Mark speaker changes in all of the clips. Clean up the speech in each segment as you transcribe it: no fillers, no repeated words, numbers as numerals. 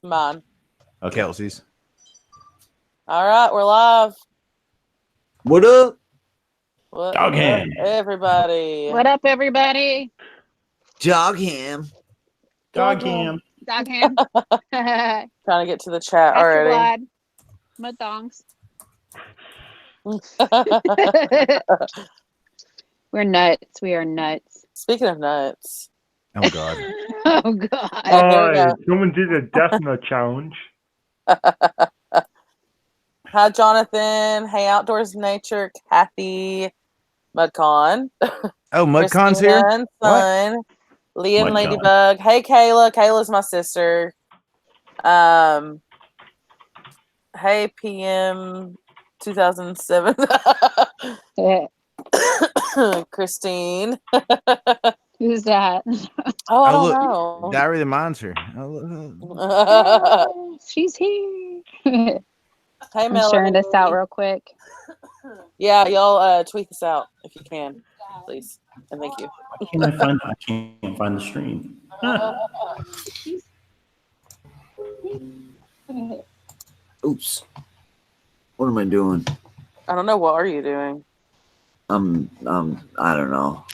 Speaker 1: Mine.
Speaker 2: Oh, Kelsey's.
Speaker 1: All right, we're live.
Speaker 3: What up?
Speaker 1: What
Speaker 4: Dog
Speaker 1: up,
Speaker 4: ham.
Speaker 1: everybody?
Speaker 5: What up, everybody?
Speaker 3: Dog ham.
Speaker 4: Dog ham.
Speaker 5: Dog ham.
Speaker 1: Trying to get to the chat
Speaker 5: After
Speaker 1: already.
Speaker 5: blood. Mud thongs. We're nuts. We are nuts.
Speaker 1: Speaking of nuts.
Speaker 2: Oh God.
Speaker 5: Oh God.
Speaker 1: Oh, here we go.
Speaker 6: Someone did a death nut challenge.
Speaker 1: Hi, Jonathan. Hey, Outdoors Nature. Kathy. Mudcon.
Speaker 2: Oh, Mudcon's
Speaker 1: Christina
Speaker 2: here.
Speaker 1: and Son. Liam
Speaker 4: Mudcon.
Speaker 1: Ladybug. Hey, Kayla. Kayla's my sister. Hey, PM 2007. Christine.
Speaker 5: Who's that?
Speaker 1: Oh, I don't
Speaker 2: look,
Speaker 1: know.
Speaker 2: Diary of the Mind's here. Oh,
Speaker 5: She's here.
Speaker 1: Hey,
Speaker 5: I'm
Speaker 1: Melanie.
Speaker 5: sharing this out real quick.
Speaker 1: Yeah, y'all tweet this out if you can, please, and thank you.
Speaker 4: I can't find the stream.
Speaker 3: Oops. What am I doing?
Speaker 1: I don't know. What are you doing?
Speaker 3: I don't know.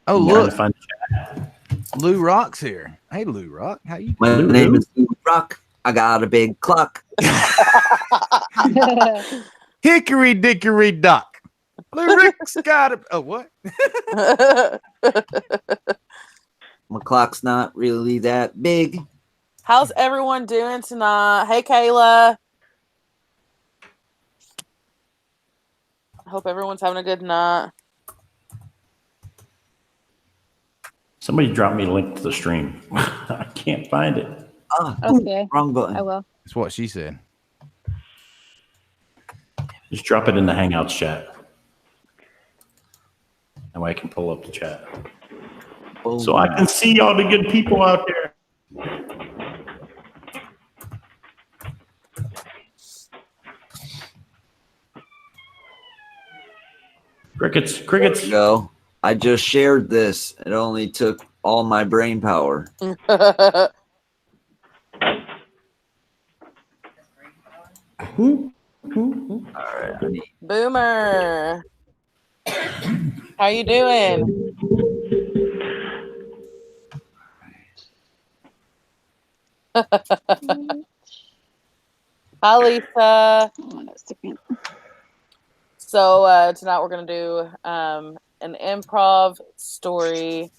Speaker 2: Oh,
Speaker 4: I'm trying
Speaker 2: look,
Speaker 4: to find the chat.
Speaker 2: Lou Rock's here. Hey, Lou Rock, how you?
Speaker 3: My
Speaker 4: Lou,
Speaker 3: name
Speaker 4: Lou?
Speaker 3: is Lou Rock. I got a big clock.
Speaker 2: Hickory dickory dock. Lou Rick's got it. Oh, what?
Speaker 3: My clock's not really that big.
Speaker 1: How's everyone doing tonight? Hey, Kayla. Hope everyone's having a good night.
Speaker 4: Somebody dropped me a link to the stream. I can't find it.
Speaker 5: Okay.
Speaker 3: Wrong button.
Speaker 5: I will.
Speaker 2: That's what she said.
Speaker 4: Just drop it in the Hangouts chat. That way I can pull up the chat.
Speaker 3: Boom.
Speaker 4: So I can see all the good people out there. Crickets,
Speaker 3: There
Speaker 4: crickets.
Speaker 3: we go. I just shared this. It only took all my brain power.
Speaker 4: Who?
Speaker 3: All right, honey.
Speaker 1: Boomer. How you doing? Hi, Lisa. So tonight we're going to do an improv story.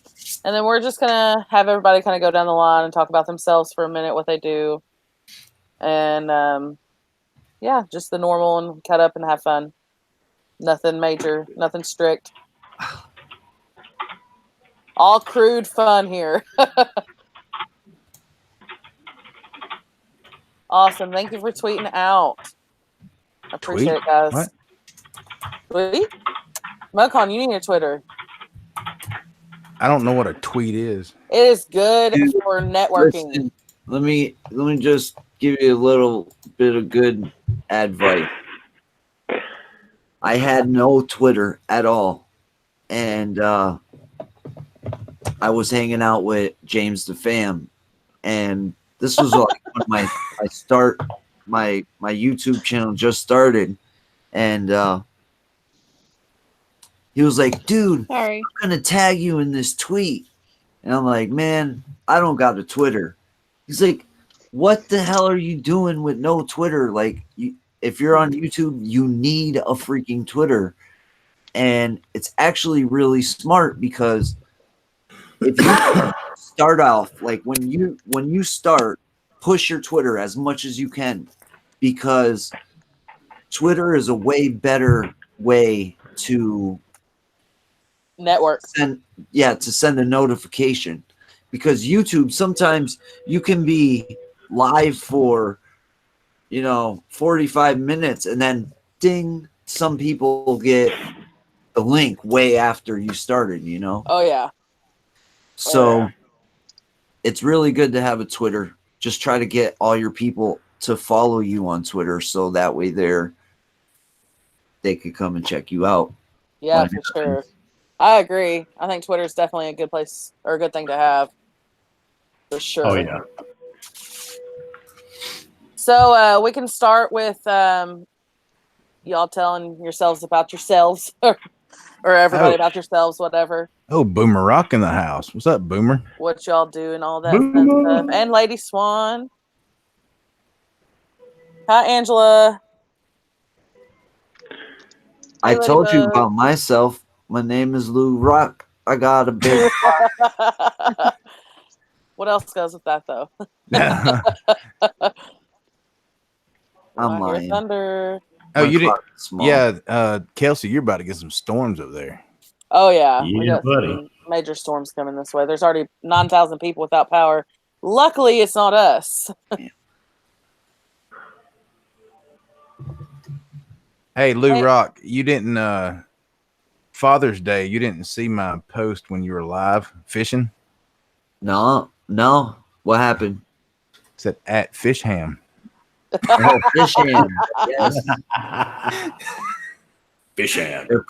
Speaker 1: And then we're just going to have everybody kind of go down the line and talk about themselves for a minute, what they do. And yeah, just the normal and cut up and have fun. Nothing major, nothing strict. All crude fun here. Awesome. Thank you for tweeting out. I appreciate it, guys.
Speaker 2: What?
Speaker 1: Tweet? Mudcon, you need your Twitter.
Speaker 2: I don't know what a tweet is.
Speaker 1: It is good
Speaker 3: Dude,
Speaker 1: for networking.
Speaker 3: Listen, let me just give you a little bit of good advice. I had no Twitter at all, and I was hanging out with James the Fam, and this was like when my YouTube channel just started, and he was like, "Dude,
Speaker 5: Sorry.
Speaker 3: I'm gonna tag you in this tweet," and I'm like, "Man, I don't got a Twitter." He's like, "What the hell are you doing with no Twitter? Like, if you're on YouTube, you need a freaking Twitter." And it's actually really smart because if you start off, like when you start, push your Twitter as much as you can, because Twitter is a way better way to
Speaker 1: Network.
Speaker 3: send a notification, because YouTube, sometimes you can be live for 45 minutes and then ding, some people get the link way after you started,
Speaker 1: Oh, yeah.
Speaker 3: so it's really good to have a Twitter. Just try to get all your people to follow you on Twitter, so that way they could come and check you out.
Speaker 1: Yeah, for sure. I agree. I think Twitter is definitely a good place or a good thing to have. For sure.
Speaker 4: Oh, yeah.
Speaker 1: So we can start with y'all telling yourselves about yourselves, or everybody about yourselves, whatever.
Speaker 2: Oh, Boomer Rock in the house. What's up, Boomer?
Speaker 1: What y'all do and all that fun stuff. And Lady Swan. Hi, Angela.
Speaker 3: I
Speaker 1: Hey,
Speaker 3: told you
Speaker 1: Ladybug.
Speaker 3: about myself. My name is Lou Rock. I got a big.
Speaker 1: What else goes with that, though?
Speaker 3: I'm
Speaker 1: I hear
Speaker 3: lying.
Speaker 1: thunder.
Speaker 2: Oh,
Speaker 3: My
Speaker 2: you didn't?
Speaker 3: clock is small.
Speaker 2: Yeah, Kelsey, you're about to get some storms over there.
Speaker 1: Oh, yeah. We
Speaker 4: Yeah,
Speaker 1: got
Speaker 4: buddy.
Speaker 1: some major storms coming this way. There's already 9,000 people without power. Luckily, it's not us.
Speaker 2: Hey, Lou
Speaker 1: Hey.
Speaker 2: Rock, you didn't Father's Day, you didn't see my post when you were live fishing?
Speaker 3: No. What happened?
Speaker 2: It said at Fish Ham.
Speaker 3: Oh, fish hand. Yes.
Speaker 4: Fish hand.
Speaker 3: They're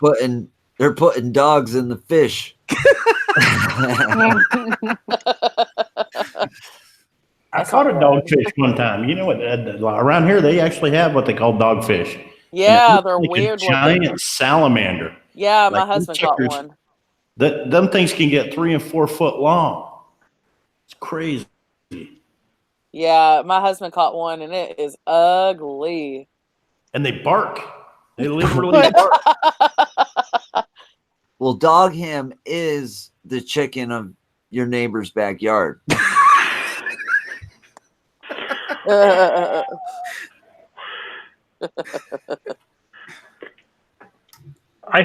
Speaker 3: putting dogs in the fish.
Speaker 4: I caught a dogfish one time. You know what? Around here, they actually have what they call dogfish. And it
Speaker 1: Yeah,
Speaker 4: looks
Speaker 1: they're
Speaker 4: like
Speaker 1: weird
Speaker 4: a giant
Speaker 1: looking.
Speaker 4: salamander.
Speaker 1: Yeah, my
Speaker 4: Like, them
Speaker 1: husband caught
Speaker 4: chickers-
Speaker 1: one.
Speaker 4: Them things can get 3 and 4 foot long. It's crazy.
Speaker 1: Yeah, my husband caught one, and it is ugly.
Speaker 4: And they bark. They literally bark.
Speaker 3: Well, dog ham is the chicken of your neighbor's backyard.
Speaker 6: I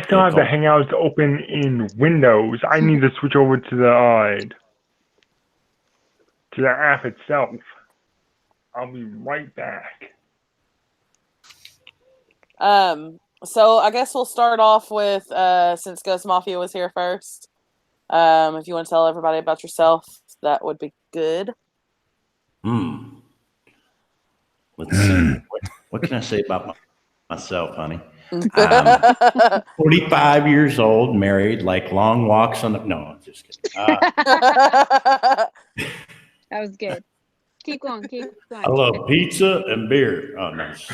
Speaker 6: still have the Hangouts open in Windows. I need to switch over to the app itself. I'll be right back.
Speaker 1: So I guess we'll start off with since Ghost Mafia was here first. If you want to tell everybody about yourself, that would be good.
Speaker 4: Let's see. What can I say about myself, honey? 45 years old, married, like long walks on the. No, I'm just kidding.
Speaker 5: That was good. Keep going.
Speaker 4: I love pizza and beer. Oh, nice.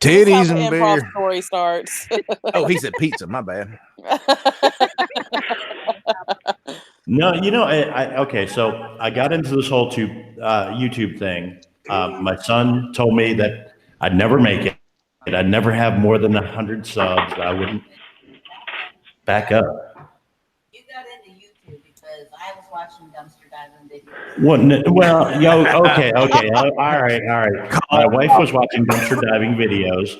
Speaker 2: Titties
Speaker 1: That's how
Speaker 2: and
Speaker 1: the improv
Speaker 2: beer.
Speaker 1: story starts.
Speaker 2: Oh, he said pizza. My bad.
Speaker 4: No, okay, so I got into this whole YouTube thing. My son told me that I'd never make it. I'd never have more than 100 subs. I wouldn't back up.
Speaker 7: You got into YouTube because I was watching dumpster diving videos.
Speaker 4: Okay. All right. My wife was watching dumpster diving videos,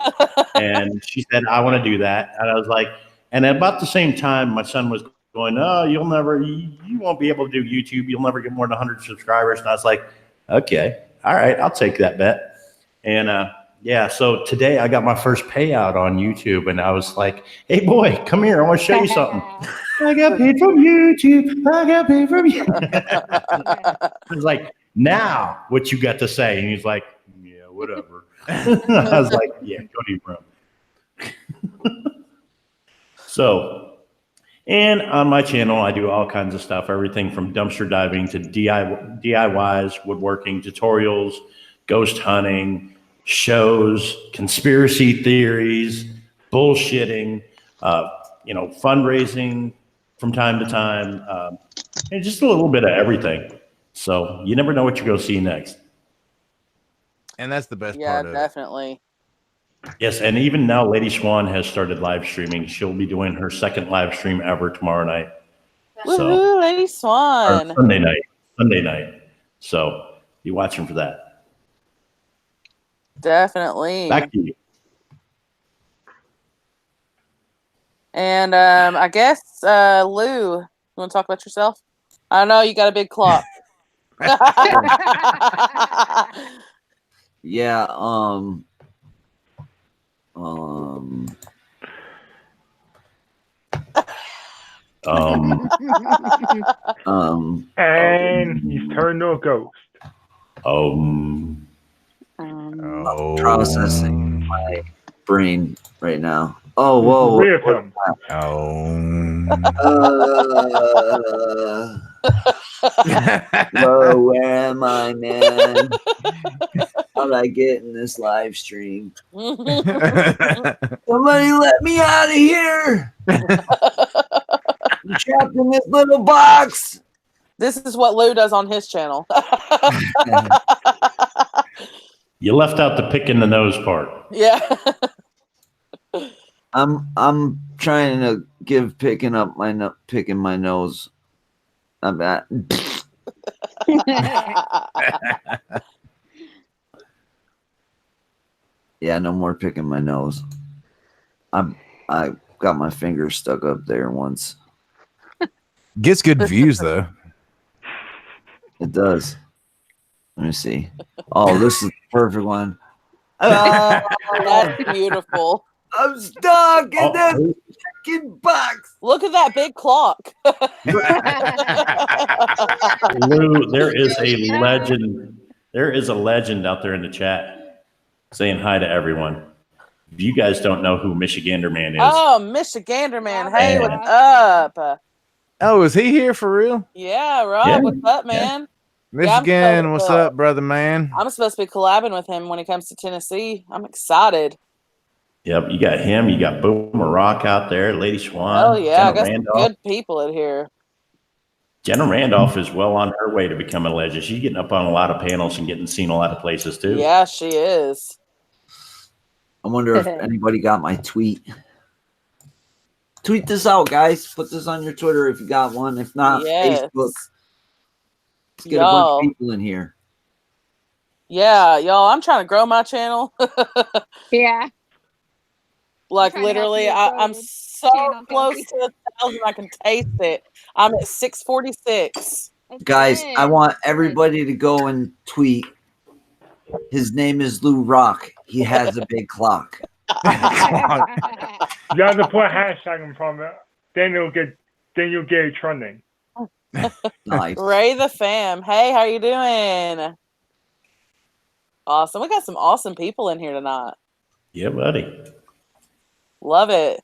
Speaker 4: and she said, I want to do that. And I was like, and at about the same time, my son was going, oh, you won't be able to do YouTube. You'll never get more than 100 subscribers. And I was like, okay, all right, I'll take that bet. And yeah, so today I got my first payout on YouTube, and I was like, hey, boy, come here. I want to show you something. I got paid from YouTube. I got paid from you. I was like, now what you got to say? And he's like, yeah, whatever. I was like, yeah, go to your room. So, and on my channel, I do all kinds of stuff, everything from dumpster diving to DIYs, woodworking, tutorials, ghost hunting, shows, conspiracy theories, bullshitting, fundraising from time to time, and just a little bit of everything. So you never know what you're going to see next.
Speaker 2: And that's the best
Speaker 1: Yeah,
Speaker 2: part of
Speaker 1: definitely.
Speaker 4: Yes, and even now, Lady Swan has started live streaming. She'll be doing her second live stream ever tomorrow night.
Speaker 1: Woohoo, Lady Swan.
Speaker 4: Sunday night. So be watching for that.
Speaker 1: Definitely.
Speaker 4: Back to you.
Speaker 1: And I guess Lou, you want to talk about yourself? I know you got a big clock.
Speaker 3: Yeah,
Speaker 6: And he's turned to a ghost.
Speaker 3: processing my brain right now. Oh, whoa.
Speaker 6: Three of them.
Speaker 3: Whoa, where am I, man?
Speaker 2: Oh.
Speaker 3: Oh, whoa, where am I, man? Oh, whoa, whoa, whoa, whoa, whoa, whoa, whoa, whoa, whoa, whoa, whoa, whoa, whoa, whoa, whoa, whoa, whoa, whoa, whoa, out I get in this live stream. Somebody let me out of here. I'm trapped in this little box.
Speaker 1: This is what Lou does on his channel.
Speaker 4: You left out the pick in the nose part.
Speaker 1: Yeah.
Speaker 3: I'm trying to give picking my nose. I'm at. Yeah, no more picking my nose. I got my finger stuck up there once.
Speaker 2: Gets good views though.
Speaker 3: It does. Let me see. Oh, this is the perfect one. Oh,
Speaker 1: That's beautiful.
Speaker 3: I'm stuck in this freaking box.
Speaker 1: Look at that big clock.
Speaker 4: Lou, there is a legend. There is a legend out there in the chat saying hi to everyone. If you guys don't know who Michigander Man is,
Speaker 1: Oh, Michigander Man. Hey, what's up?
Speaker 2: Oh, is he here for real?
Speaker 1: Yeah, Rob,
Speaker 4: Yeah.
Speaker 1: what's up, man?
Speaker 2: Michigan,
Speaker 1: Yeah,
Speaker 2: what's up, brother man?
Speaker 1: I'm supposed to be collabing with him when he comes to Tennessee. I'm excited.
Speaker 4: yep, you got him. You got Boomer Rock out there, Lady Swan.
Speaker 1: Oh, yeah, I
Speaker 4: Jenna
Speaker 1: got some
Speaker 4: Randolph.
Speaker 1: good people in here.
Speaker 4: Jenna Randolph is well on her way to become a legend. She's getting up on a lot of panels and getting seen a lot of places too.
Speaker 1: Yeah, she is.
Speaker 3: I wonder if anybody got my tweet. Tweet this out, guys. Put this on your Twitter if you got one. If not,
Speaker 1: Yes.
Speaker 3: Facebook. Let's get a bunch of people in here.
Speaker 1: Yeah, y'all, I'm trying to grow my channel.
Speaker 5: Yeah.
Speaker 1: Like
Speaker 5: trying to help
Speaker 1: literally,
Speaker 5: you grow
Speaker 1: I'm
Speaker 5: your
Speaker 1: so
Speaker 5: channel,
Speaker 1: close
Speaker 5: Kelsey.
Speaker 1: to 1,000. I can taste it. I'm at 646.
Speaker 5: That's
Speaker 3: Guys,
Speaker 5: good.
Speaker 3: I want everybody to go and tweet. His name is Lou Rock. He has a big clock.
Speaker 6: You have to put a hashtag in front of it. Then you'll get it trending.
Speaker 3: Nice.
Speaker 1: Ray the fam. Hey, how you doing? Awesome. We got some awesome people in here tonight.
Speaker 4: Yeah, buddy.
Speaker 1: Love it.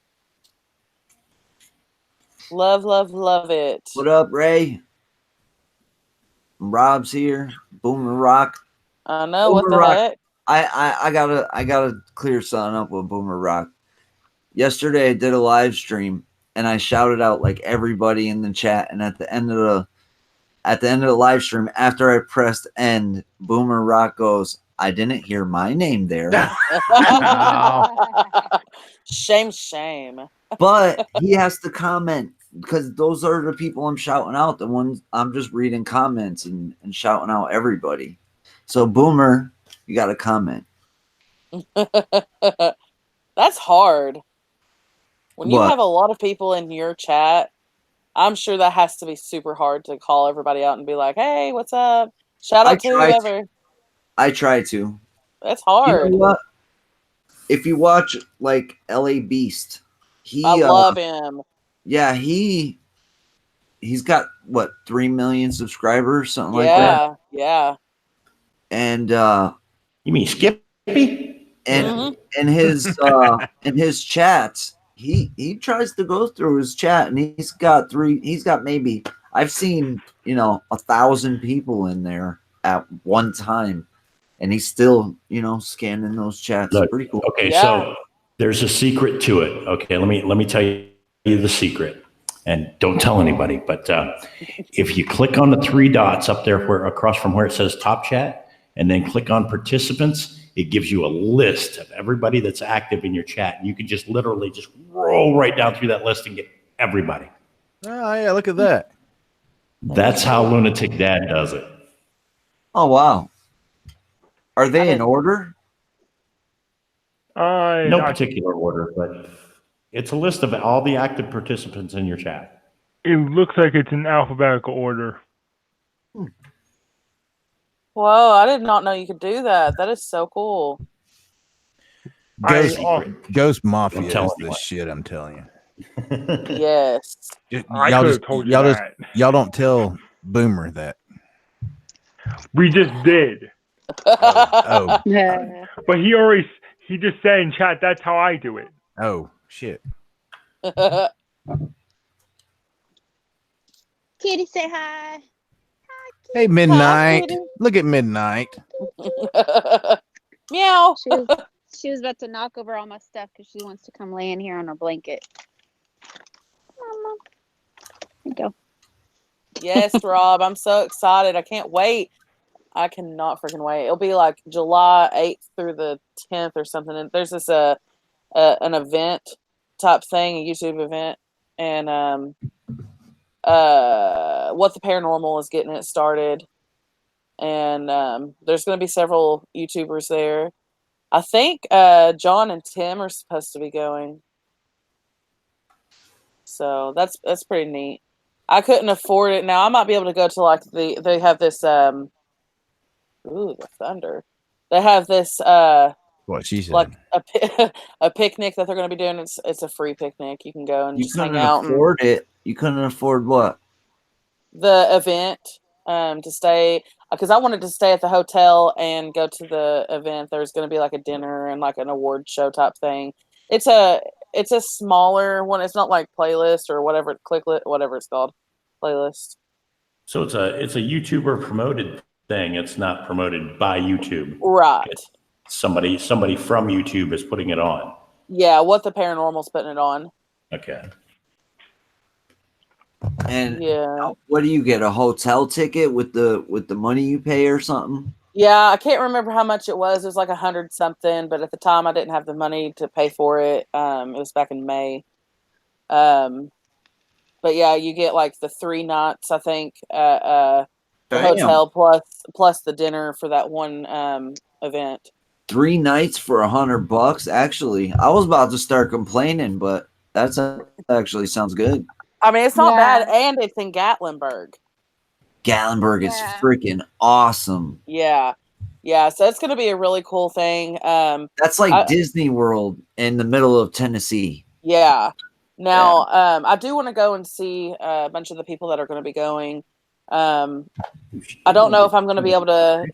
Speaker 1: Love, love, love it.
Speaker 3: What up, Ray? Rob's here. Boomer Rock.
Speaker 1: I know what
Speaker 3: Boomer
Speaker 1: the
Speaker 3: Rock.
Speaker 1: heck.
Speaker 3: I gotta clear something up with Boomer Rock. Yesterday I did a live stream and I shouted out like everybody in the chat, and at the end of the live stream, after I pressed end, Boomer Rock goes, I didn't hear my name there.
Speaker 1: Shame, shame.
Speaker 3: But he has to comment because those are the people I'm shouting out. The ones I'm just reading comments and shouting out everybody. So Boomer, you got to comment.
Speaker 1: That's hard. When you
Speaker 3: What?
Speaker 1: have a lot of people in your chat, I'm sure that has to be super hard to call everybody out and be like, hey, what's up? Shout out to whoever.
Speaker 3: I try to.
Speaker 1: That's hard.
Speaker 3: You know what? If you watch like LA Beast,
Speaker 1: I love him.
Speaker 3: Yeah, he's got what 3 million subscribers, something like that.
Speaker 1: Yeah.
Speaker 3: And
Speaker 4: You mean Skippy?
Speaker 3: and in his chats, he tries to go through his chat, and he's got maybe, I've seen 1,000 people in there at one time, and he's still scanning those chats.
Speaker 4: Look,
Speaker 3: pretty cool.
Speaker 4: Okay,
Speaker 1: Yeah.
Speaker 4: so there's a secret to it. Okay, let me tell you the secret, and don't tell anybody. But if you click on the 3 dots up there, where across from where it says Top Chat, and then click on Participants, it gives you a list of everybody that's active in your chat. You can just literally just roll right down through that list and get everybody.
Speaker 2: Oh yeah, look at that.
Speaker 4: That's how Lunatic Dad does it.
Speaker 3: Oh wow. Are they in order?
Speaker 4: No particular order, but it's a list of all the active participants in your chat.
Speaker 6: It looks like it's in alphabetical order.
Speaker 1: Whoa, I did not know you could do that. That is so cool.
Speaker 2: Ghost Mafia
Speaker 4: Don't
Speaker 2: is
Speaker 4: tell
Speaker 2: the
Speaker 4: anyone.
Speaker 2: shit, I'm telling you.
Speaker 1: Yes.
Speaker 6: I could have told you that.
Speaker 2: Y'all don't tell Boomer that.
Speaker 6: We just did.
Speaker 2: Oh,
Speaker 5: Yeah.
Speaker 6: But he just said in chat, that's how I do it.
Speaker 2: oh, shit.
Speaker 5: Kitty, say hi.
Speaker 2: Hey, Midnight.
Speaker 1: Kitty.
Speaker 2: Look at Midnight.
Speaker 1: Meow.
Speaker 5: She was about to knock over all my stuff because she wants to come lay in here on her blanket. Mama. There you go.
Speaker 1: Yes, Rob. I'm so excited. I can't wait. I cannot freaking wait. It'll be like July 8th through the 10th or something. And there's this an event type thing, a YouTube event, and What the Paranormal is getting it started. And there's going to be several YouTubers there. I think John and Tim are supposed to be going. So that's pretty neat. I couldn't afford it. Now I might be able to go to like they have this ooh, the thunder. They have this
Speaker 2: What she said.
Speaker 1: like a picnic that they're going to be doing. It's a free picnic. You can go and
Speaker 3: You
Speaker 1: just hang
Speaker 3: couldn't
Speaker 1: out.
Speaker 3: afford it. You couldn't afford what?
Speaker 1: The event to stay, because I wanted to stay at the hotel and go to the event. There's going to be like a dinner and like an award show type thing. It's a smaller one. It's not like Playlist or whatever, Clicklet, whatever it's called, Playlist.
Speaker 4: So it's a YouTuber promoted thing. It's not promoted by YouTube.
Speaker 1: Right.
Speaker 4: It's somebody from YouTube is putting it on.
Speaker 1: Yeah, What the Paranormal's putting it on.
Speaker 4: Okay.
Speaker 3: And
Speaker 1: yeah,
Speaker 3: what do you get? A hotel ticket with the money you pay or something?
Speaker 1: yeah. I can't remember how much it was. It was like 100 something, but at the time I didn't have the money to pay for it. It was back in May. But yeah, you get like the 3 nights, I think, at the hotel plus the dinner for that one event.
Speaker 3: 3 nights for $100? Actually, I was about to start complaining, but that's actually sounds good.
Speaker 1: I mean, it's not bad, and it's in Gatlinburg.
Speaker 3: Gatlinburg is freaking awesome.
Speaker 1: Yeah. So it's going to be a really cool thing.
Speaker 3: That's like Disney World in the middle of Tennessee.
Speaker 1: Yeah. Now, I do want to go and see a bunch of the people that are going to be going. I don't know if I'm going to be able to.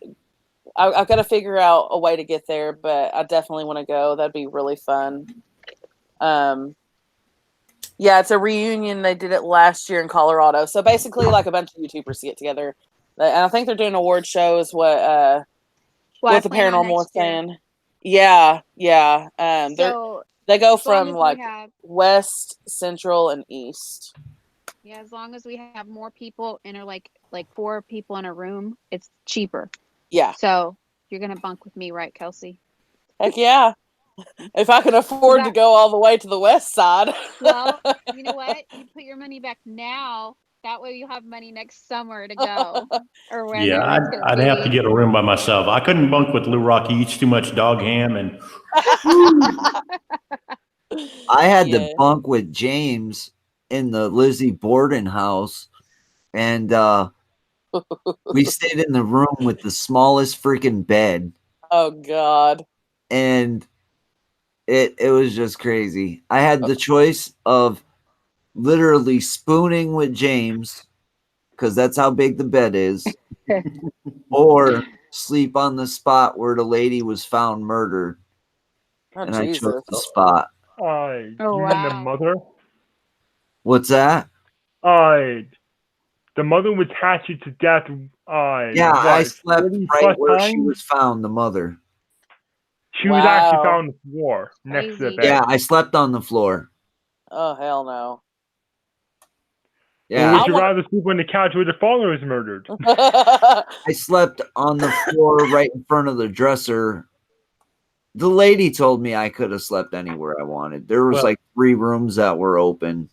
Speaker 1: I've got to figure out a way to get there, but I definitely want to go. That'd be really fun. Yeah, it's a reunion. They did it last year in Colorado. So basically, like a bunch of YouTubers get together, and I think they're doing award shows. What the Paranormal was saying. Yeah.
Speaker 5: So
Speaker 1: they go from like west, central, and east.
Speaker 5: Yeah, as long as we have more people and are like 4 people in a room, it's cheaper.
Speaker 1: Yeah.
Speaker 5: So you're gonna bunk with me, right, Kelsey?
Speaker 1: Heck yeah. If I can afford to go all the way to the west side.
Speaker 5: Well, you know what? You put your money back now. That way you have money next summer to go. Or
Speaker 4: yeah, I'd have to get a room by myself. I couldn't bunk with Lou Rock. He eats too much dog ham, and
Speaker 3: I had to bunk with James in the Lizzie Borden house, and we stayed in the room with the smallest freaking bed.
Speaker 1: Oh God.
Speaker 3: And it was just crazy. I had the choice of literally spooning with James, because that's how big the bed is, or sleep on the spot where the lady was found murdered. And I chose the spot.
Speaker 6: You mean the mother?
Speaker 3: What's that?
Speaker 6: The mother was hatched to death.
Speaker 3: Yeah, I slept right where she was found, the mother.
Speaker 6: She was actually found on the floor next to the bed.
Speaker 3: Yeah, I slept on the floor.
Speaker 1: Oh, hell no.
Speaker 3: Yeah.
Speaker 6: Or would you rather sleep on the couch where the father was murdered?
Speaker 3: I slept on the floor right in front of the dresser. The lady told me I could have slept anywhere I wanted. There was like 3 rooms that were open.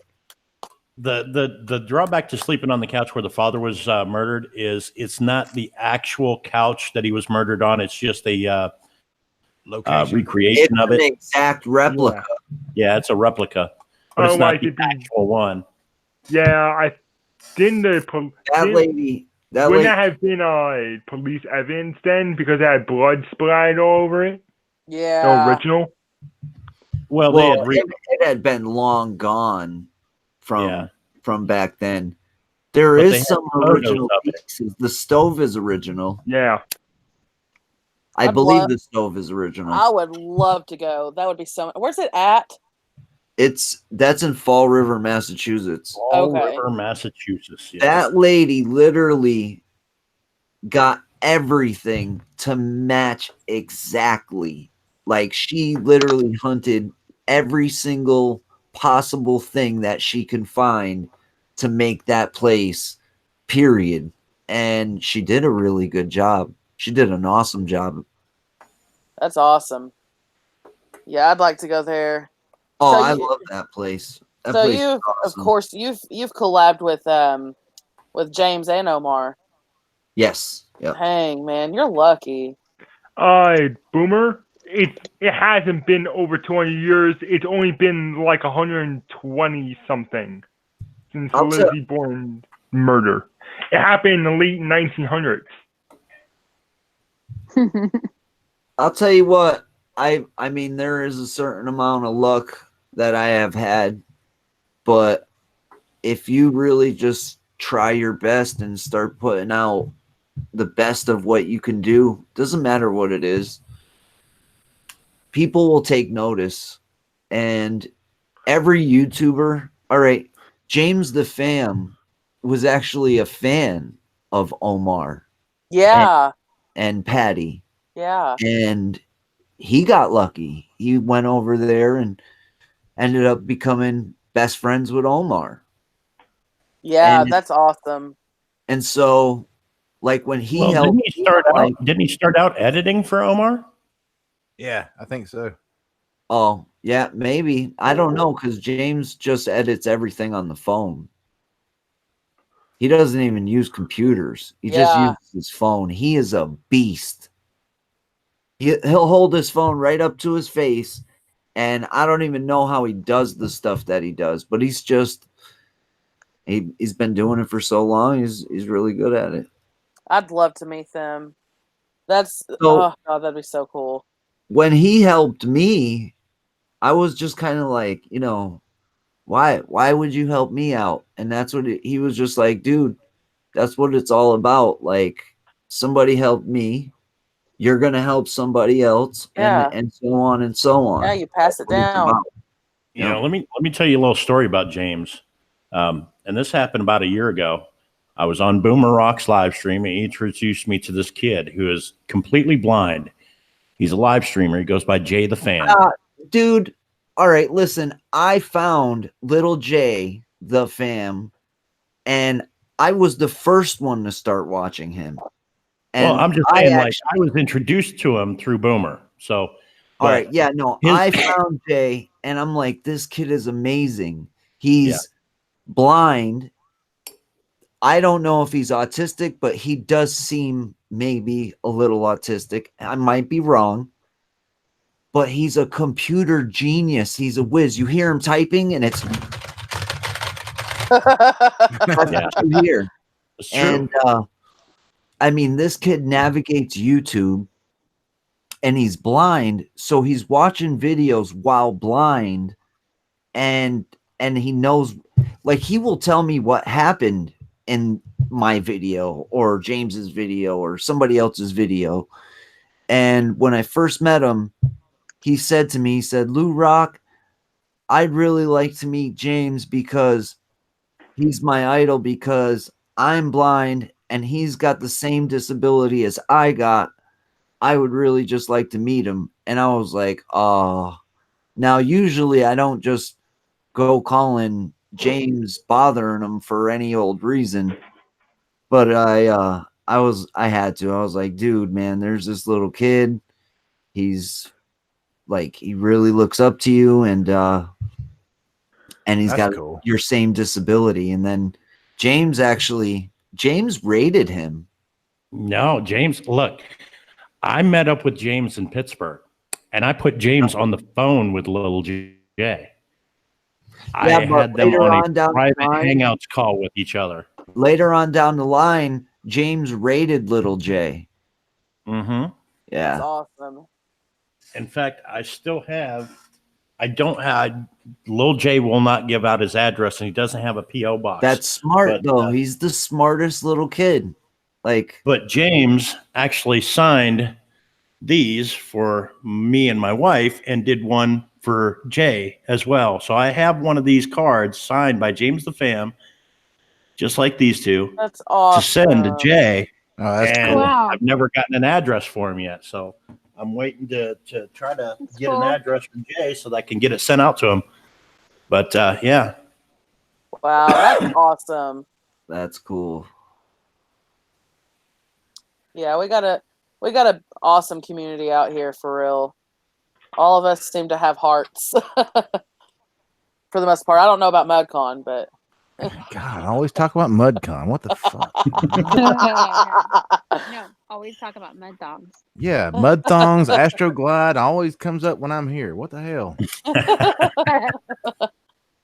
Speaker 4: The drawback to sleeping on the couch where the father was murdered is it's not the actual couch that he was murdered on. It's just a recreation of it.
Speaker 3: An exact replica.
Speaker 4: Yeah, it's a replica, but it's not the actual one.
Speaker 6: Yeah,
Speaker 3: that lady.
Speaker 6: Wouldn't that have been police evidence then, because it had blood splattered all over it?
Speaker 1: Yeah.
Speaker 6: The original.
Speaker 3: Well, it had been long gone from back then. There is some original pieces. The stove is original.
Speaker 6: Yeah.
Speaker 3: I believe the stove is original.
Speaker 1: I would love to go. That would be so. Where's it at?
Speaker 3: That's in Fall River, Massachusetts.
Speaker 4: Fall River, Massachusetts. Yes.
Speaker 3: That lady literally got everything to match exactly. Like she literally hunted every single possible thing that she can find to make that place, period. And she did a really good job. She did an awesome job.
Speaker 1: That's awesome. Yeah, I'd like to go there.
Speaker 3: Oh,
Speaker 1: So
Speaker 3: I
Speaker 1: you-
Speaker 3: love that place. That
Speaker 1: So
Speaker 3: place is
Speaker 1: you've, of
Speaker 3: awesome.
Speaker 1: course, you've collabed with James and Omar.
Speaker 3: Yes. Yep.
Speaker 1: Dang, man, you're lucky.
Speaker 6: Boomer, it hasn't been over 20 years. It's only been like 120 something since the
Speaker 3: I'll tell-
Speaker 6: Lizzie Borden murder. It happened in the late 1900s.
Speaker 3: I'll tell you what, I mean there is a certain amount of luck that I have had, but if you really just try your best and start putting out the best of what you can do, doesn't matter what it is, people will take notice. And every YouTuber, all right, James the Fam was actually a fan of Omar
Speaker 1: Yeah,
Speaker 3: and Patty.
Speaker 1: yeah,
Speaker 3: And he got lucky. He went over there and ended up becoming best friends with Omar.
Speaker 1: yeah.
Speaker 3: And
Speaker 1: That's awesome.
Speaker 3: and so like when he
Speaker 4: Well,
Speaker 3: helped
Speaker 4: didn't he start out editing for Omar?
Speaker 2: Yeah, I think so.
Speaker 3: oh yeah, maybe. I don't know, because James just edits everything on the phone. He doesn't even use computers. He just
Speaker 1: Yeah.
Speaker 3: uses his phone. He is a beast. He'll hold his phone right up to his face, and I don't even know how he does the stuff that he does, but he's been doing it for so long. He's really good at it.
Speaker 1: I'd love to meet them. That's
Speaker 3: So
Speaker 1: oh god, that'd be so cool.
Speaker 3: when he helped me, I was just kind of like, why would you help me out? And that's what he was just like, dude, that's what it's all about. Like, somebody helped me, you're gonna help somebody else,
Speaker 1: Yeah.
Speaker 3: and so on and so on.
Speaker 1: Yeah, you pass it
Speaker 3: That's what it's
Speaker 1: down.
Speaker 3: about.
Speaker 4: You know, let me tell you a little story about James. And this happened about a year ago. I was on Boomer Rock's live stream, and he introduced me to this kid who is completely blind. He's a live streamer. He goes by Jay the Fan.
Speaker 3: Dude, all right, listen, I found little Jay the Fam, and I was the first one to start watching him. And
Speaker 4: Well, I'm just saying, I was introduced to him through Boomer. So,
Speaker 3: all right, yeah, no,
Speaker 4: his-
Speaker 3: I found Jay, and I'm like, this kid is amazing. He's blind. I don't know if he's autistic, but he does seem maybe a little autistic. I might be wrong, but he's a computer genius. He's a whiz. You hear him typing, and it's that's what you hear.
Speaker 4: It's true.
Speaker 3: And I mean, this kid navigates YouTube, and he's blind, so he's watching videos while blind, and he knows, like, he will tell me what happened in my video or James's video or somebody else's video. And when I first met him, he said to me, he said, Lou Rock, I'd really like to meet James because he's my idol, because I'm blind and he's got the same disability as I got. I would really just like to meet him. And I was like, oh, now usually I don't just go calling James bothering him for any old reason. But I had to. I was like, dude, man, there's this little kid. He's like, he really looks up to you, and he's
Speaker 2: That's
Speaker 3: got
Speaker 2: cool.
Speaker 3: your same disability. And then James rated him.
Speaker 4: No, James, look, I met up with James in Pittsburgh, and I put James on the phone with little Jay. I had them on a private Hangouts call with each other.
Speaker 3: Later on down the line, James rated little Jay.
Speaker 4: Mm-hmm.
Speaker 3: Yeah.
Speaker 1: That's awesome.
Speaker 4: In fact, Lil Jay will not give out his address, and he doesn't have a P.O. box.
Speaker 3: That's smart, though. He's the smartest little kid.
Speaker 4: But James actually signed these for me and my wife and did one for Jay as well. So I have one of these cards signed by James the Fam, just like these two,
Speaker 1: That's awesome.
Speaker 4: to send to Jay.
Speaker 2: Oh, that's
Speaker 4: and
Speaker 2: cool.
Speaker 5: Wow.
Speaker 4: I've never gotten an address for him yet. So I'm waiting to try to
Speaker 5: That's
Speaker 4: get
Speaker 5: cool.
Speaker 4: an address from Jay so that I can get it sent out to him. But yeah,
Speaker 1: Wow, that's awesome.
Speaker 3: That's cool.
Speaker 1: Yeah, we got a awesome community out here for real. All of us seem to have hearts for the most part. I don't know about MudCon, but
Speaker 2: God, I always talk about MudCon. What the fuck?
Speaker 5: No, always talk about mud dogs.
Speaker 2: Yeah, mud thongs, Astroglide always comes up when I'm here. What the hell?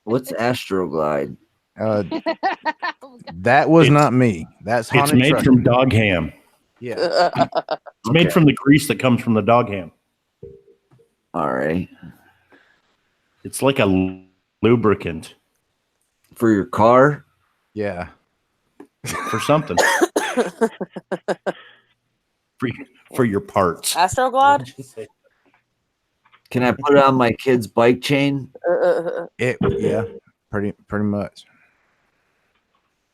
Speaker 3: What's Astroglide?
Speaker 2: That was
Speaker 4: It's-
Speaker 2: not me. That's
Speaker 4: it's
Speaker 2: haunted
Speaker 4: made
Speaker 2: truck.
Speaker 4: from dog ham.
Speaker 2: Yeah.
Speaker 4: It's made from the grease that comes from the dog ham.
Speaker 3: All right.
Speaker 4: It's like a lubricant
Speaker 3: For your car?
Speaker 2: Yeah.
Speaker 4: for something. for your parts.
Speaker 1: Astroglide?
Speaker 3: Can I put it on my kid's bike chain?
Speaker 2: Yeah, pretty much.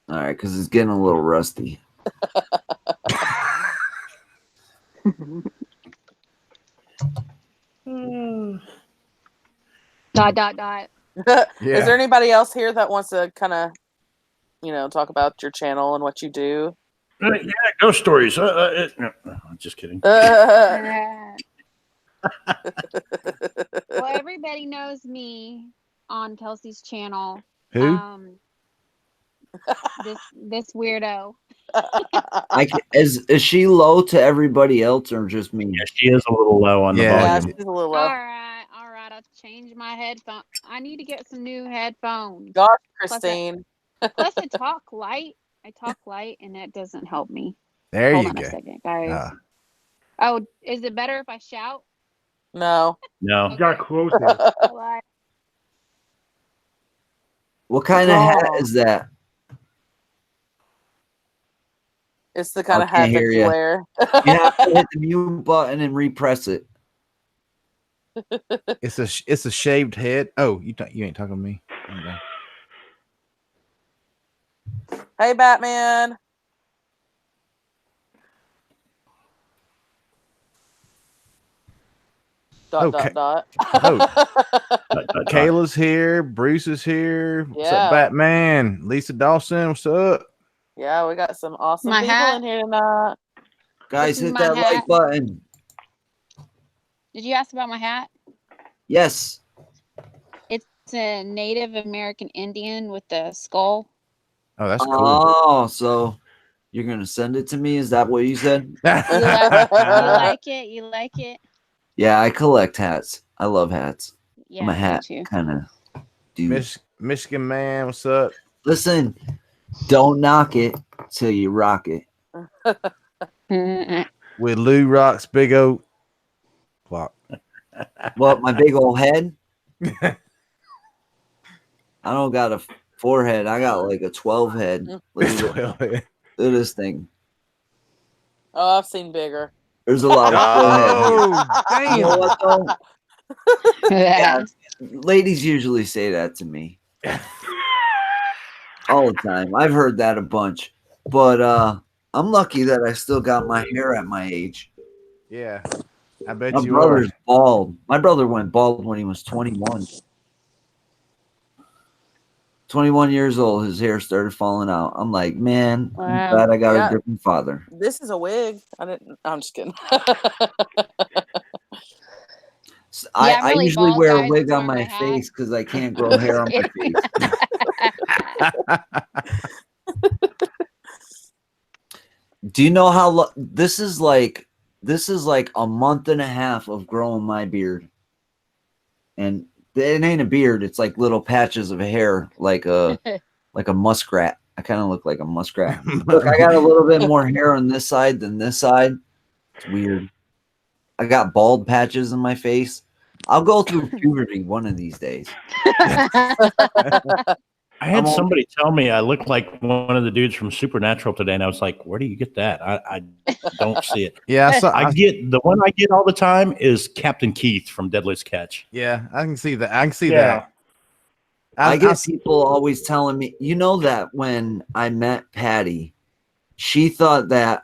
Speaker 3: All right, because it's getting a little rusty.
Speaker 5: Dot.
Speaker 2: Yeah.
Speaker 1: Is there anybody else here that wants to kind of, talk about your channel and what you do?
Speaker 4: Yeah, ghost stories. No, I'm just kidding.
Speaker 5: Well, everybody knows me on Kelsey's channel.
Speaker 2: Who?
Speaker 5: This weirdo.
Speaker 3: Is she low to everybody else or just me?
Speaker 4: Yeah, she is a little low on the
Speaker 1: Yeah,
Speaker 4: volume.
Speaker 1: she's a little
Speaker 5: All
Speaker 1: low.
Speaker 5: right. I'll change my headphone. I need to get some new headphones.
Speaker 1: Gosh, Christine.
Speaker 5: Plus, I talk light. And that doesn't help me.
Speaker 2: There
Speaker 5: Hold
Speaker 2: you
Speaker 5: on
Speaker 2: go.
Speaker 5: a second, guys.
Speaker 2: Ah.
Speaker 5: Oh, is it better if I shout?
Speaker 1: No.
Speaker 4: No.
Speaker 6: You got closer.
Speaker 5: Like,
Speaker 3: What kind of hat is that?
Speaker 1: It's the kind of
Speaker 3: can't
Speaker 1: hat that
Speaker 3: hear
Speaker 1: you
Speaker 3: ya.
Speaker 1: wear.
Speaker 3: You have to hit the mute button and repress it.
Speaker 2: It's a shaved head. Oh, you ain't talking to me. Okay.
Speaker 1: Hey, Batman.
Speaker 2: Okay.
Speaker 1: Dot.
Speaker 2: Oh, Kayla's here. Bruce is here. What's
Speaker 1: Yeah.
Speaker 2: up, Batman? Lisa Dawson. What's up?
Speaker 1: Yeah, we got some awesome
Speaker 5: My
Speaker 1: people
Speaker 5: hat.
Speaker 1: in here tonight.
Speaker 3: Guys,
Speaker 5: This is
Speaker 3: hit
Speaker 5: my
Speaker 3: that like
Speaker 5: hat.
Speaker 3: button.
Speaker 5: did you ask about my hat?
Speaker 3: Yes.
Speaker 5: It's a Native American Indian with the skull.
Speaker 2: Oh, that's cool.
Speaker 3: Oh, so you're gonna send it to me? Is that what you said?
Speaker 5: You like it? You like it?
Speaker 3: Yeah, I collect hats. I love hats.
Speaker 5: Yeah,
Speaker 3: I'm a
Speaker 5: me
Speaker 3: hat
Speaker 5: too.
Speaker 3: kind of dude.
Speaker 2: Michigan man, what's up?
Speaker 3: Listen, don't knock it till you rock it.
Speaker 2: With Lou Rock's big old clock.
Speaker 3: What, my big old head? I don't got a forehead. I got like a 12 head. Look at this thing.
Speaker 1: Oh, I've seen bigger.
Speaker 3: There's a lot of forehead.
Speaker 2: Oh,
Speaker 3: You know
Speaker 2: damn.
Speaker 3: what though? Yeah, ladies usually say that to me all the time. I've heard that a bunch, but I'm lucky that I still got my hair at my age.
Speaker 2: Yeah, I bet
Speaker 3: My
Speaker 2: you
Speaker 3: brother's
Speaker 2: are.
Speaker 3: bald. My brother went bald when he was 21. 21 years old, his hair started falling out. I'm like, man, I'm
Speaker 5: Wow.
Speaker 3: glad I got
Speaker 1: Yeah.
Speaker 3: a different father.
Speaker 1: This is a wig. I'm just kidding.
Speaker 5: I'm
Speaker 3: I
Speaker 5: really
Speaker 3: usually
Speaker 5: bald,
Speaker 3: wear a
Speaker 5: guys.
Speaker 3: wig
Speaker 5: That's
Speaker 3: on
Speaker 5: why
Speaker 3: my
Speaker 5: my hat-
Speaker 3: face because I can't grow hair on my face. Do you know how this is like? This is like a month and a half of growing my beard, and it ain't a beard. It's like little patches of hair, like a muskrat. I kind of look like a muskrat. Look, I got a little bit more hair on this side than this side. It's weird. I got bald patches in my face. I'll go through puberty one of these days.
Speaker 4: I had somebody tell me I look like one of the dudes from Supernatural today, and I was like, "Where do you get that? I don't see it."
Speaker 2: Yeah,
Speaker 4: I get the one I get all the time is Captain Keith from Deadliest Catch.
Speaker 2: yeah, I can see that. I can see
Speaker 6: Yeah.
Speaker 2: that.
Speaker 3: I get people always telling me, you know, that when I met Patty, she thought that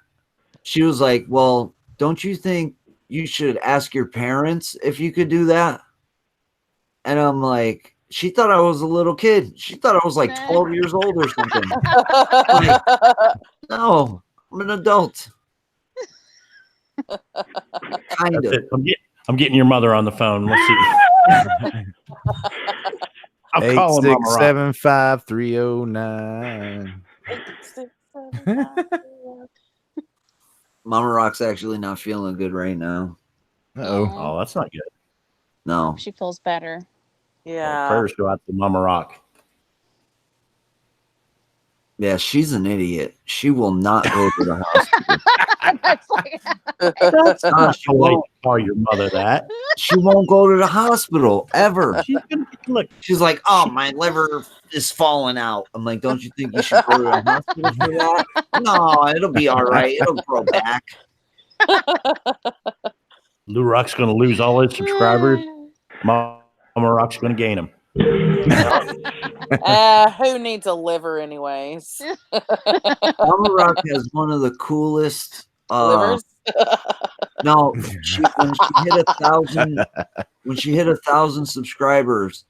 Speaker 3: she was like, well, don't you think you should ask your parents if you could do that? And I'm like, she thought I was a little kid. She thought I was like 12 years old or something. No, I'm an adult. Kind
Speaker 4: That's
Speaker 3: of.
Speaker 4: it. I'm getting your mother on the phone. Let's see. I'll call him Mama Rock.
Speaker 2: 8675309.
Speaker 1: 8675309.
Speaker 3: Mama Rock's actually not feeling good right now.
Speaker 2: Uh-oh.
Speaker 4: Oh, that's not good.
Speaker 3: No.
Speaker 5: She feels better.
Speaker 1: Yeah.
Speaker 4: Prayers go out to Mama Rock.
Speaker 3: Yeah, she's an idiot. She will not go to the hospital.
Speaker 5: That's like,
Speaker 3: She
Speaker 4: I'll wait
Speaker 3: won't,
Speaker 4: to call your mother that.
Speaker 3: she won't go to the hospital ever.
Speaker 4: She's gonna look.
Speaker 3: She's like, oh, my liver is falling out. I'm like, don't you think you should go to the hospital for that? No, it'll be all right. It'll grow back.
Speaker 4: Lou Rock's gonna lose all his subscribers. Mama Rock's gonna gain them.
Speaker 1: Who needs a liver, anyways?
Speaker 3: Mama Rock has one of the coolest
Speaker 1: Livers?
Speaker 3: no, when she hit 1,000 subscribers,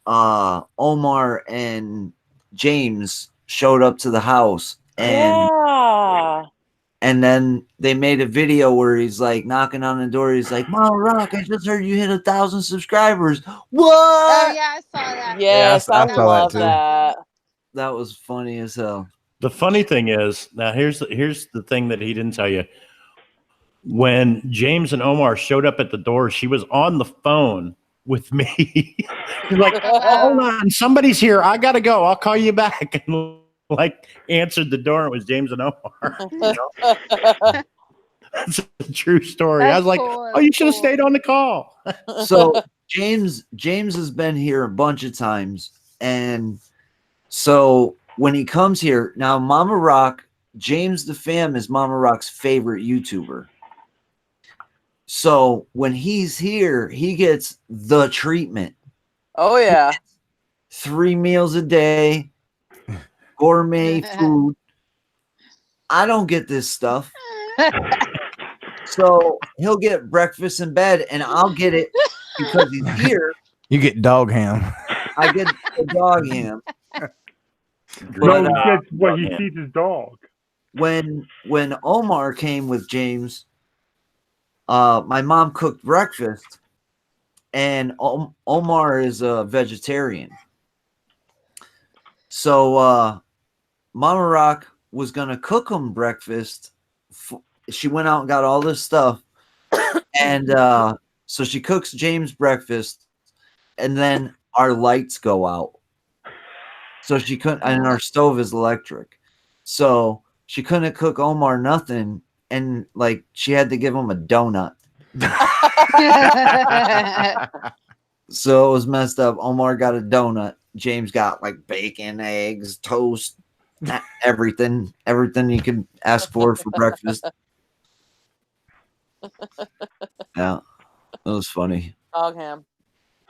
Speaker 3: Omar and James showed up to the house, and
Speaker 1: Yeah.
Speaker 3: and then they made a video where he's like knocking on the door. He's like, Mama Rock, I just heard you hit 1,000 subscribers. What?
Speaker 5: oh yeah, I saw that.
Speaker 1: Yes,
Speaker 2: Yeah, I
Speaker 1: I
Speaker 2: saw that
Speaker 1: love
Speaker 2: too.
Speaker 1: that.
Speaker 3: That was funny as hell.
Speaker 4: The funny thing is, now here's the thing that he didn't tell you. When James and Omar showed up at the door, she was on the phone with me. She's like, hold on, somebody's here. I gotta go. I'll call you back. And like answered the door. It was James and Omar. You know? That's a true story. I was like,
Speaker 5: cool.
Speaker 4: oh, you should have stayed on the call.
Speaker 3: So James has been here a bunch of times, and so when he comes here now, Mama Rock, James the Fam is Mama Rock's favorite YouTuber. So when he's here, he gets the treatment.
Speaker 1: Oh, yeah.
Speaker 3: 3 meals a day, gourmet food. I don't get this stuff. So he'll get breakfast in bed, and I'll get it because he's here.
Speaker 2: You get dog ham.
Speaker 3: I get the dog ham.
Speaker 6: No,
Speaker 3: But
Speaker 6: that's what he feeds his dog.
Speaker 3: when Omar came with James, my mom cooked breakfast, and Omar is a vegetarian. So Mama Rock was gonna cook him breakfast. She went out and got all this stuff, and so she cooks James breakfast, and then our lights go out. So she couldn't, and our stove is electric. So she couldn't cook Omar nothing, and like she had to give him a donut. So it was messed up. Omar got a donut. James got like bacon, eggs, toast, everything you could ask for breakfast. Yeah, it was funny.
Speaker 1: Dog ham.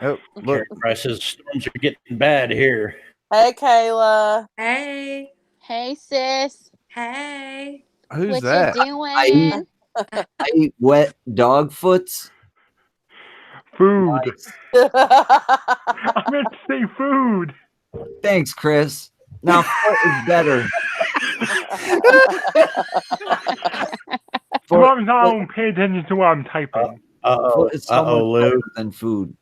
Speaker 2: Oh, look.
Speaker 4: Prices, storms are getting bad here.
Speaker 1: Hey, Kayla.
Speaker 8: Hey.
Speaker 5: Hey sis,
Speaker 8: Hey.
Speaker 2: Who's
Speaker 5: what
Speaker 2: that?
Speaker 5: you doing?
Speaker 3: I eat wet dog foots.
Speaker 6: Food.
Speaker 3: Nice.
Speaker 6: I meant to say food.
Speaker 3: Thanks, Chris. Now foot is better.
Speaker 6: Sometimes I don't pay attention to what I'm typing.
Speaker 3: Foot is so much
Speaker 4: Lou.
Speaker 3: better than food.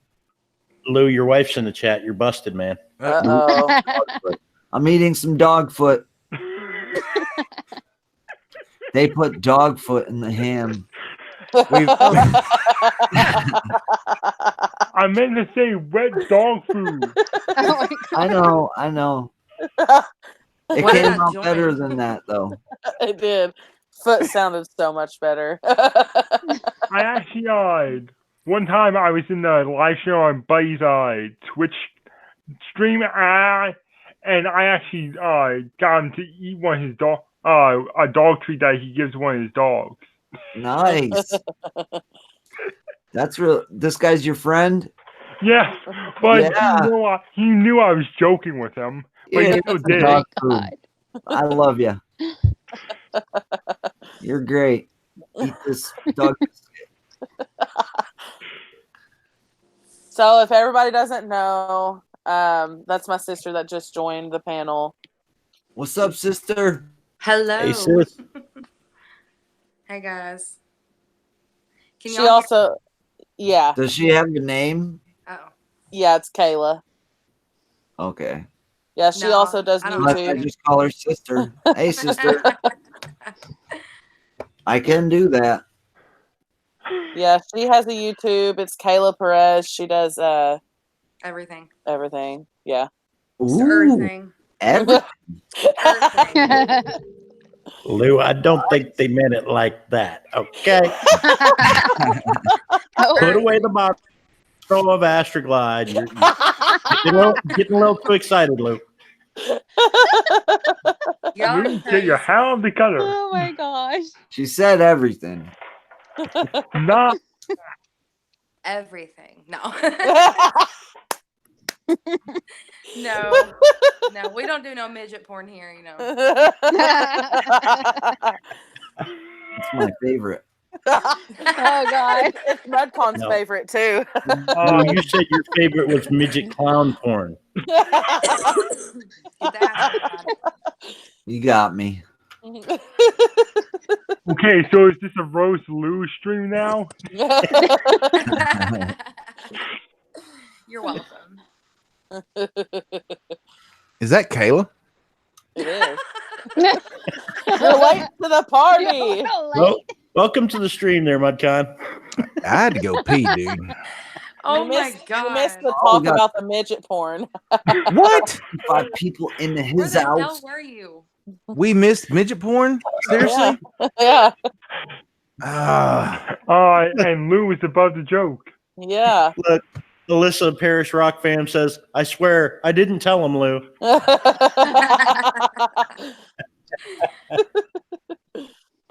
Speaker 4: Lou, your wife's in the chat. You're busted, man.
Speaker 1: Uh-oh.
Speaker 3: I'm eating some dog foot. They put dog foot in the ham.
Speaker 6: I meant to say wet dog food.
Speaker 5: Oh my God.
Speaker 3: I know. It
Speaker 8: Why
Speaker 3: came
Speaker 8: not
Speaker 3: out
Speaker 8: join?
Speaker 3: better than that, though.
Speaker 1: It did. Foot sounded so much better.
Speaker 6: I actually, one time I was in the live show on Buddy's Twitch stream, and I actually got him to eat one of his a dog treat that he gives one of his dogs.
Speaker 3: Nice. That's real. This guy's your friend?
Speaker 6: Yes, but
Speaker 3: Yeah.
Speaker 6: he knew I was joking with him. But he
Speaker 3: Yeah,
Speaker 6: still
Speaker 3: it's
Speaker 6: did.
Speaker 3: dog
Speaker 5: Oh my
Speaker 3: food.
Speaker 5: God.
Speaker 3: I love you. You're great. Eat this dog.
Speaker 1: So if everybody doesn't know, that's my sister that just joined the panel.
Speaker 3: What's up, sister?
Speaker 8: Hello.
Speaker 4: Hey, sis.
Speaker 8: Hey, guys. Can
Speaker 1: She
Speaker 8: y'all
Speaker 1: also, yeah,
Speaker 3: Does she have a name?
Speaker 8: hear? Oh.
Speaker 1: yeah, it's Kayla.
Speaker 3: Okay.
Speaker 1: Yeah, she
Speaker 8: No,
Speaker 1: also does
Speaker 8: I don't
Speaker 3: Unless
Speaker 8: know.
Speaker 3: I
Speaker 1: YouTube.
Speaker 3: just call her sister. Hey, sister. I can do that.
Speaker 1: Yeah, she has a YouTube. It's Kayla Perez. She does
Speaker 8: Everything.
Speaker 1: everything. Yeah.
Speaker 8: Just
Speaker 3: Ooh,
Speaker 8: everything.
Speaker 3: everything.
Speaker 8: Everything.
Speaker 4: Lou, I don't think they meant it like that. Okay. Put away the bottle of Astroglide. You're getting a little too excited, Lou.
Speaker 8: Y'all are
Speaker 6: You get your
Speaker 8: crazy.
Speaker 6: hand together.
Speaker 5: Oh my gosh.
Speaker 3: She said everything.
Speaker 6: Not
Speaker 8: Everything. No. No. No, we don't do no midget porn here, you know.
Speaker 3: It's my favorite.
Speaker 5: Oh god.
Speaker 1: It's Redcon's
Speaker 4: No.
Speaker 1: favorite too.
Speaker 4: Lou, you said your favorite was midget clown porn.
Speaker 8: Get the Astroglide.
Speaker 3: You got me.
Speaker 6: okay. So is this a Rose Lou stream now?
Speaker 8: You're welcome.
Speaker 2: Is that Kayla?
Speaker 1: It is. You're late to the party.
Speaker 4: Well, welcome to the stream there, Mudcon.
Speaker 2: I had to go pee, dude.
Speaker 8: Oh
Speaker 1: You
Speaker 8: my
Speaker 1: missed
Speaker 8: god.
Speaker 1: the
Speaker 3: Oh,
Speaker 1: talk
Speaker 3: God.
Speaker 1: about the midget porn.
Speaker 2: What?
Speaker 3: 5 people in
Speaker 8: Where
Speaker 3: his
Speaker 8: the hell
Speaker 3: house.
Speaker 8: were you?
Speaker 2: We missed midget porn? Seriously?
Speaker 1: Yeah.
Speaker 6: And Lou is above the joke.
Speaker 1: Yeah.
Speaker 4: Look, Alyssa Parish Rock fam says, I swear, I didn't tell him, Lou.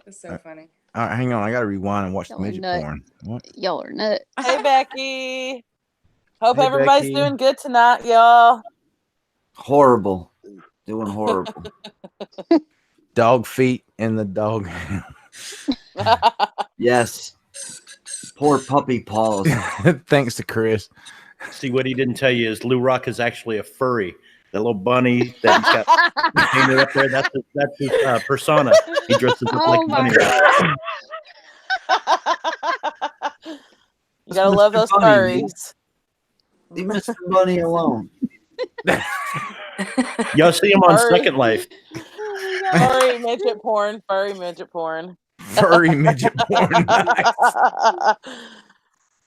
Speaker 8: It's so funny.
Speaker 2: All right, hang on. I got to rewind and watch the
Speaker 5: Y'all are
Speaker 2: midget
Speaker 5: nuts.
Speaker 2: porn. What?
Speaker 5: Y'all are nuts.
Speaker 1: Hey, Becky. Hope
Speaker 2: Hey,
Speaker 1: everybody's
Speaker 2: Becky.
Speaker 1: doing good tonight, y'all.
Speaker 3: Horrible. Doing horrible.
Speaker 2: Dog feet in the dog.
Speaker 3: Yes. Poor puppy paws.
Speaker 2: Thanks to Chris.
Speaker 4: See, what he didn't tell you is Lou Rock is actually a furry. That little bunny that he's got painted up there, that's his persona. He dresses up like
Speaker 5: Oh
Speaker 4: a
Speaker 5: my
Speaker 4: bunny.
Speaker 1: You gotta love those
Speaker 3: Bunny,
Speaker 1: furries.
Speaker 3: Leave Mr. Bunny alone.
Speaker 4: Y'all see him on
Speaker 1: Furry.
Speaker 4: Second Life.
Speaker 5: Oh my god.
Speaker 1: Furry midget porn. Furry midget porn.
Speaker 2: Furry midget porn. Nice.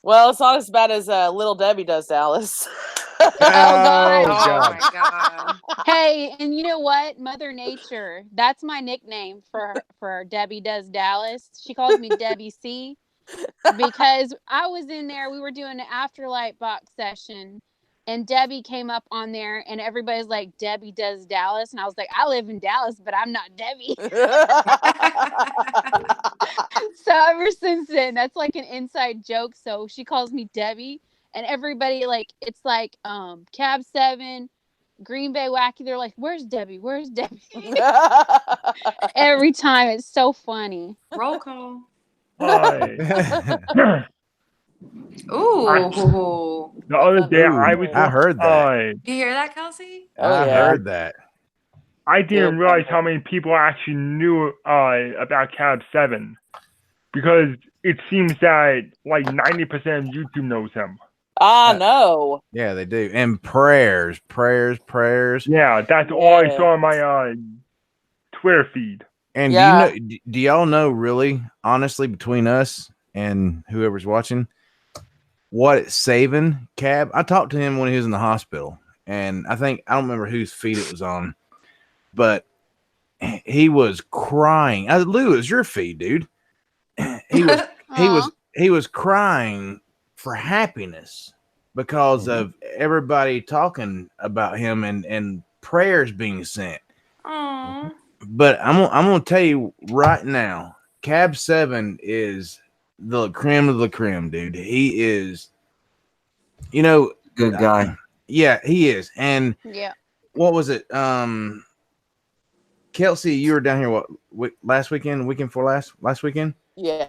Speaker 1: Well, it's not as bad as Little Debbie does Dallas.
Speaker 5: Oh god.
Speaker 8: Oh
Speaker 2: God.
Speaker 8: my god.
Speaker 5: Hey, and you know what? Mother Nature. That's my nickname for Debbie Does Dallas. She calls me Debbie C. Because I was in there, we were doing an Afterlight box session, and Debbie came up on there, and everybody's like, Debbie Does Dallas. And I was like, I live in Dallas, but I'm not Debbie. So ever since then, that's like an inside joke. So she calls me Debbie, and everybody, like, it's like Cab 7, Green Bay Wacky. They're like, where's Debbie? Where's Debbie? Every time. It's so funny.
Speaker 8: Roll call.
Speaker 6: Hi.
Speaker 8: Ooh.
Speaker 6: The other day
Speaker 2: Ooh,
Speaker 6: I was.
Speaker 2: I heard that.
Speaker 8: Do you hear that, Kelsey?
Speaker 1: Oh,
Speaker 2: I
Speaker 1: yeah.
Speaker 2: heard that.
Speaker 6: I didn't
Speaker 1: Yeah.
Speaker 6: realize how many people actually knew about Cab 7 because it seems that like 90% of YouTube knows him.
Speaker 1: I know.
Speaker 2: Yeah, they do. And prayers.
Speaker 6: Yeah, that's all I
Speaker 1: Yeah.
Speaker 6: saw on my Twitter feed.
Speaker 2: And
Speaker 1: Yeah.
Speaker 2: do you know? Do y'all know really, honestly, between us and whoever's watching, what it's saving Cab? I talked to him when he was in the hospital, and I don't remember whose feed it was on, but he was crying. Lou, it was your feed, dude. He was crying for happiness because of everybody talking about him and prayers being sent.
Speaker 8: Aww.
Speaker 2: But I'm gonna tell you right now, Cab 7 is the creme of the creme, dude. He is,
Speaker 3: Good guy.
Speaker 2: yeah, he is. And
Speaker 5: Yeah.
Speaker 2: what was it? Kelsey, you were down here last weekend, weekend before last weekend?
Speaker 1: Yeah.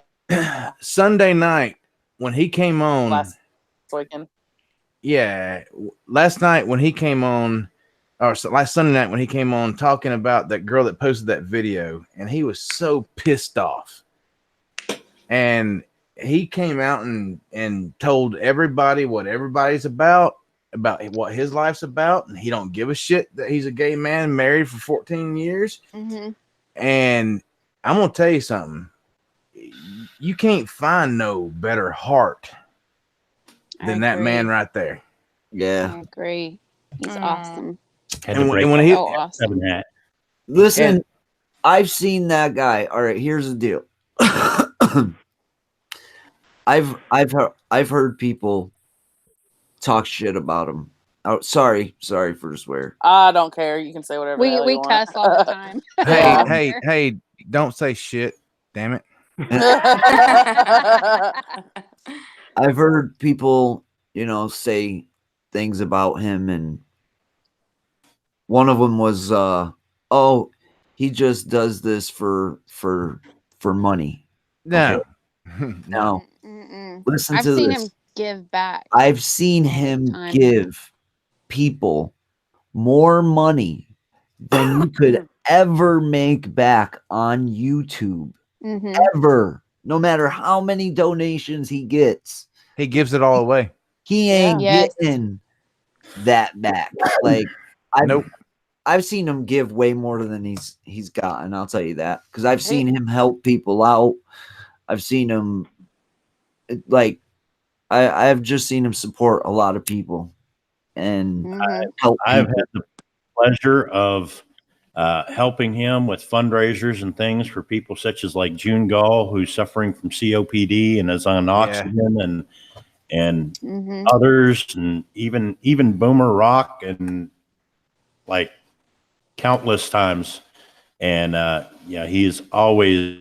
Speaker 2: Sunday night when he came on.
Speaker 1: Last weekend.
Speaker 2: Yeah, last night when he came on, or last Sunday night when he came on talking about that girl that posted that video, and he was so pissed off. And he came out and told everybody what everybody's about what his life's about, and he don't give a shit that he's a gay man married for 14 years.
Speaker 5: Mm-hmm.
Speaker 2: And I'm gonna tell you something. You can't find no better heart than that man right there.
Speaker 3: Yeah,
Speaker 5: I agree. He's awesome.
Speaker 2: And when he
Speaker 5: awesome.
Speaker 3: Listen, I've seen that guy. All right, here's the deal. I've heard people talk shit about him. Oh, sorry for the swear.
Speaker 1: I don't care. You can say whatever.
Speaker 5: We cuss all the time.
Speaker 2: Hey, don't say shit. Damn it.
Speaker 3: I've heard people, say things about him, and one of them was, "Oh, he just does this for money."
Speaker 2: No,
Speaker 3: okay. No. Listen
Speaker 5: I've
Speaker 3: to
Speaker 5: seen
Speaker 3: this.
Speaker 5: him give back.
Speaker 3: I've seen him give people more money than you could ever make back on YouTube.
Speaker 5: Mm-hmm.
Speaker 3: Ever. No matter how many donations he gets.
Speaker 2: He gives it all away.
Speaker 3: He ain't getting that back. Like, I've seen him give way more than he's gotten. I'll tell you that, because I've seen him help people out. I've seen him, like, I've just seen him support a lot of people, and help.
Speaker 4: I've had the pleasure of helping him with fundraisers and things for people such as like June Gall, who's suffering from COPD and is on oxygen, and others, and even Boomer Rock, and like countless times. And he is always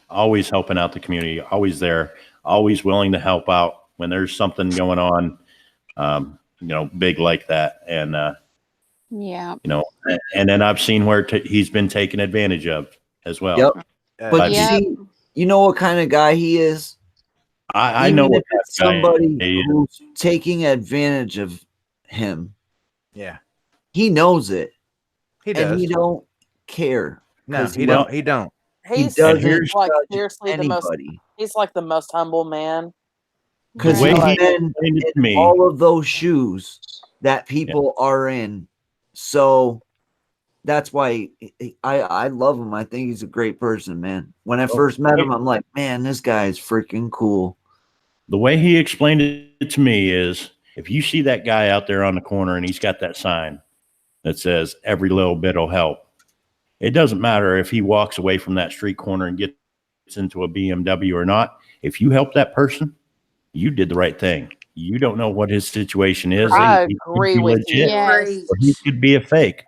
Speaker 4: helping out the community, always there, always willing to help out when there's something going on, big like that. And and then I've seen where he's been taken advantage of as well.
Speaker 3: Yep. But see, you know what kind of guy he is?
Speaker 4: I know what
Speaker 3: if it's somebody who's taking advantage of him.
Speaker 2: Yeah.
Speaker 3: He knows it.
Speaker 2: He does.
Speaker 3: And he don't care.
Speaker 2: No, he don't. He don't.
Speaker 1: He's
Speaker 3: doesn't
Speaker 1: like
Speaker 3: judge
Speaker 1: seriously
Speaker 3: anybody.
Speaker 1: He's like the most humble man.
Speaker 3: Because he's been in all of those shoes that people are in. So that's why I love him. I think he's a great person, man. When I first met him, I'm like, man, this guy is freaking cool.
Speaker 4: The way he explained it to me is, if you see that guy out there on the corner and he's got that sign that says every little bit will help, it doesn't matter if he walks away from that street corner and gets into a BMW or not. If you help that person, you did the right thing. You don't know what his situation is.
Speaker 1: I agree with you.
Speaker 4: Or he could be a fake.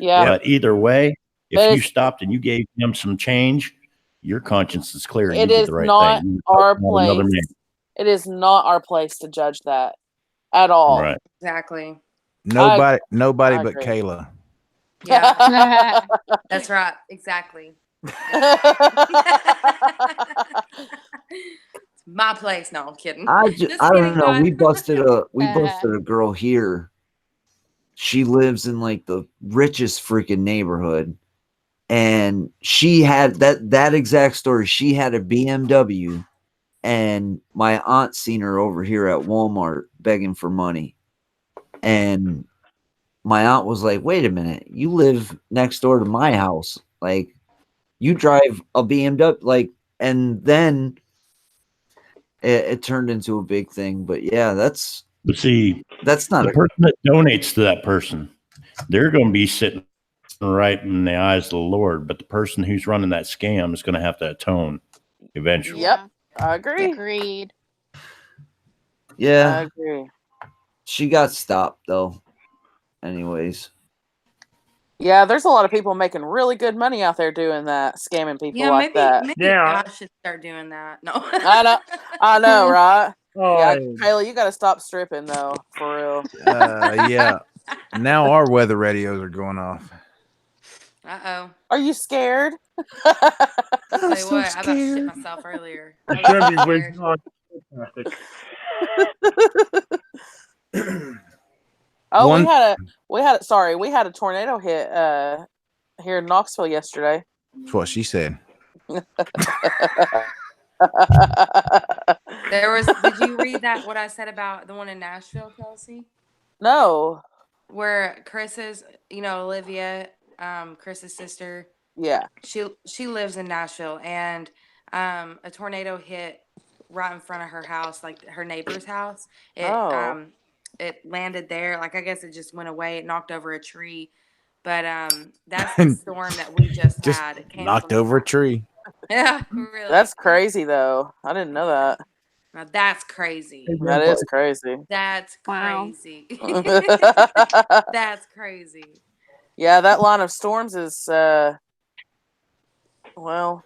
Speaker 1: Yeah.
Speaker 4: But either way, if you stopped and you gave him some change, your conscience is clear.
Speaker 1: It is not our place. It is not our place to judge that at all.
Speaker 4: Right.
Speaker 8: Exactly.
Speaker 2: Nobody
Speaker 1: I
Speaker 2: but
Speaker 1: agree.
Speaker 2: Kayla.
Speaker 8: Yeah. That's right. Exactly. It's my place. No, I'm kidding.
Speaker 3: I don't know. We busted a girl here. She lives in like the richest freaking neighborhood, and she had that exact story. She had a BMW, and my aunt seen her over here at Walmart begging for money, and my aunt was like, "Wait a minute, you live next door to my house. Like, you drive a BMW." Like, and then it turned into a big thing. But yeah, that's not
Speaker 4: the person that donates to that person. They're going to be sitting right in the eyes of the Lord, but the person who's running that scam is going to have to atone eventually.
Speaker 1: Yep, I agree.
Speaker 5: Agreed.
Speaker 3: Yeah,
Speaker 1: I agree.
Speaker 3: She got stopped though. Anyways.
Speaker 1: Yeah, there's a lot of people making really good money out there doing that, scamming people like that.
Speaker 8: Maybe I should start doing that. No.
Speaker 1: I know, right?
Speaker 6: Oh.
Speaker 1: Yeah, Kayla, you got to stop stripping though, for real.
Speaker 2: Yeah. Now our weather radios are going off.
Speaker 8: Uh-oh.
Speaker 1: Are you scared?
Speaker 8: Tell you what, I about shit myself earlier. I
Speaker 6: It's gonna
Speaker 8: was
Speaker 6: be
Speaker 8: so
Speaker 6: way
Speaker 8: scared.
Speaker 6: beyond fantastic.
Speaker 1: Oh,
Speaker 2: One-
Speaker 1: we had a tornado hit here in Knoxville yesterday.
Speaker 2: That's what she said.
Speaker 8: Did you read that, what I said about the one in Nashville, Kelsey?
Speaker 1: No.
Speaker 8: Where Chris's, Olivia, Chris's sister,
Speaker 1: Yeah.
Speaker 8: she lives in Nashville, and a tornado hit right in front of her house, like her neighbor's house. It landed there. Like, I guess it just went away. It knocked over a tree. But that's the storm that we just had. It came
Speaker 2: knocked
Speaker 8: from
Speaker 2: over a tree.
Speaker 8: Yeah, really.
Speaker 1: That's crazy though. I didn't know that.
Speaker 8: Now that's crazy.
Speaker 1: That is crazy.
Speaker 8: That's
Speaker 5: Wow.
Speaker 8: crazy. That's crazy.
Speaker 1: Yeah, that line of storms is well,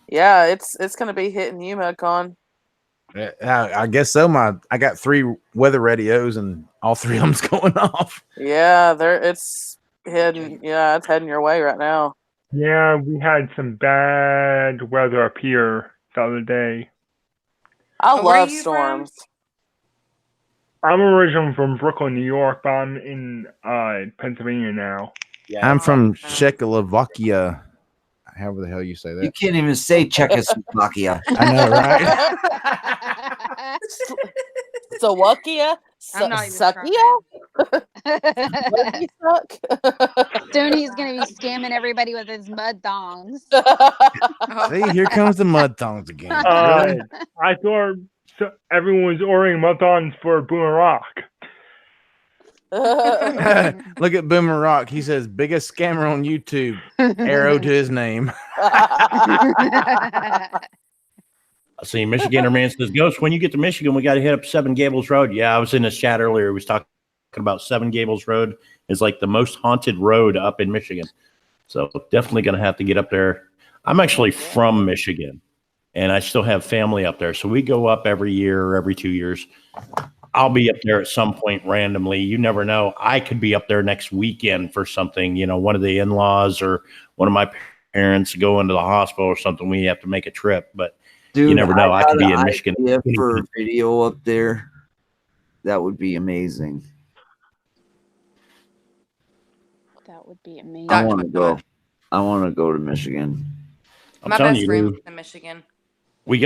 Speaker 1: yeah, it's gonna be hitting you, Mudcon.
Speaker 2: I guess so. I got 3 weather radios, and all 3 of them's going off.
Speaker 1: Yeah, it's heading your way right now.
Speaker 6: Yeah, we had some bad weather up here the other day.
Speaker 1: I
Speaker 8: Where are
Speaker 1: love
Speaker 8: you
Speaker 1: storms.
Speaker 6: I'm originally from Brooklyn, New York, but I'm in Pennsylvania now.
Speaker 4: Yeah.
Speaker 2: I'm from Czechoslovakia. However the hell you say
Speaker 3: You
Speaker 2: that.
Speaker 3: can't even say Czechoslovakia.
Speaker 2: I know, right?
Speaker 1: Slovakia?
Speaker 8: I'm not even
Speaker 1: Suckia? What you suck?
Speaker 5: Soon he's gonna be scamming everybody with his mud thongs.
Speaker 2: See, here comes the mud tongues again. Really?
Speaker 6: I thought everyone was ordering marathons for Boomer Rock.
Speaker 2: Look at Boomer Rock. He says, biggest scammer on YouTube. Arrow to his name.
Speaker 4: I see Michigander man says, Ghost, when you get to Michigan, we got to hit up Seven Gables Road. Yeah, I was in this chat earlier. We was talking about Seven Gables Road is like the most haunted road up in Michigan. So definitely going to have to get up there. I'm actually from Michigan, and I still have family up there. So we go up every year or every 2 years. I'll be up there at some point randomly. You never know. I could be up there next weekend for something, one of the in-laws or one of my parents go into the hospital or something. We have to make a trip, but
Speaker 3: Dude,
Speaker 4: you never know. I could
Speaker 3: got
Speaker 4: be
Speaker 3: an
Speaker 4: in Michigan.
Speaker 3: idea for a video up there. That would be amazing.
Speaker 5: That would be amazing.
Speaker 3: I want to go. I want to go to Michigan.
Speaker 4: I'm
Speaker 8: My
Speaker 4: telling
Speaker 8: best
Speaker 4: you,
Speaker 8: friend
Speaker 4: Lou,
Speaker 8: was in Michigan.
Speaker 4: we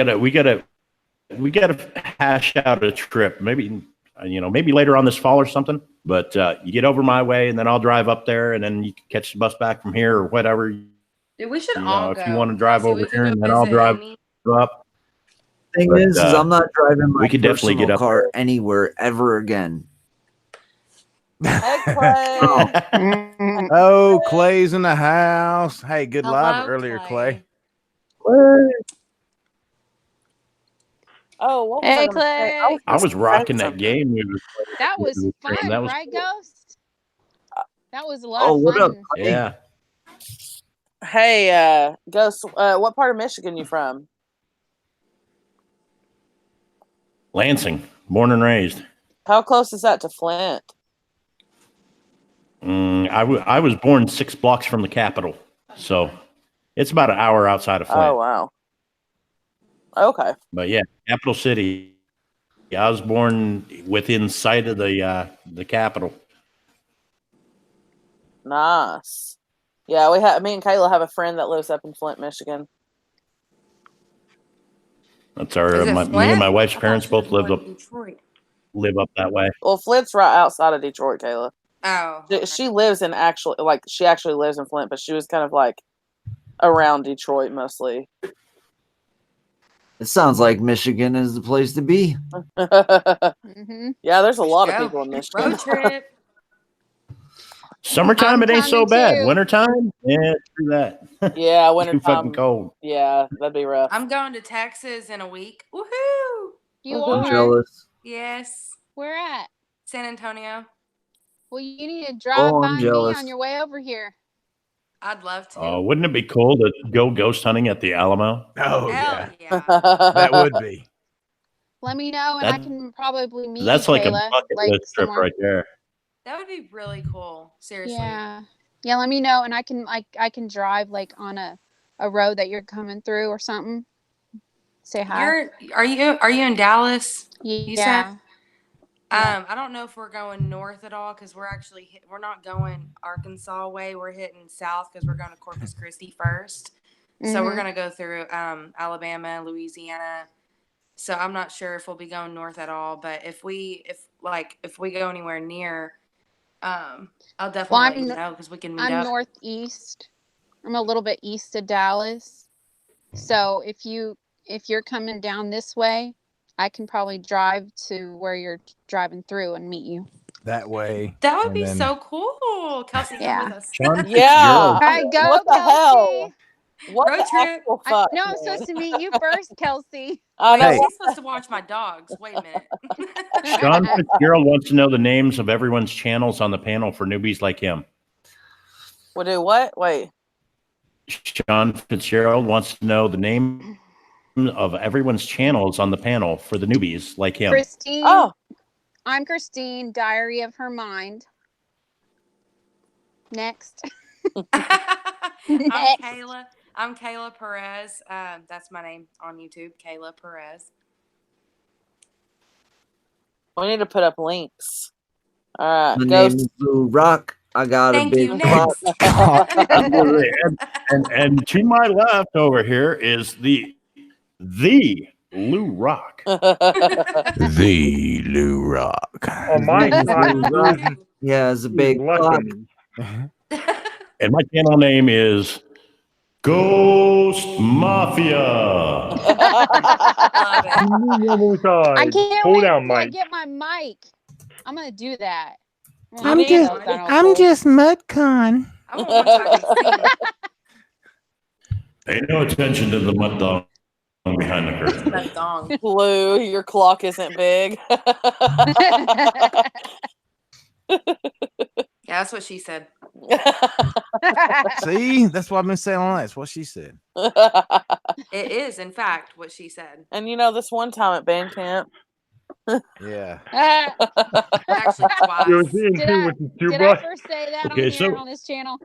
Speaker 4: gotta hash out a trip. Maybe later on this fall or something. But you get over my way, and then I'll drive up there, and then you can catch the bus back from here or whatever.
Speaker 8: Dude, we should all go.
Speaker 4: If you want to drive
Speaker 8: Kelsey,
Speaker 4: over
Speaker 8: we could
Speaker 4: here,
Speaker 8: go
Speaker 4: and then I'll
Speaker 8: visit
Speaker 4: drive
Speaker 8: Amy.
Speaker 4: up.
Speaker 3: Thing
Speaker 4: But,
Speaker 3: is I'm not driving my
Speaker 4: we could definitely
Speaker 3: personal
Speaker 4: get up
Speaker 3: car anywhere ever again.
Speaker 1: Hey, Clay.
Speaker 2: Oh, Clay's in the house. Hey, good live
Speaker 8: Hello,
Speaker 2: earlier, Clay.
Speaker 1: Oh, what was
Speaker 5: Hey,
Speaker 1: I gonna say?
Speaker 5: Clay.
Speaker 4: I was rocking that
Speaker 1: something.
Speaker 4: game.
Speaker 5: That was fun,
Speaker 4: That was
Speaker 5: right,
Speaker 4: cool.
Speaker 5: Ghost? That was a lot
Speaker 3: Oh,
Speaker 5: of
Speaker 3: what up,
Speaker 5: fun.
Speaker 3: Clay?
Speaker 4: Yeah.
Speaker 1: Hey, Ghost, what part of Michigan you from?
Speaker 4: Lansing, born and raised.
Speaker 1: How close is that to Flint?
Speaker 4: I was born 6 blocks from the capital, so it's about an hour outside of Flint.
Speaker 1: Oh, wow. Okay.
Speaker 4: But yeah, capital city. I was born within sight of the capital.
Speaker 1: Nice. Yeah, me and Kayla have a friend that lives up in Flint, Michigan.
Speaker 4: That's
Speaker 8: Is it
Speaker 4: me
Speaker 8: Flint?
Speaker 4: and my wife's
Speaker 8: I thought
Speaker 4: parents
Speaker 8: she
Speaker 4: both
Speaker 8: was born in Detroit.
Speaker 4: live up that way.
Speaker 1: Well, Flint's right outside of Detroit, Kayla.
Speaker 8: Oh.
Speaker 1: She lives in she actually lives in Flint, but she was kind of like around Detroit mostly.
Speaker 3: It sounds like Michigan is the place to be.
Speaker 5: Mm-hmm.
Speaker 1: Yeah, there's a lot of
Speaker 8: Go.
Speaker 1: people in Michigan.
Speaker 8: Road trip.
Speaker 4: Summertime,
Speaker 5: I'm
Speaker 4: it ain't so
Speaker 5: coming
Speaker 4: bad.
Speaker 5: too.
Speaker 4: Wintertime, yeah, screw that.
Speaker 1: Yeah,
Speaker 4: Too
Speaker 1: wintertime.
Speaker 4: fucking cold.
Speaker 1: Yeah, that'd be rough.
Speaker 8: I'm going to Texas in a week. Woohoo!
Speaker 5: You
Speaker 1: I'm
Speaker 3: I'm
Speaker 5: are?
Speaker 3: jealous.
Speaker 8: Yes.
Speaker 5: Where at?
Speaker 8: San Antonio.
Speaker 5: Well, you need to drive
Speaker 3: Oh,
Speaker 5: by
Speaker 3: I'm
Speaker 5: me
Speaker 3: jealous.
Speaker 5: on your way over here.
Speaker 8: I'd love to.
Speaker 4: Oh, wouldn't it be cool to go ghost hunting at the Alamo?
Speaker 2: Oh,
Speaker 8: Hell
Speaker 2: yeah.
Speaker 8: yeah.
Speaker 2: That would be.
Speaker 5: Let me know, and I
Speaker 4: That-
Speaker 5: can probably meet
Speaker 4: That's
Speaker 5: you,
Speaker 4: like
Speaker 5: Kayla.
Speaker 4: a bucket
Speaker 5: Like
Speaker 4: list trip
Speaker 5: somewhere.
Speaker 4: right there.
Speaker 8: That would be really cool. Seriously.
Speaker 5: Yeah. Yeah, let me know, and I can drive like on a road that you're coming through or something. Say hi.
Speaker 8: Are you in Dallas? You said.
Speaker 5: Yeah.
Speaker 8: I don't know if we're going north at all because we're not going Arkansas way. We're hitting south because we're going to Corpus Christi first. So we're gonna go through Alabama, Louisiana. So I'm not sure if we'll be going north at all. But if we go anywhere near, I'll definitely let you know because we can meet
Speaker 5: I'm
Speaker 8: up.
Speaker 5: northeast. I'm a little bit east of Dallas. So if you're coming down this way, I can probably drive to where you're driving through and meet you.
Speaker 2: That way.
Speaker 8: That would be so cool. Kelsey, come with us.
Speaker 4: Sean
Speaker 1: Yeah.
Speaker 5: All right, go,
Speaker 1: What the
Speaker 5: Kelsey.
Speaker 1: hell? What
Speaker 8: Road
Speaker 1: the
Speaker 8: trip.
Speaker 1: actual fuck?
Speaker 5: No, I'm supposed to meet you first, Kelsey.
Speaker 1: I know.
Speaker 2: Hey.
Speaker 8: She's supposed to watch my dogs. Wait a minute.
Speaker 4: Sean Fitzgerald wants to know the names of everyone's channels on the panel for newbies like him.
Speaker 1: We'll do what? Wait.
Speaker 4: Sean Fitzgerald wants to know the name of everyone's channels on the panel for the newbies like him.
Speaker 5: Christine.
Speaker 1: Oh.
Speaker 5: I'm Christine, Diary of Her Mind. Next.
Speaker 8: I'm Kayla Perez. That's my name on YouTube, Kayla Perez.
Speaker 1: We need to put up links. All right.
Speaker 3: My
Speaker 1: Ghost.
Speaker 3: name is Blue Rock. I got
Speaker 8: Thank
Speaker 3: a big
Speaker 8: you.
Speaker 3: clock.
Speaker 8: Next.
Speaker 4: and to my left over here is the Lou Rock.
Speaker 2: The Lou Rock.
Speaker 6: On my side,
Speaker 3: Yeah, it's a big clock.
Speaker 4: And my channel name is Ghost Mafia.
Speaker 6: one more time.
Speaker 5: I can't
Speaker 6: Hold
Speaker 5: wait
Speaker 6: down,
Speaker 5: until I
Speaker 6: Mike.
Speaker 5: get my mic. I'm gonna do that.
Speaker 2: I'm just MudCon.
Speaker 8: I want one time to see.
Speaker 4: Pay no attention to the mud dog behind the curtain.
Speaker 8: That dong.
Speaker 1: Blue, your clock isn't big.
Speaker 8: Yeah, that's what she said.
Speaker 2: See, that's what I've been saying all night. That's what she said.
Speaker 8: It is, in fact, what she said.
Speaker 1: And you know, this one time at band camp.
Speaker 2: Yeah.
Speaker 8: Actually, twice.
Speaker 6: It was in tune with the
Speaker 5: Did I
Speaker 6: tuba.
Speaker 5: first say that
Speaker 4: Okay,
Speaker 5: on
Speaker 4: so-
Speaker 5: here on this channel?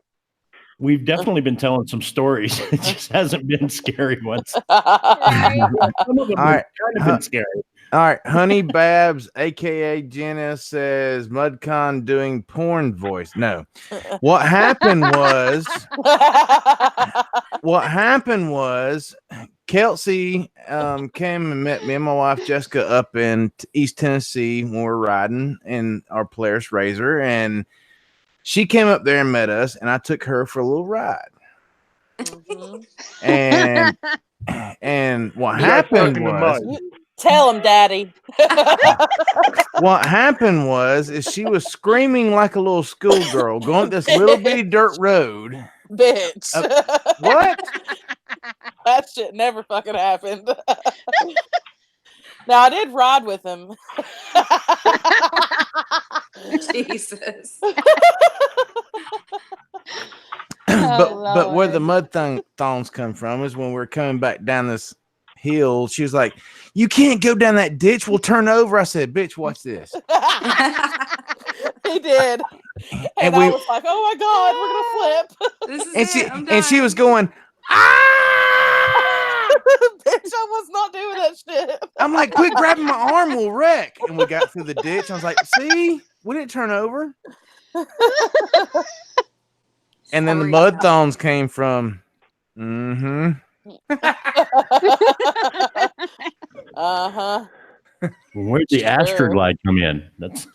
Speaker 4: We've definitely been telling some stories. It just hasn't been scary ones.
Speaker 5: Right?
Speaker 4: Some of them
Speaker 2: All right.
Speaker 4: have kind of been scary.
Speaker 2: All right. Honey Babs, aka Jenna, says MudCon doing porn voice. No. What happened was Kelsey came and met me and my wife Jessica up in East Tennessee when we were riding in our Polaris Razor, and she came up there and met us, and I took her for a little ride. And what
Speaker 6: You got stuck
Speaker 2: happened
Speaker 6: in the
Speaker 2: was
Speaker 6: mud.
Speaker 1: Tell him, Daddy.
Speaker 2: what happened was is she was screaming like a little schoolgirl going this little bitty dirt road.
Speaker 1: Bitch.
Speaker 2: What?
Speaker 1: That shit never fucking happened. Now, I did ride with him.
Speaker 8: Jesus.
Speaker 2: But where the mud thongs come from is when we're coming back down this hill. She was like, "You can't go down that ditch. We'll turn over." I said, "Bitch, watch this."
Speaker 1: He did. And I was like, "Oh my God, we're gonna flip."
Speaker 8: This is
Speaker 2: And she was going, "Ah!"
Speaker 1: Bitch, I was not doing that shit.
Speaker 2: I'm like, "Quit grabbing my arm, we'll wreck." And we got through the ditch. I was like, "See, we didn't turn over." And then the mud thongs came from.
Speaker 1: Uh-huh.
Speaker 4: Where'd the Astroglide come in?
Speaker 2: That's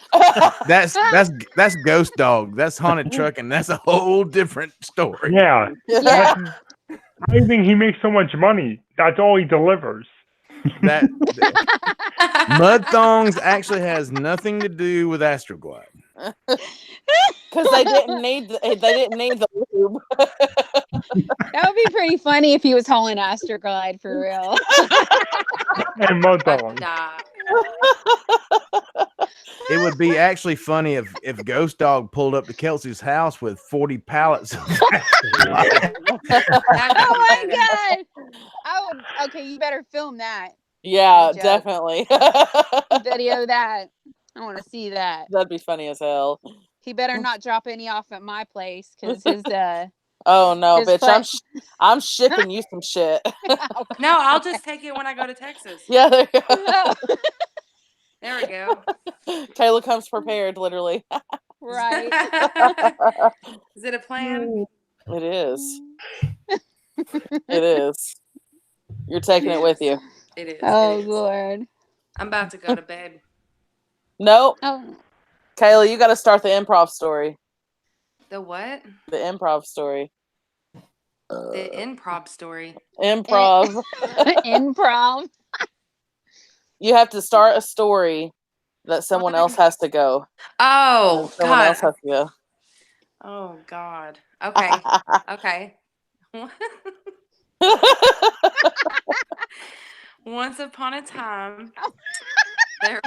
Speaker 2: Ghost Dog. That's haunted trucking. That's a whole different story.
Speaker 6: Yeah.
Speaker 5: Yeah.
Speaker 6: I think he makes so much money. That's all he delivers.
Speaker 2: That mud thongs actually has nothing to do with Astroglide.
Speaker 1: Because they didn't need the lube.
Speaker 5: That would be pretty funny if he was hauling Astroglide for real.
Speaker 6: And mud dogs.
Speaker 2: It would be actually funny if Ghost Dog pulled up to Kelsey's house with 40 pallets of Astroglide.
Speaker 5: Oh my God. Okay, you better film that.
Speaker 1: Yeah,
Speaker 5: Good job.
Speaker 1: definitely.
Speaker 5: Video that. I want to see that.
Speaker 1: That'd be funny as hell.
Speaker 5: He better not drop any off at my place because his
Speaker 1: Oh no,
Speaker 5: his
Speaker 1: bitch!
Speaker 5: foot-
Speaker 1: I'm shipping you some shit.
Speaker 8: No, I'll just take it when I go to Texas.
Speaker 1: Yeah, there you go.
Speaker 5: Oh,
Speaker 8: There we go.
Speaker 1: Kayla comes prepared, literally.
Speaker 5: right.
Speaker 8: Is it a plan?
Speaker 1: It is. It is. You're taking it with you.
Speaker 8: It is.
Speaker 5: Oh
Speaker 8: It is.
Speaker 5: Lord.
Speaker 8: I'm about to go to bed.
Speaker 1: Nope.
Speaker 5: Oh.
Speaker 1: Kayla, you got to start the improv story.
Speaker 8: The what?
Speaker 1: The improv story.
Speaker 8: The improv story.
Speaker 1: Improv.
Speaker 5: Improv.
Speaker 1: You have to start a story that someone else has to go.
Speaker 8: Oh
Speaker 1: Someone else
Speaker 8: God.
Speaker 1: has to go.
Speaker 8: Oh God. Okay. Okay. Once upon a time, there.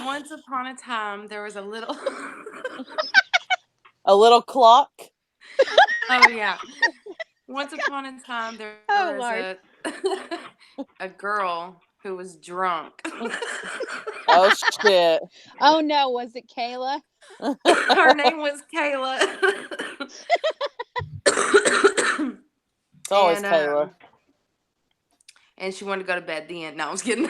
Speaker 8: Once upon a time, there was a little.
Speaker 1: A little clock.
Speaker 8: Oh yeah. Once upon a time, there
Speaker 5: Oh,
Speaker 8: was a girl who was drunk.
Speaker 1: Oh shit.
Speaker 5: Oh no, was it Kayla?
Speaker 8: Her name was Kayla.
Speaker 1: It's always Kayla.
Speaker 8: And she wanted to go to bed. The end. No, I was kidding.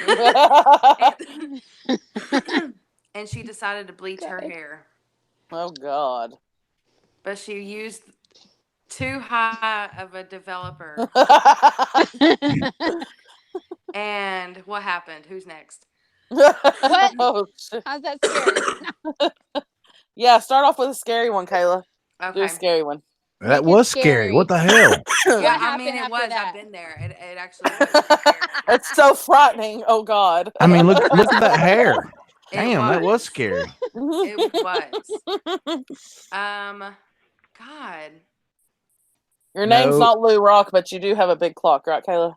Speaker 8: And she decided to bleach her hair.
Speaker 1: Oh God.
Speaker 8: But she used too high of a developer. And what happened? Who's next?
Speaker 5: What?
Speaker 1: Oh, shit.
Speaker 5: How's that scary?
Speaker 1: Yeah, start off with a scary one, Kayla. Do a
Speaker 8: Okay.
Speaker 1: scary one.
Speaker 2: That
Speaker 5: Make it
Speaker 2: was scary. What the hell?
Speaker 8: Yeah, I
Speaker 5: happened
Speaker 8: mean, it
Speaker 5: after
Speaker 8: was.
Speaker 5: that?
Speaker 8: I've been there. It actually was scary.
Speaker 1: It's so frightening. Oh God.
Speaker 2: I mean, look at that hair.
Speaker 8: It
Speaker 2: Damn, that was
Speaker 8: was.
Speaker 2: scary.
Speaker 8: It was. God.
Speaker 1: Your name's
Speaker 2: No.
Speaker 1: not Lou Rock, but you do have a big clock, right, Kayla?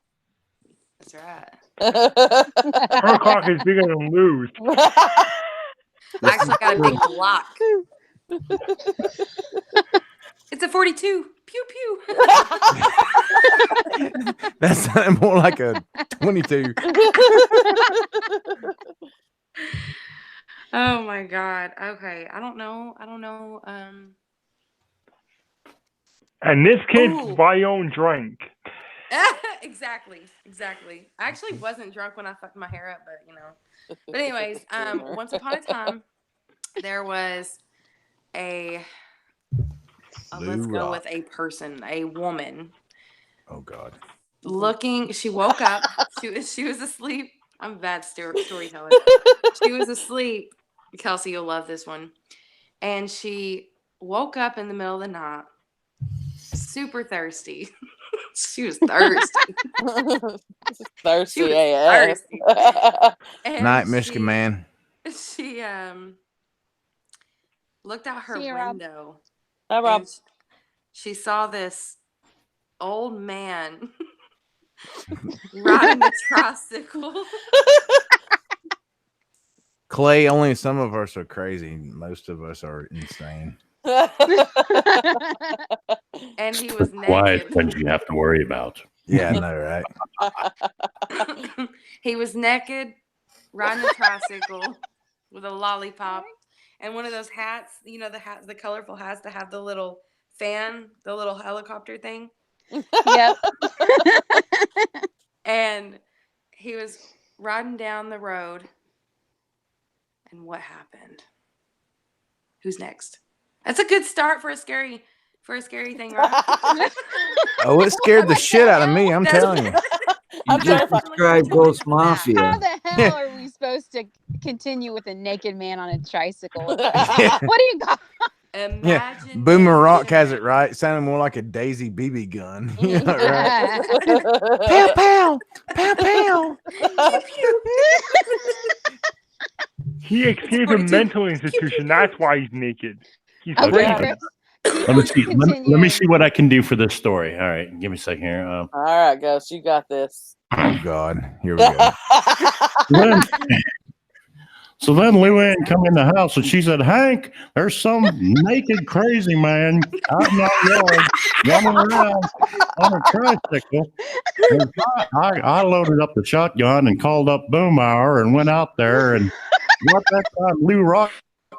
Speaker 8: That's right.
Speaker 6: Her cock is bigger than Lou's.
Speaker 8: I actually got a big block. It's a 42. Pew pew.
Speaker 2: That sounded more like a 22.
Speaker 8: Oh my God. Okay. I don't know.
Speaker 6: And this kid,
Speaker 8: Ooh.
Speaker 6: buy your own drink.
Speaker 8: Exactly. I actually wasn't drunk when I fucked my hair up, but you know. But anyways, once upon a time, there was a. Let's go with a person, a woman.
Speaker 2: Oh God.
Speaker 8: She woke up. She was asleep. I'm a bad storyteller. She was asleep. Kelsey, you'll love this one. And she woke up in the middle of the night, super thirsty. She was thirsty.
Speaker 1: Thirsty
Speaker 8: She was
Speaker 1: AF.
Speaker 8: thirsty. And
Speaker 2: Night, Michigan man.
Speaker 8: She looked out her
Speaker 5: See you, Rob.
Speaker 8: window.
Speaker 1: Hi, Rob.
Speaker 8: And she saw this old man riding a tricycle.
Speaker 2: Clay, only some of us are crazy. Most of us are insane.
Speaker 8: And he was
Speaker 4: Quiet
Speaker 8: naked.
Speaker 4: ones you have to worry about.
Speaker 2: Yeah, I know, right?
Speaker 8: He was naked, riding a tricycle with a lollipop and one of those hats, you know, the colorful hats that have the little fan, the little helicopter thing.
Speaker 5: Yep.
Speaker 8: And he was riding down the road. And what happened? Who's next? That's a good start for a scary thing, right?
Speaker 2: Oh, it scared the shit out of me. I'm telling you.
Speaker 1: I'm
Speaker 3: You just
Speaker 1: terrified.
Speaker 3: described Ghost Mafia.
Speaker 5: How the hell are we supposed to continue with a naked man on a tricycle? What
Speaker 2: Yeah.
Speaker 5: do you got?
Speaker 8: Imagine
Speaker 2: Boomer Rock has it right. Sounded more like a Daisy BB gun. You know, right? Pow pow, pow pow.
Speaker 6: He escaped a mental institution. That's why he's naked. He's
Speaker 5: Okay,
Speaker 6: crazy.
Speaker 5: Chris.
Speaker 4: Let me see. Let me see what I can do for this story. All right, give me a second here.
Speaker 1: All right, Ghost, you got this.
Speaker 2: Oh God, here we go.
Speaker 4: So then Luann come in the house and she said, Hank, there's some naked crazy man out in our yard running around on a tricycle. And I loaded up the shotgun and called up Boomhauer and went out there. And what that time, Lou Rock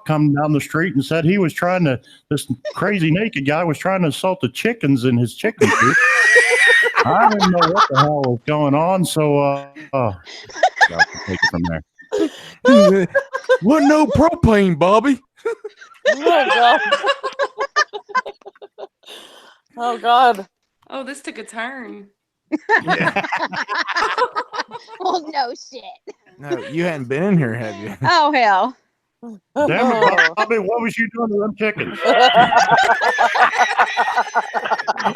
Speaker 4: come down the street and said this crazy naked guy was trying to assault the chickens in his chicken coop. I didn't know what the hell was going on. So, I'll take it from there.
Speaker 2: What no propane, Bobby?
Speaker 1: Oh God. Oh God.
Speaker 8: Oh, this took a turn.
Speaker 2: Yeah.
Speaker 5: Oh no shit.
Speaker 2: No, you hadn't been in here, have you?
Speaker 5: Oh hell.
Speaker 4: Damn it, Bobby, what was you doing to them chickens?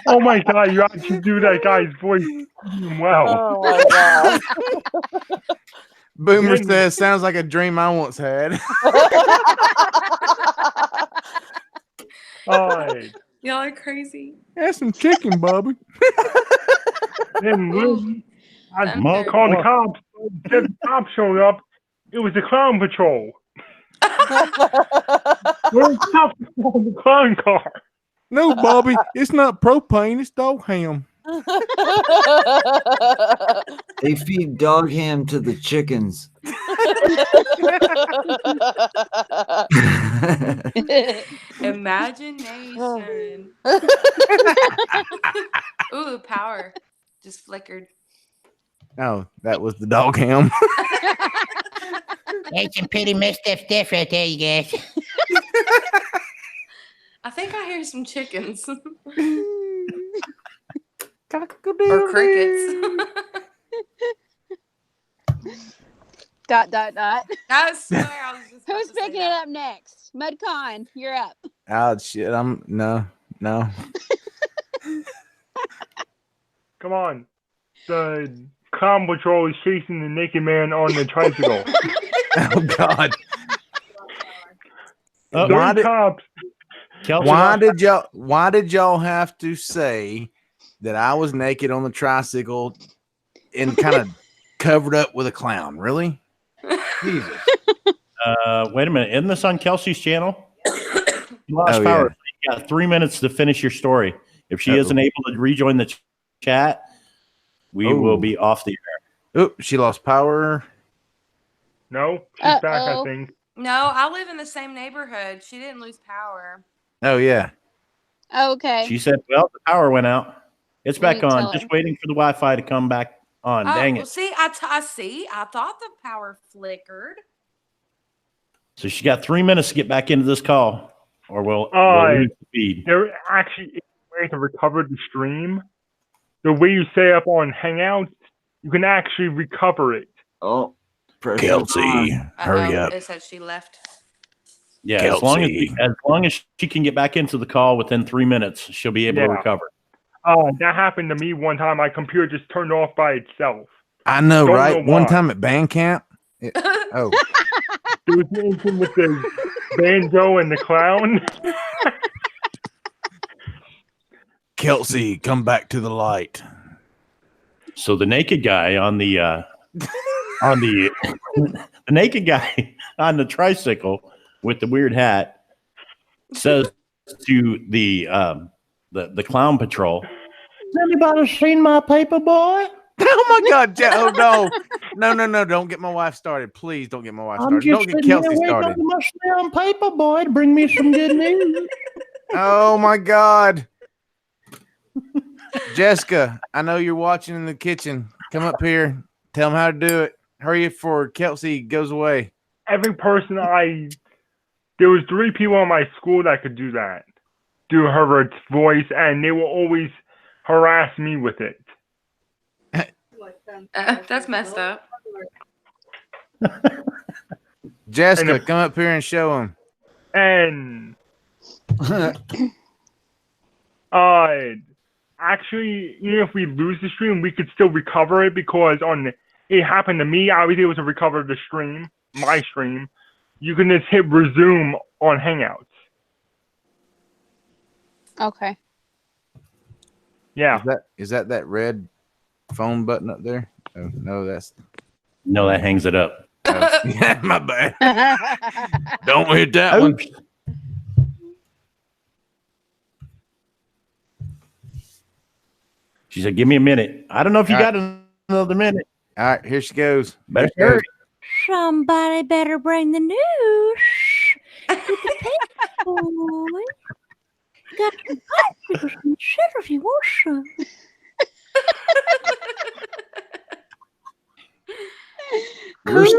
Speaker 6: Oh my God, you actually do that guy's voice well.
Speaker 1: Oh my God.
Speaker 2: Boomer says, sounds like a dream I once had.
Speaker 8: Y'all are crazy.
Speaker 2: That's some chicken, Bobby.
Speaker 6: Then
Speaker 8: Ooh,
Speaker 6: I
Speaker 8: thunder.
Speaker 6: called the cops. The cops showed up. It was the clown patrol. Where's the cops on the clown car?
Speaker 2: No, Bobby, it's not propane, it's dog ham.
Speaker 3: They feed dog ham to the chickens.
Speaker 8: Imagination. Ooh, power just flickered.
Speaker 2: Oh, that was the dog ham.
Speaker 9: That's some pretty messed up stuff right there, you guys.
Speaker 8: I think I hear some chickens
Speaker 2: Cock-a-doodle-doo.
Speaker 8: or crickets.
Speaker 5: Dot.
Speaker 8: I swear I was just.
Speaker 5: Who's picking it up next? Mudcon, you're up.
Speaker 2: Oh shit! No.
Speaker 6: Come on. The clown patrol is chasing the naked man on the tricycle.
Speaker 2: Oh God!
Speaker 6: Those cops.
Speaker 2: Why did y'all have to say that I was naked on the tricycle and kind of covered up with a clown? Really? Jesus.
Speaker 4: Wait a minute. Isn't this on Kelsey's channel? You lost power. Yeah. You got 3 minutes to finish your story. If she isn't able to rejoin the chat, we will be off the air.
Speaker 2: Oop, she lost power.
Speaker 6: No, she's back, I think.
Speaker 8: No, I live in the same neighborhood. She didn't lose power.
Speaker 2: Oh, yeah.
Speaker 5: Okay.
Speaker 4: She said, well, the power went out. It's back on. Just waiting for the Wi-Fi to come back on. Dang it.
Speaker 8: Well, see, I thought the power flickered.
Speaker 4: So she got 3 minutes to get back into this call, or we'll lose the feed.
Speaker 6: There actually is a way to recover the stream. The way you set up on Hangouts, you can actually recover it.
Speaker 3: Oh,
Speaker 2: Kelsey, hurry up.
Speaker 8: It said she left.
Speaker 4: Yeah, as long as she can get back into the call within 3 minutes, she'll be able to recover.
Speaker 6: That happened to me one time. My computer just turned off by itself.
Speaker 2: I know, right? One time at band camp.
Speaker 6: There was the incident with the banjo and the clown.
Speaker 2: Kelsey, come back to the light.
Speaker 4: So the naked guy on the the naked guy on the tricycle with the weird hat says to the clown patrol, "Has anybody seen my paper boy?"
Speaker 2: Oh my God! Oh no! Don't get my wife started, please. Don't get my wife started. Don't get Kelsey started.
Speaker 4: My slim paper boy to bring me some good news.
Speaker 2: Oh my God! Jessica, I know you're watching in the kitchen. Come up here. Tell them how to do it. Hurry before Kelsey goes away.
Speaker 6: Every person there was 3 people in my school that could do that. Do her voice, and they will always harass me with it.
Speaker 8: That's messed up.
Speaker 2: Jessica, come up here and show him.
Speaker 6: And actually, even if we lose the stream, we could still recover it because it happened to me. I was able to recover the stream, my stream. You can just hit resume on Hangouts.
Speaker 5: Okay.
Speaker 6: Yeah.
Speaker 2: Is that red phone button up there? Oh, no, that
Speaker 4: hangs it up.
Speaker 2: Oh, yeah, my bad. Don't hit that one.
Speaker 4: Oops. She said, "Give me a minute." I don't know if you
Speaker 2: All
Speaker 4: got another minute.
Speaker 2: All right, here she goes.
Speaker 4: Better
Speaker 2: Here she goes.
Speaker 4: hurry.
Speaker 10: Somebody better bring the news. Get the paper, boy. Got some popsicles and sugar if you want some. Chris,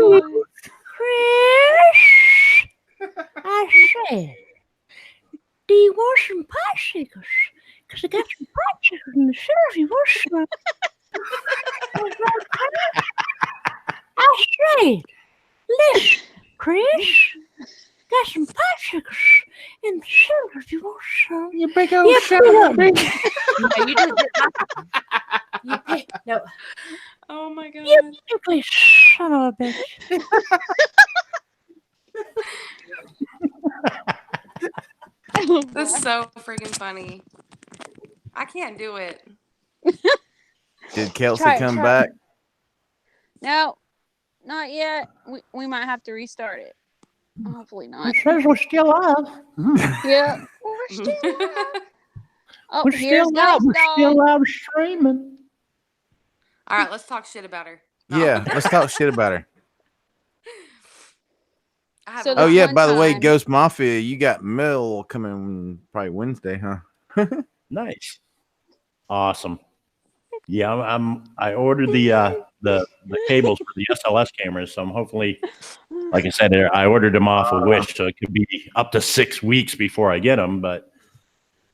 Speaker 10: I said, do you want some popsicles? Because I got some popsicles and the sugar if you want some. I said, listen, Chris, got some popsicles and the sugar if you want some.
Speaker 9: You big old shut up, bitch. No, you do it. No.
Speaker 8: Oh my god.
Speaker 10: You ugly son of a bitch.
Speaker 8: That's so freaking funny. I can't do it.
Speaker 2: Did Kelsey
Speaker 5: Try it,
Speaker 2: come
Speaker 5: try
Speaker 2: back?
Speaker 5: No, not yet. We might have to restart it. Hopefully not.
Speaker 9: It says we're still live.
Speaker 5: Yeah, we're still live. Oh,
Speaker 9: We're
Speaker 5: here's
Speaker 9: still live.
Speaker 5: Ghost
Speaker 9: We're still
Speaker 5: Dog.
Speaker 9: live streaming.
Speaker 8: All right, let's talk shit about her.
Speaker 2: Yeah, let's talk shit about her.
Speaker 8: I have
Speaker 5: So
Speaker 8: a
Speaker 5: this
Speaker 2: Oh yeah,
Speaker 5: one
Speaker 2: by the way,
Speaker 5: time-
Speaker 2: Ghost Mafia, you got mail coming probably Wednesday, huh?
Speaker 4: Nice. Awesome. Yeah, I ordered the cables for the SLS cameras, so I'm hopefully, like I said, I ordered them off of Wish, so it could be up to 6 weeks before I get them. But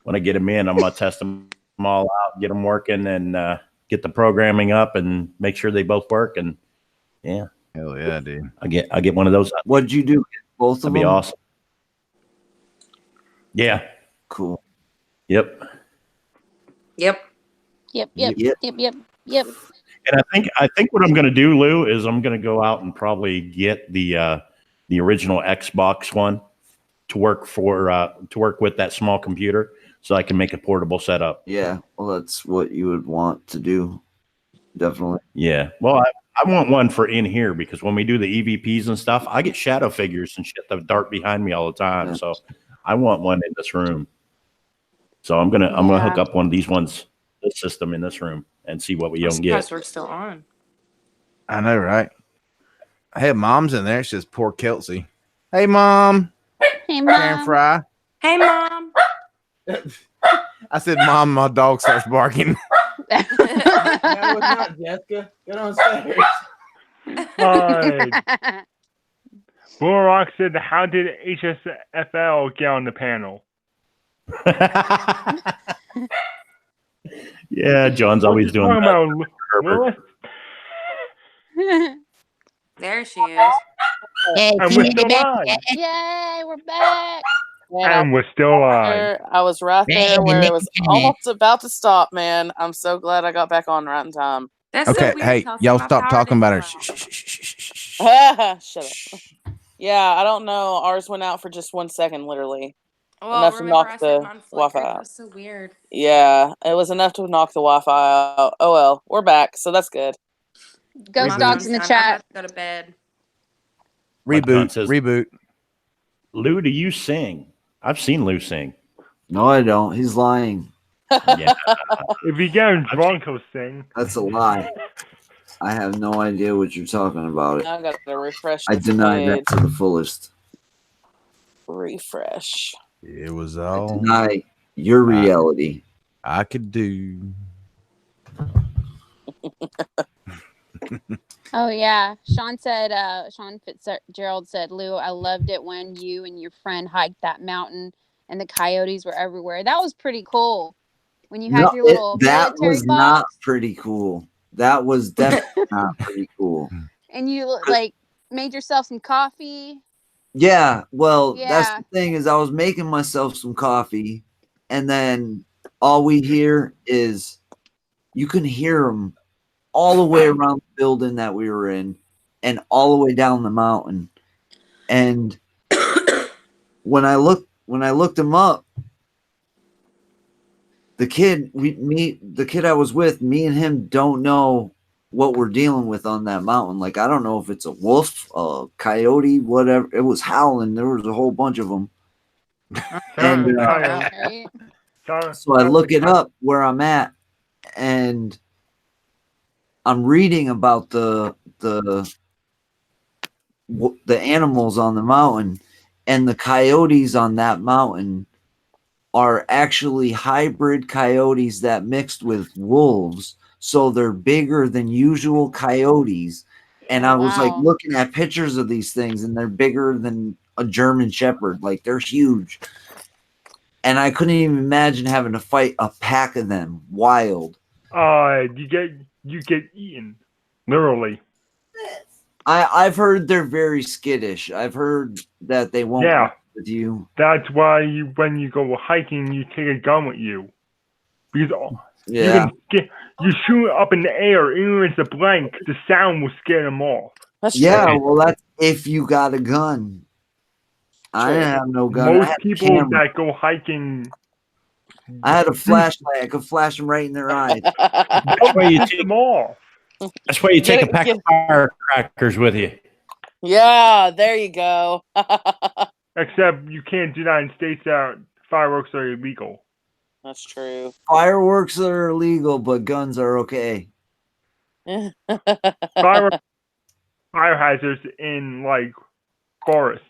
Speaker 4: when I get them in, I'm gonna test them all out, get them working, and get the programming up, and make sure they both work. And yeah,
Speaker 2: Hell yeah, dude.
Speaker 4: I get one of those.
Speaker 3: What'd you do? Both of
Speaker 4: That'd
Speaker 3: them?
Speaker 4: be awesome. Yeah.
Speaker 3: Cool.
Speaker 4: Yep.
Speaker 8: Yep.
Speaker 5: Yep.
Speaker 4: And I think what I'm going to do, Lou, is I'm going to go out and probably get the original Xbox one to work with that small computer, so I can make a portable setup.
Speaker 3: Yeah. Well, that's what you would want to do. Definitely.
Speaker 4: Yeah. Well, I want one for in here, because when we do the EVPs and stuff, I get shadow figures and shit that dart behind me all the time.
Speaker 3: Yeah.
Speaker 4: So I want one in this room. So I'm gonna hook up one of these ones, this system in this room, and see what we
Speaker 8: I'm
Speaker 4: don't get.
Speaker 8: surprised we're still on.
Speaker 2: I know, right? Hey, mom's in there. It says poor Kelsey. Hey, mom.
Speaker 5: Hey,
Speaker 2: Karen
Speaker 5: Mom.
Speaker 2: Fry.
Speaker 8: Hey, Mom.
Speaker 2: I said, Mom, my dog starts barking.
Speaker 9: No, it's not, Jessica. Get on stairs.
Speaker 6: Bulrock said, how did HSFL get on the panel?
Speaker 4: Yeah, John's always doing
Speaker 6: Talking
Speaker 4: that.
Speaker 6: about Lewis?
Speaker 8: There she is.
Speaker 9: Hey,
Speaker 6: And we're still live.
Speaker 5: Yay, we're back.
Speaker 6: And we're still live.
Speaker 1: I was right there where it was almost about to stop, man. I'm so glad I got back on right in time.
Speaker 8: That's
Speaker 2: Okay,
Speaker 8: so weird.
Speaker 2: hey,
Speaker 8: Tell us
Speaker 2: y'all
Speaker 8: about
Speaker 2: stop
Speaker 8: Power
Speaker 2: talking about her.
Speaker 8: Disco.
Speaker 2: Shh, shh, shh, shh, shh, shh.
Speaker 1: Shut up. Yeah, I don't know. Ours went out for just 1 second, literally.
Speaker 8: Well,
Speaker 1: Enough to
Speaker 8: remember
Speaker 1: knock
Speaker 8: I
Speaker 1: the
Speaker 8: said mine
Speaker 1: Wi-Fi
Speaker 8: flickered.
Speaker 1: out.
Speaker 8: That's so weird.
Speaker 1: Yeah, it was enough to knock the Wi-Fi out. Oh well, we're back, so that's good.
Speaker 5: Ghost
Speaker 4: Reboot.
Speaker 5: Dog's in the
Speaker 8: I'm
Speaker 5: chat.
Speaker 8: about to go to bed.
Speaker 4: Like John
Speaker 2: Reboot.
Speaker 4: says,
Speaker 2: Reboot.
Speaker 4: Lou, do you sing? I've seen Lou sing.
Speaker 3: No, I don't. He's lying.
Speaker 4: Yeah.
Speaker 6: If you get him drunk, he'll sing.
Speaker 3: That's a lie. I have no idea what you're talking about.
Speaker 1: I got to refresh.
Speaker 3: I
Speaker 1: the
Speaker 3: deny that
Speaker 1: page.
Speaker 3: to the fullest.
Speaker 1: Refresh.
Speaker 2: It was
Speaker 3: I
Speaker 2: all
Speaker 3: deny your reality.
Speaker 2: I could do.
Speaker 5: Oh yeah, Sean said. Sean Fitzgerald said, "Lou, I loved it when you and your friend hiked that mountain and the coyotes were everywhere. That was pretty cool. When you had
Speaker 3: No,
Speaker 5: your little
Speaker 3: that
Speaker 5: military
Speaker 3: was not
Speaker 5: box
Speaker 3: pretty cool. That was definitely not pretty cool.
Speaker 5: and you like made yourself some coffee.
Speaker 3: Yeah, well, that's
Speaker 5: Yeah.
Speaker 3: the thing is I was making myself some coffee, and then all we hear is you can hear them all the way around the building that we were in, and all the way down the mountain. And when I looked him up, the kid I was with, me and him don't know what we're dealing with on that mountain. Like, I don't know if it's a wolf, a coyote, whatever. It was howling. There was a whole bunch of them. And
Speaker 5: Right?
Speaker 3: so I look it up where I'm at, and I'm reading about the animals on the mountain, and the coyotes on that mountain are actually hybrid coyotes that mixed with wolves. So they're bigger than usual coyotes. And I was like looking at pictures of these things, and they're bigger than a German Shepherd. Like, they're huge. And I couldn't even imagine having to fight a pack of them wild.
Speaker 6: You get eaten, literally.
Speaker 3: I've heard they're very skittish. I've heard that they won't mess with you.
Speaker 6: That's why when you go hiking, you take a gun with you. Because you shoot it up in the air, even if it's a blank, the sound will scare them off.
Speaker 3: Well, that's if you got a gun. I didn't have no gun.
Speaker 6: Most people that go hiking,
Speaker 3: I had a flashlight. I could flash them right in their eyes.
Speaker 4: That's why you take
Speaker 6: them off.
Speaker 4: That's why you take a pack of firecrackers with you.
Speaker 1: Yeah, there you go.
Speaker 6: Except you can't do that in states that fireworks are illegal.
Speaker 1: That's true.
Speaker 3: Fireworks are illegal, but guns are okay.
Speaker 6: Fire hazards in like forests.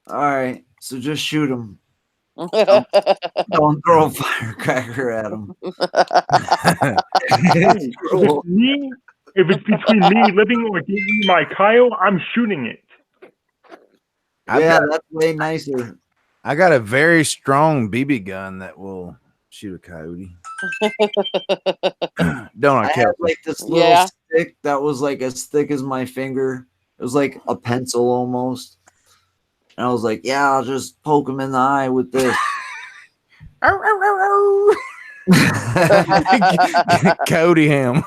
Speaker 3: All right, so just shoot them. Don't throw a firecracker at them.
Speaker 6: If it's between me living or giving my coyote, I'm shooting it.
Speaker 3: That's way nicer.
Speaker 2: I got a very strong BB gun that will shoot a coyote. Don't I,
Speaker 3: had like this little stick that was like as thick as my finger. It was like a pencil almost. And I was like, yeah, I'll just poke him in the eye with this.
Speaker 2: Coyote ham.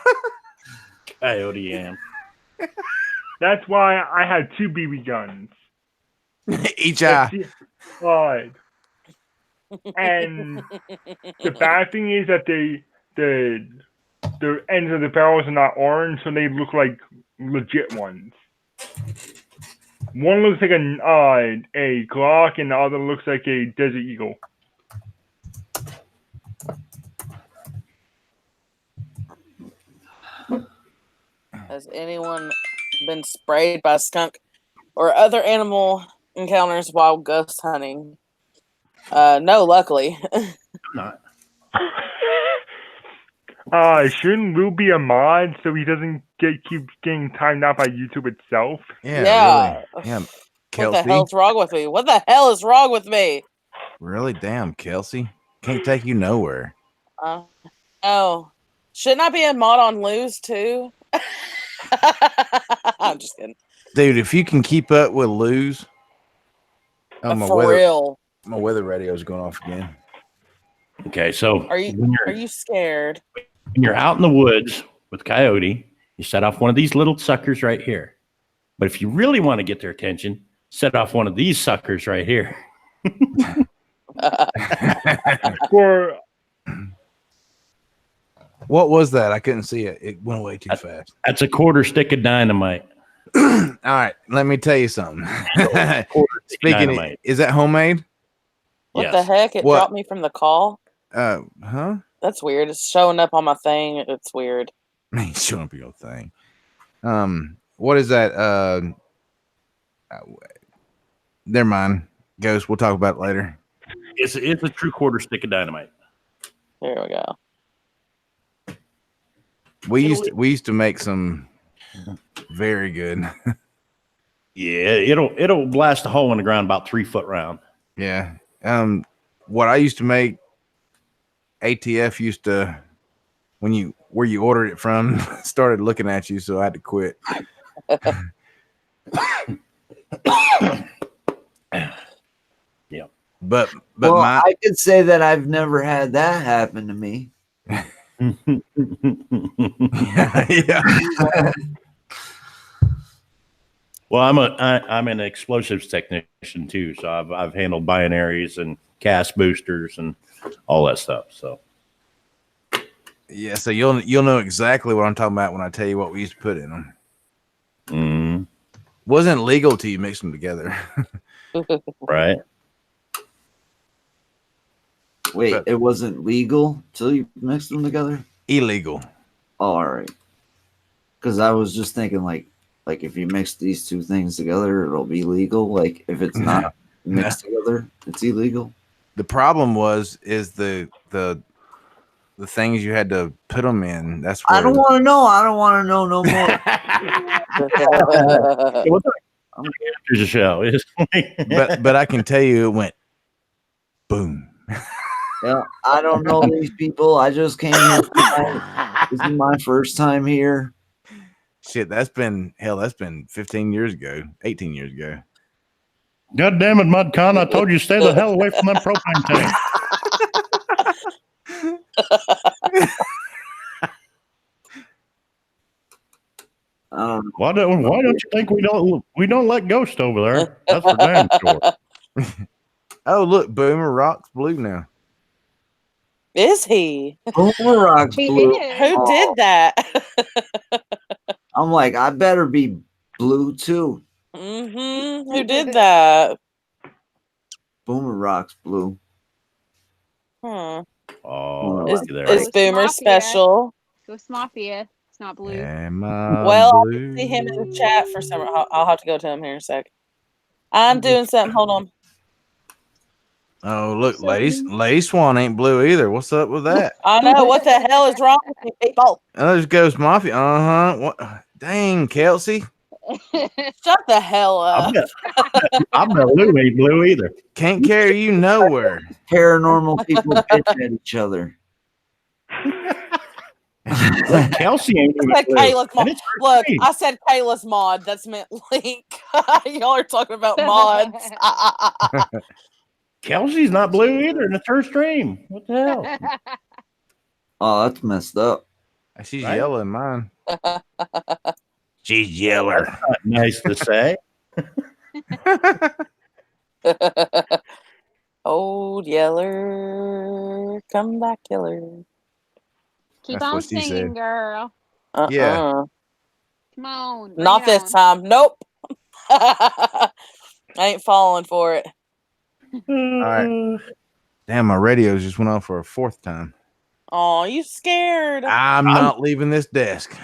Speaker 4: Coyote ham.
Speaker 6: That's why I had 2 BB guns.
Speaker 2: Each eye.
Speaker 6: And the bad thing is that the ends of the barrels are not orange, so they look like legit ones. One looks like a Glock, and the other looks like a Desert Eagle.
Speaker 1: Has anyone been sprayed by a skunk or other animal encounters while ghost hunting? No, luckily.
Speaker 4: Not.
Speaker 6: Shouldn't Lou be a mod so he doesn't keep getting timed out by YouTube itself?
Speaker 2: Yeah. Really. Yeah.
Speaker 1: Kelsey? What the hell's wrong with me? What the hell is wrong with me?
Speaker 2: Really? Damn, Kelsey. Can't take you nowhere.
Speaker 1: Oh. Shouldn't I be a mod on Lou's too? I'm just kidding.
Speaker 2: Dude, if you can keep up with Lou's.
Speaker 1: Real.
Speaker 2: My weather radio is going off again.
Speaker 4: Okay, so
Speaker 1: are you scared?
Speaker 4: When you're out in the woods with coyote, you set off one of these little suckers right here. But if you really want to get their attention, set off one of these suckers right here.
Speaker 2: What was that? I couldn't see it. It went away too fast.
Speaker 4: That's a quarter stick of dynamite.
Speaker 2: All right, let me tell you something. Speaking of, is that homemade?
Speaker 1: What the heck? It dropped me from the call.
Speaker 2: Huh?
Speaker 1: That's weird. It's showing up on my thing. It's weird.
Speaker 2: It's showing up your thing. What is that? Never mind. Ghost. We'll talk about it later.
Speaker 4: It's a true quarter stick of dynamite.
Speaker 1: There we go.
Speaker 2: We used to make some very good.
Speaker 4: Yeah, it'll blast a hole in the ground about 3 foot round.
Speaker 2: Yeah. What I used to make, ATF used to, where you ordered it from, started looking at you, so I had to quit.
Speaker 4: Yeah.
Speaker 3: But I could say that I've never had that happen to me.
Speaker 2: Yeah.
Speaker 4: Well, I'm an explosives technician too, so I've handled binaries and cast boosters and all that stuff. So
Speaker 2: Yeah, so you'll know exactly what I'm talking about when I tell you what we used to put in them. Wasn't legal till you mix them together.
Speaker 4: Right.
Speaker 3: Wait,
Speaker 2: But-
Speaker 3: it wasn't legal till you mixed them together?
Speaker 2: Illegal.
Speaker 3: Oh, all right. Because I was just thinking, like if you mix these two things together, it'll be legal. Like if it's not mixed together, it's illegal.
Speaker 2: The problem is the things you had to put them in. That's where
Speaker 3: I don't want to know. I don't want to know no more.
Speaker 4: Here's a show.
Speaker 2: but I can tell you it went boom.
Speaker 3: Yeah, I don't know these people. I just came here tonight. This is my first time here.
Speaker 2: Shit, that's been 15 years ago, 18 years ago.
Speaker 4: God damn it, Mudcon. I told you stay the hell away from that propane tank. Why don't you think we don't let Ghost over there? That's for damn sure.
Speaker 2: Oh, look, Boomer Rock's blue now.
Speaker 1: Is he?
Speaker 3: Boomer Rock's blue.
Speaker 1: Who did that?
Speaker 3: I'm like, I better be blue too.
Speaker 1: Who did that?
Speaker 3: Boomer Rock's blue.
Speaker 1: Hmm.
Speaker 4: Oh,
Speaker 1: Is Boomer special?
Speaker 5: Ghost Mafia. It's not blue.
Speaker 1: Well, I can see him in the chat for some. I'll have to go to him here in a sec. I'm doing something. Hold on.
Speaker 2: Oh, look, Lady Swan ain't blue either. What's up with that?
Speaker 1: I know. What the hell is wrong with you people?
Speaker 2: Oh, there's Ghost Mafia. What? Dang, Kelsey.
Speaker 1: Shut the hell up.
Speaker 4: I'm not blue, ain't blue either.
Speaker 2: Can't carry you nowhere.
Speaker 3: Paranormal people bitch at each other.
Speaker 4: Look, Kelsey ain't even blue.
Speaker 1: Kayla's mod. Look, I said Kayla's mod. That's meant Link. Y'all are talking about mods.
Speaker 4: Kelsey's not blue either, and it's her stream. What the hell?
Speaker 3: Oh, that's messed up.
Speaker 2: She's yellow in mine. She's yeller.
Speaker 4: That's not nice to say.
Speaker 1: Old Yeller, come back, Yeller.
Speaker 5: Keep
Speaker 2: That's
Speaker 5: on
Speaker 2: what she
Speaker 5: singing,
Speaker 2: said.
Speaker 5: girl.
Speaker 2: Yeah.
Speaker 5: Come on.
Speaker 1: Not
Speaker 5: bring it
Speaker 1: this
Speaker 5: on.
Speaker 1: time. Nope. I ain't falling for it.
Speaker 2: All right. Damn, my radios just went off for a fourth time.
Speaker 1: Oh, you scared?
Speaker 2: I'm not leaving this desk.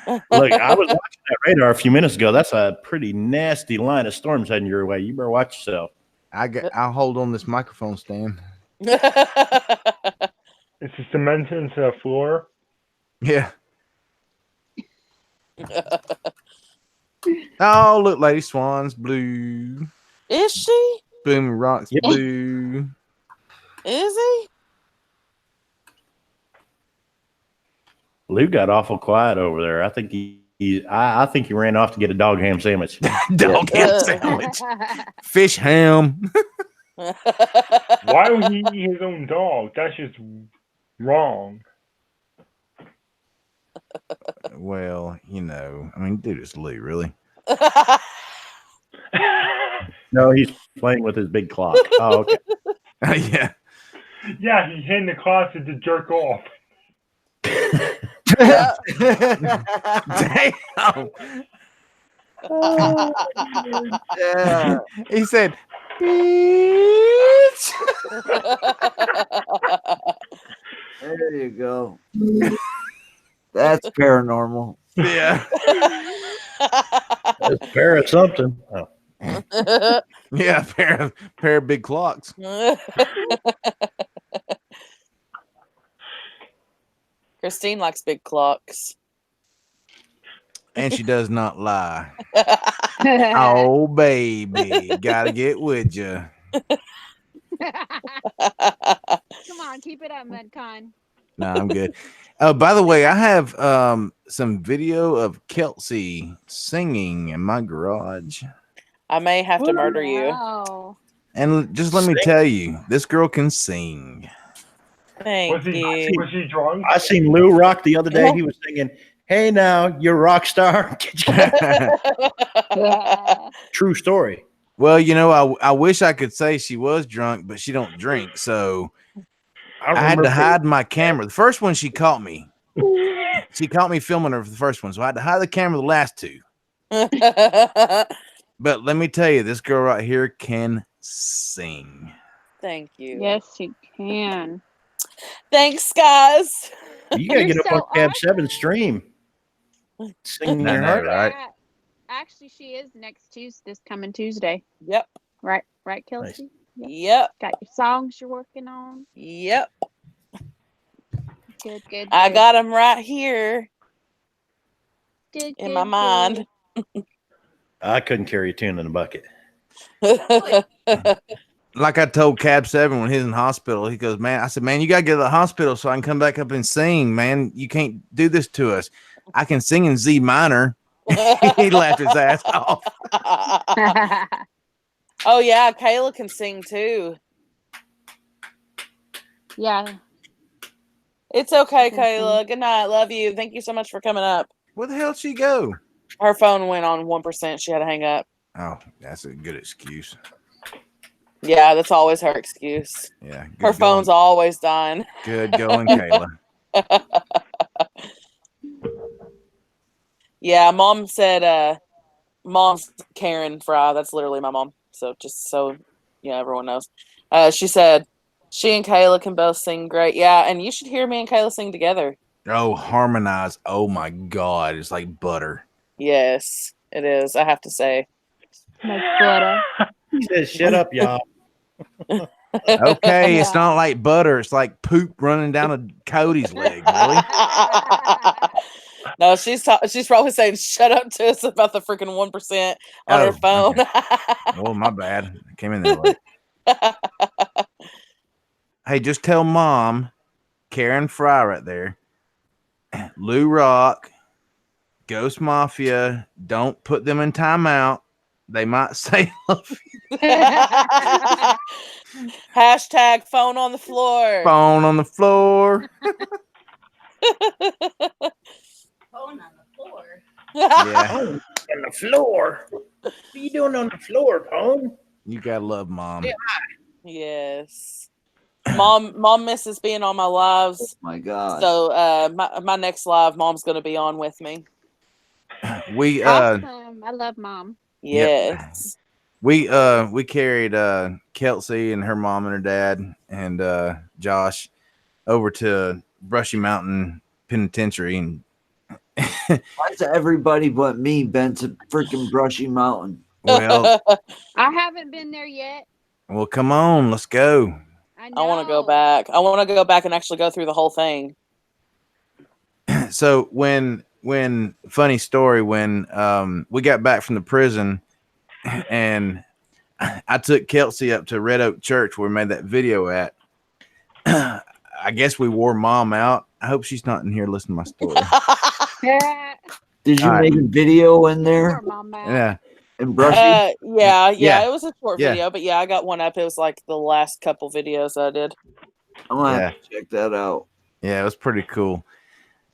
Speaker 4: Look, I was watching that radar a few minutes ago. That's a pretty nasty line of storms heading your way. You better watch yourself.
Speaker 2: I'll hold on this microphone stand.
Speaker 6: Is it cemented into the floor?
Speaker 2: Yeah. Oh, look, Lady Swan's blue.
Speaker 1: Is she?
Speaker 2: Boom Rock's blue.
Speaker 1: Is he?
Speaker 4: Lou got awful quiet over there. I think I think he ran off to get a dog ham sandwich.
Speaker 2: Dog ham sandwich. Fish ham.
Speaker 6: Why would he eat his own dog? That's just wrong.
Speaker 2: Well, I mean, dude, it's Lou, really.
Speaker 4: No, he's playing with his big clock. Oh, okay.
Speaker 2: Yeah.
Speaker 6: Yeah, he hid in the closet to jerk off.
Speaker 2: Damn.
Speaker 3: Yeah.
Speaker 2: He said, bitch.
Speaker 3: There you go. That's paranormal.
Speaker 2: Yeah.
Speaker 4: That's a pair of something. Oh.
Speaker 2: Yeah, pair of big clocks.
Speaker 1: Christine likes big clocks.
Speaker 2: And she does not lie. Oh, baby. Gotta get with you.
Speaker 5: Come on, keep it up, Mudcon.
Speaker 2: No, I'm good. By the way, I have some video of Kelsey singing in my garage.
Speaker 1: I may have to murder you.
Speaker 5: Wow.
Speaker 2: And just let me tell you, this girl can sing.
Speaker 1: Thank you.
Speaker 6: Was he drunk?
Speaker 4: I seen Lou Rock the other day. He was singing, "Hey now, you're a rock star." True story.
Speaker 2: Well, I wish I could say she was drunk, but she don't drink, so I had to hide my camera. The first one she caught me, She caught me filming her for the first one, so I had to hide the camera the last two. But let me tell you, this girl right here can sing.
Speaker 1: Thank you.
Speaker 5: Yes, she can.
Speaker 1: Thanks, guys.
Speaker 4: You gotta
Speaker 5: You're
Speaker 4: get up
Speaker 5: so
Speaker 4: on Cab
Speaker 5: awesome.
Speaker 4: 7 stream. Singing
Speaker 2: I
Speaker 4: your
Speaker 2: know,
Speaker 4: heart.
Speaker 2: right?
Speaker 5: Yeah. Actually, she is next Tuesday, this coming Tuesday.
Speaker 1: Yep.
Speaker 5: Right, Kelsey?
Speaker 4: Nice.
Speaker 1: Yep.
Speaker 5: Got your songs you're working on.
Speaker 1: Yep.
Speaker 5: Good.
Speaker 1: I got them right here
Speaker 5: Good,
Speaker 1: in my mind.
Speaker 4: I couldn't carry a tune in a bucket.
Speaker 2: Like I told Cab 7 when he was in the hospital, he goes, man, I said, man, you got to get to the hospital so I can come back up and sing, man. You can't do this to us. I can sing in Z minor. He laughed his ass off.
Speaker 1: Oh, yeah. Kayla can sing too.
Speaker 5: Yeah.
Speaker 1: It's okay, Kayla. Good night. Love you. Thank you so much for coming up.
Speaker 2: Where the hell did she go?
Speaker 1: Her phone went on 1%. She had to hang up.
Speaker 2: Oh, that's a good excuse.
Speaker 1: Yeah, that's always her excuse.
Speaker 2: Yeah.
Speaker 1: Her phone's always dying.
Speaker 2: Good going, Kayla.
Speaker 1: Yeah, Mom said, Mom's Karen Fry. That's literally my mom. So just so, yeah, everyone knows. She said she and Kayla can both sing great. Yeah, and you should hear me and Kayla sing together.
Speaker 2: Oh, harmonize. Oh, my God. It's like butter.
Speaker 1: Yes, it is. I have to say.
Speaker 5: Like butter.
Speaker 4: He says, shut up, y'all.
Speaker 2: Okay, it's not like butter. It's like poop running down a Cody's leg. Really?
Speaker 1: No, she's probably saying, shut up to us about the freaking 1% on her phone.
Speaker 2: Okay. Well, my bad. I came in there late. Hey, just tell Mom, Karen Fry right there, Lou Rock, Ghost Mafia, don't put them in timeout. They might say love you.
Speaker 1: Hashtag phone on the floor.
Speaker 2: Phone on the floor.
Speaker 7: Phone on the floor.
Speaker 2: Yeah.
Speaker 4: Oh, on the floor. What are you doing on the floor, Pone?
Speaker 2: You gotta love Mom.
Speaker 1: Yes. Mom misses being on my lives.
Speaker 3: Oh my God.
Speaker 1: So my next live, Mom's gonna be on with me.
Speaker 2: We
Speaker 5: Awesome. I love Mom.
Speaker 1: Yes.
Speaker 2: Yep. We carried Kelsey and her mom and her dad and Josh over to Brushy Mountain Penitentiary, and
Speaker 3: Why's everybody but me been to freaking Brushy Mountain?
Speaker 2: well,
Speaker 5: I haven't been there yet.
Speaker 2: well, come on, let's go.
Speaker 5: I
Speaker 1: want to go back. I want to go back and actually go through the whole thing.
Speaker 2: So when funny story, when we got back from the prison and I took Kelsey up to Red Oak Church where we made that video at, I guess we wore Mom out. I hope she's not in here listening to my story.
Speaker 3: Did you make a video in there?
Speaker 2: Yeah.
Speaker 3: In Brushy?
Speaker 1: Yeah.
Speaker 2: Yeah.
Speaker 1: It was a short
Speaker 2: Yeah.
Speaker 1: video, but yeah, I got one up. It was like the last couple videos I did.
Speaker 3: I'm gonna have to check that out.
Speaker 2: Yeah, it was pretty cool.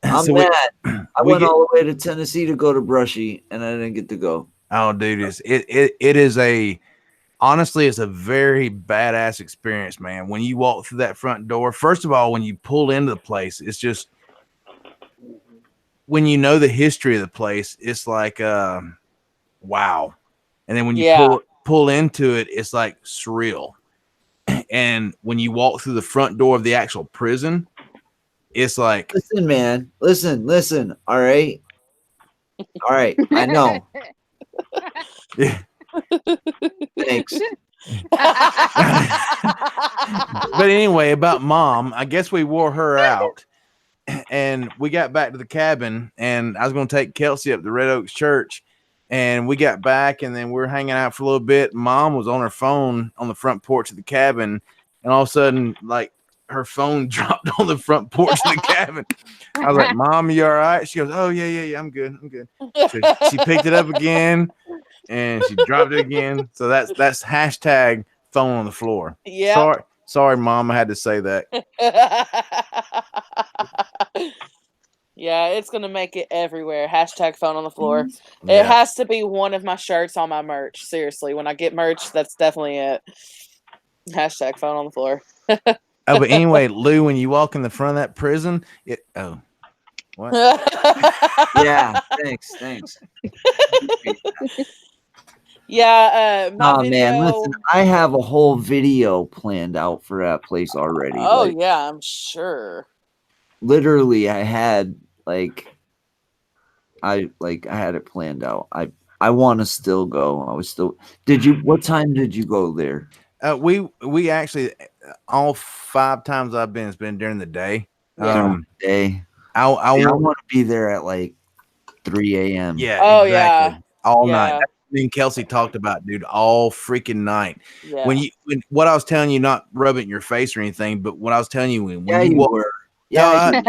Speaker 3: I'm
Speaker 2: So
Speaker 3: mad. I went
Speaker 2: get-
Speaker 3: all the way to Tennessee to go to Brushy, and I didn't get to go.
Speaker 2: Oh, dude, it is honestly, it's a very badass experience, man. When you walk through that front door, first of all, when you pull into the place, it's just, when you know the history of the place, it's like, wow. And then when you pull into it, it's like surreal. And when you walk through the front door of the actual prison, it's like,
Speaker 3: listen, man, listen. All right. I know. Thanks.
Speaker 2: But anyway, about Mom, I guess we wore her out and we got back to the cabin, and I was going to take Kelsey up to Red Oaks Church, and we got back, and then we were hanging out for a little bit. Mom was on her phone on the front porch of the cabin, and all of a sudden, like, her phone dropped on the front porch of the cabin. I was like, Mom, you all right? She goes, oh, yeah, I'm good. So she picked it up again, and she dropped it again. So that's hashtag phone on the floor.
Speaker 1: Yeah.
Speaker 2: Sorry, Mom, I had to say that.
Speaker 1: Yeah, it's gonna make it everywhere. Hashtag phone on the floor.
Speaker 2: Yeah.
Speaker 1: It has to be one of my shirts on my merch. Seriously, when I get merch, that's definitely it. Hashtag phone on the floor.
Speaker 2: Oh, but anyway, Lou, when you walk in the front of that prison, What?
Speaker 3: Yeah, thanks.
Speaker 1: Yeah, my
Speaker 3: Oh
Speaker 1: video.
Speaker 3: man, listen, I have a whole video planned out for that place already.
Speaker 1: Oh
Speaker 3: like,
Speaker 1: yeah, I'm sure.
Speaker 3: literally, I had I had it planned out. I want to still go. I was still. Did you? What time did you go there?
Speaker 2: We actually all 5 times I've been, it's been during the day.
Speaker 1: Yeah.
Speaker 3: Day.
Speaker 2: I
Speaker 3: want to be there at like 3 a.m.
Speaker 2: Yeah,
Speaker 1: Oh,
Speaker 2: exactly.
Speaker 1: yeah.
Speaker 2: All
Speaker 1: Yeah.
Speaker 2: night. That's what me and Kelsey talked about, dude, all freaking night.
Speaker 1: Yeah.
Speaker 2: When what I was telling you, not rub it in your face or anything, but what I was telling you when you walk,
Speaker 3: were.
Speaker 2: no,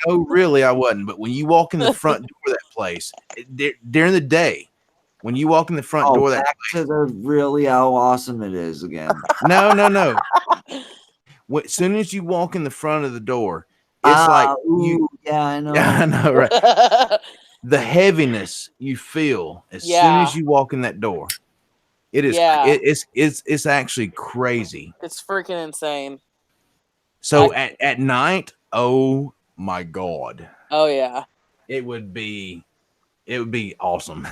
Speaker 2: no, really, I wasn't. But when you walk in the front door of that place during the day, when you walk in the front door of that
Speaker 3: back to the really how awesome it is again.
Speaker 2: no. As soon as you walk in the front of the door, it's like you.
Speaker 3: Yeah, I know.
Speaker 2: Yeah, I know, right? The heaviness you feel as soon as you walk in that door. It is.
Speaker 1: Yeah.
Speaker 2: It's actually crazy.
Speaker 1: It's freaking insane.
Speaker 2: So at night, oh my god.
Speaker 1: Oh yeah.
Speaker 2: It would be awesome.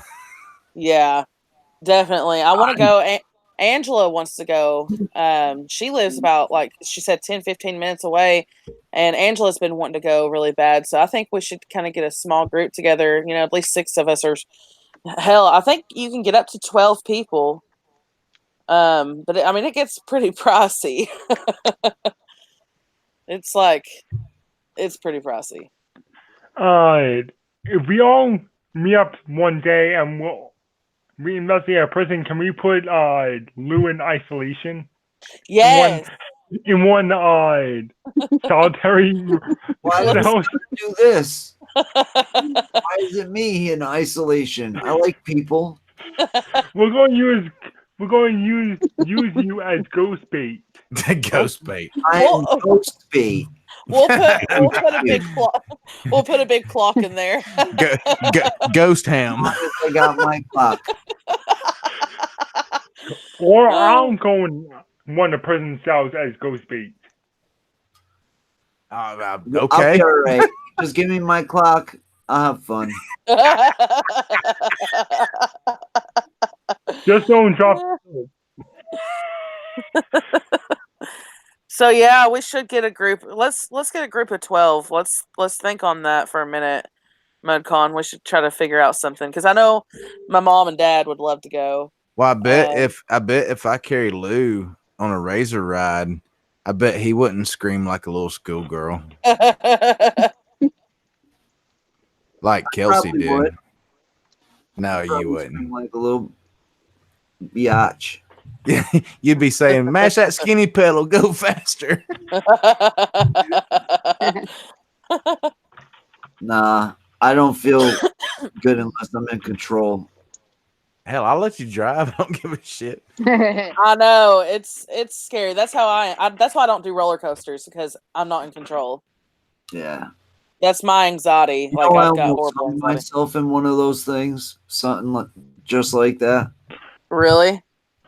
Speaker 1: Yeah, definitely. I want to go. Angela wants to go. She lives about, like she said, 10-15 minutes away, and Angela's been wanting to go really bad. So I think we should kind of get a small group together. You know, at least 6 of us, or hell, I think you can get up to 12 people. But I mean, it gets pretty pricey. It's pretty pricey.
Speaker 6: If we all meet up one day and we investigate a prison, can we put Lou in isolation?
Speaker 1: Yes.
Speaker 6: In one solitary
Speaker 3: Why
Speaker 6: cell?
Speaker 3: do do this? Why is it me in isolation? I like people.
Speaker 6: We're going to use you as ghost bait.
Speaker 2: Ghost bait.
Speaker 3: I am ghost bait.
Speaker 1: We'll put a big clock. We'll put a big clock in there.
Speaker 2: Ghost ham.
Speaker 3: I got my clock.
Speaker 6: Or I'm going one of the prison cells as ghost bait.
Speaker 2: Okay.
Speaker 3: I'll be all right. Just give me my clock. I'll have fun.
Speaker 6: Just don't drop.
Speaker 1: So yeah, we should get a group. Let's get a group of 12. Let's think on that for a minute, MudCon. We should try to figure out something, because I know my mom and dad would love to go.
Speaker 2: Well, I bet if I carry Lou on a razor ride, I bet he wouldn't scream like a little schoolgirl like Kelsey did.
Speaker 3: Would.
Speaker 2: No, you wouldn't.
Speaker 3: Like a little biatch.
Speaker 2: You'd be saying, "Mash that skinny pedal, go faster."
Speaker 3: Nah, I don't feel good unless I'm in control.
Speaker 2: Hell, I'll let you drive. I don't give a shit.
Speaker 1: I know, it's scary. That's how that's why I don't do roller coasters, because I'm not in control.
Speaker 3: Yeah.
Speaker 1: That's my anxiety.
Speaker 3: You
Speaker 1: like
Speaker 3: know,
Speaker 1: I've
Speaker 3: I
Speaker 1: got
Speaker 3: almost
Speaker 1: horrible
Speaker 3: found
Speaker 1: anxiety.
Speaker 3: myself in one of those things, something like just like that.
Speaker 1: Really?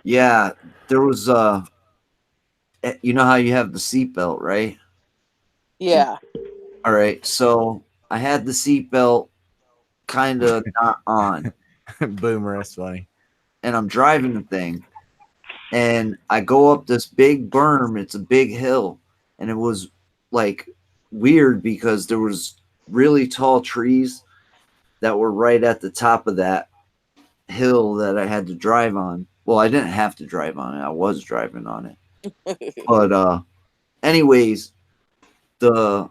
Speaker 3: Yeah, there was you know how you have the seatbelt, right?
Speaker 1: Yeah.
Speaker 3: All right, so I had the seatbelt kind of not on.
Speaker 2: Boomer, that's funny.
Speaker 3: And I'm driving the thing, and I go up this big berm. It's a big hill, and it was like weird because there was really tall trees that were right at the top of that hill that I had to drive on. Well, I didn't have to drive on it. I was driving on it. But anyways, the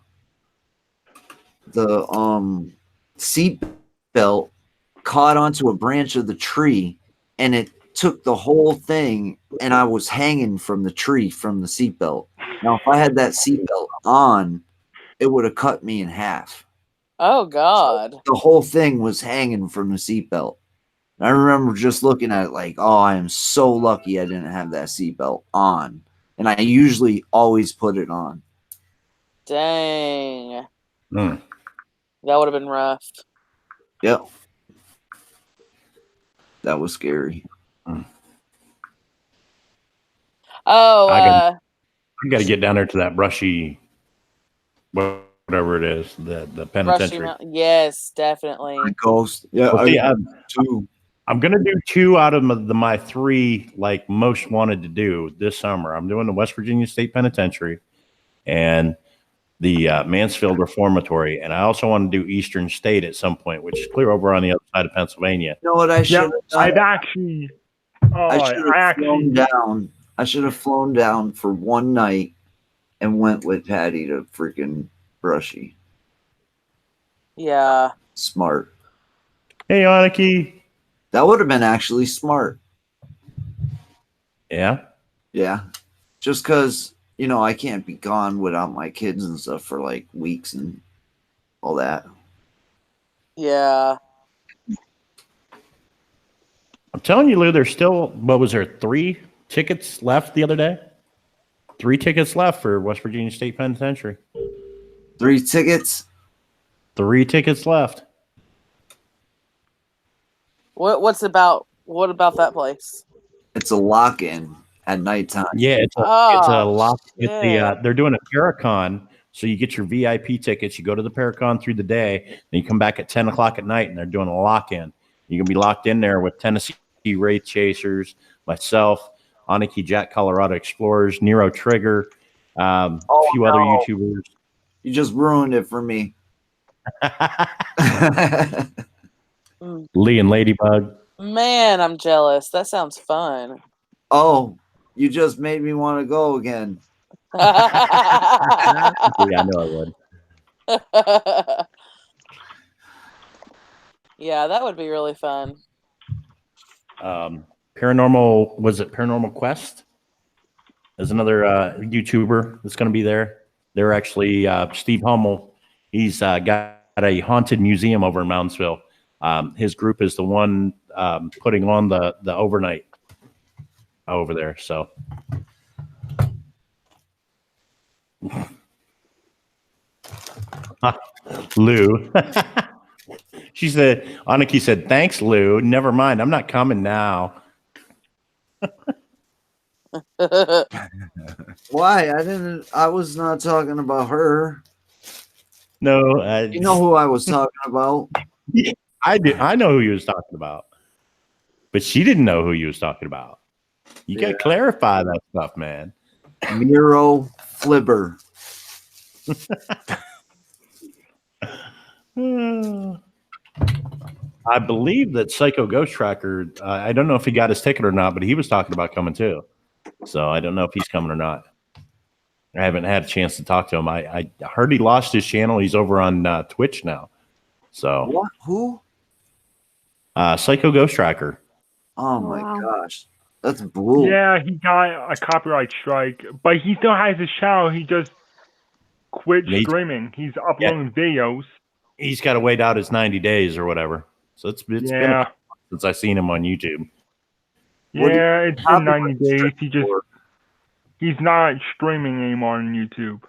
Speaker 3: seat belt caught onto a branch of the tree, and it took the whole thing, and I was hanging from the tree from the seatbelt. Now, if I had that seatbelt on, it would have cut me in half.
Speaker 1: Oh God.
Speaker 3: So the whole thing was hanging from the seatbelt. I remember just looking at it like, oh, I am so lucky I didn't have that seatbelt on. And I usually always put it on.
Speaker 1: Dang. That would have been rough.
Speaker 3: Yep. That was scary.
Speaker 1: Oh,
Speaker 4: I got to get down there to that brushy, whatever whatever it is, the
Speaker 1: Brushy
Speaker 4: penitentiary.
Speaker 1: Mountain. Yes, definitely.
Speaker 3: Ghost. Yeah,
Speaker 4: Well, see,
Speaker 3: too.
Speaker 4: I'm gonna do 2 out of my 3 like most wanted to do this summer. I'm doing the West Virginia State Penitentiary and the Mansfield Reformatory, and I also want to do Eastern State at some point, which is clear over on the other side of Pennsylvania.
Speaker 3: You know what I should have done?
Speaker 6: I've actually.
Speaker 3: I should have flown down for one night and went with Patty to freaking Brushy.
Speaker 1: Yeah.
Speaker 3: Smart.
Speaker 4: Hey, Aniki.
Speaker 3: That would have been actually smart.
Speaker 4: Yeah.
Speaker 3: Yeah. Just because, I can't be gone without my kids and stuff for like weeks and all that.
Speaker 1: Yeah.
Speaker 4: I'm telling you, Lou, there's still, what was there, 3 tickets left the other day? 3 tickets left for West Virginia State Penitentiary.
Speaker 3: 3 tickets?
Speaker 4: 3 tickets left.
Speaker 1: What about that place?
Speaker 3: It's a lock-in at nighttime.
Speaker 4: Yeah, it's a lock. They're doing a Paracon, so you get your VIP tickets. You go to the Paracon through the day, then you come back at 10 o'clock at night, and they're doing a lock-in. You're gonna be locked in there with Tennessee Wraith Chasers, myself, Aniki Jack Colorado Explorers, Nero Trigger, a few other YouTubers.
Speaker 3: You just ruined it for me.
Speaker 4: Lee and Ladybug.
Speaker 1: Man, I'm jealous. That sounds fun.
Speaker 3: Oh, you just made me want to go again.
Speaker 4: Yeah, I know I would.
Speaker 1: Yeah, that would be really fun.
Speaker 4: Paranormal Quest? There's another YouTuber that's going to be there. They're actually Steve Hummel. He's got a haunted museum over in Moundsville. His group is the one putting on the overnight over there. So, Lou. She said, Aniki said, thanks, Lou. Never mind. I'm not coming now.
Speaker 3: Why? I was not talking about her.
Speaker 4: No.
Speaker 3: You know who I was talking about?
Speaker 4: I did. I know who you was talking about. But she didn't know who you was talking about. You got to clarify that stuff, man.
Speaker 3: Miro Flibber.
Speaker 4: I believe that Psycho Ghost Tracker, I don't know if he got his ticket or not, but he was talking about coming too. So I don't know if he's coming or not. I haven't had a chance to talk to him. I heard he lost his channel. He's over on Twitch now. So
Speaker 3: what? Who?
Speaker 4: Psycho Ghost Tracker.
Speaker 3: Oh my gosh. That's bull.
Speaker 6: Yeah, he got a copyright strike, but he still has his channel. He just quit streaming. He's uploading videos.
Speaker 4: He's got to wait out his 90 days or whatever. So it's been a while since I've seen him on YouTube.
Speaker 6: Yeah, it's been 90 days. He's not streaming anymore on YouTube.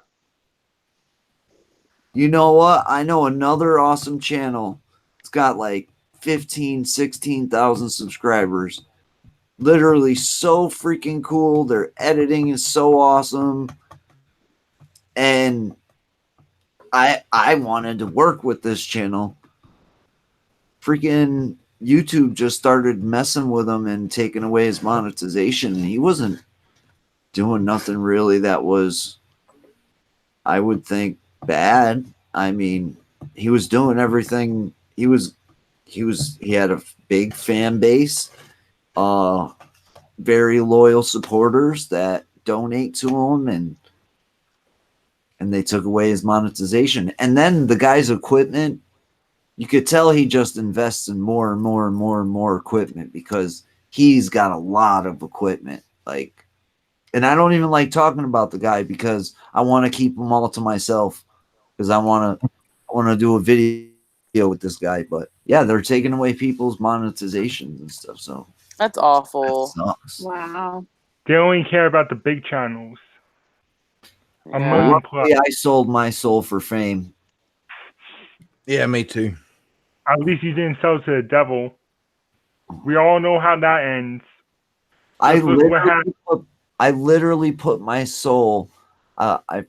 Speaker 3: You know what? I know another awesome channel. It's got like 15, 16,000 subscribers. Literally so freaking cool. Their editing is so awesome. And I wanted to work with this channel. Freaking YouTube just started messing with him and taking away his monetization. And he wasn't doing nothing really that was, I would think, bad. I mean, he was doing everything. He had a big fan base, very loyal supporters that donate to him, and they took away his monetization. And then the guy's equipment, you could tell he just invests in more and more and more and more equipment because he's got a lot of equipment. Like, and I don't even like talking about the guy because I want to keep them all to myself because I want to do a video with this guy. But yeah, they're taking away people's monetizations and stuff. So
Speaker 1: that's awful.
Speaker 3: That sucks.
Speaker 5: Wow.
Speaker 6: They only care about the big channels.
Speaker 3: Luckily, I sold my soul for fame.
Speaker 2: Yeah, me too.
Speaker 6: At least you didn't sell to the devil. We all know how that ends.
Speaker 3: I literally put my soul. I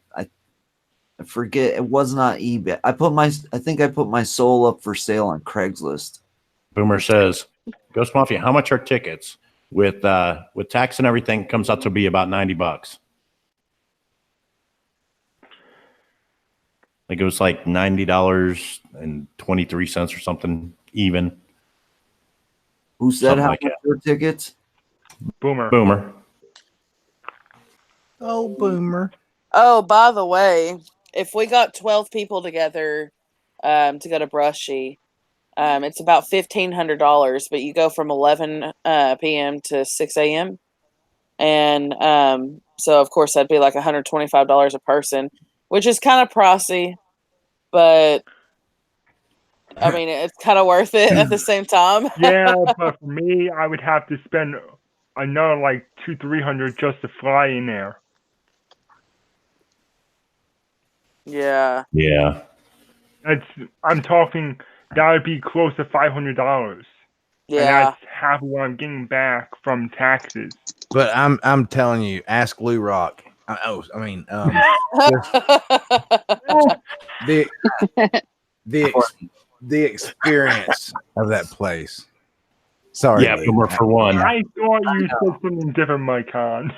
Speaker 3: I forget. It was not eBay. I think I put my soul up for sale on Craigslist.
Speaker 4: Boomer says, Ghost Mafia, how much are tickets? With tax and everything, comes out to be about $90. Like it was like $90.23 or something even.
Speaker 3: Who said
Speaker 4: Something
Speaker 3: how
Speaker 4: like
Speaker 3: much
Speaker 4: that.
Speaker 3: were tickets?
Speaker 4: Boomer.
Speaker 2: Oh, Boomer.
Speaker 1: Oh, by the way, if we got 12 people together to go to Brushy, it's about $1,500, but you go from 11 p.m. to 6 a.m. And so, of course, that'd be like $125 a person, which is kind of pricey, but I mean, it's kind of worth it at the same time.
Speaker 6: Yeah, but for me, I would have to spend another like $200-300 just to fly in there.
Speaker 1: Yeah.
Speaker 4: Yeah.
Speaker 6: I'm talking that would be close to $500.
Speaker 1: Yeah.
Speaker 6: And that's half of what I'm getting back from taxes.
Speaker 2: But I'm telling you, ask Lou Rock. The experience of that place. Sorry,
Speaker 4: Yeah,
Speaker 2: Lou.
Speaker 4: Boomer for one.
Speaker 6: I thought you said something different, Mike Khan.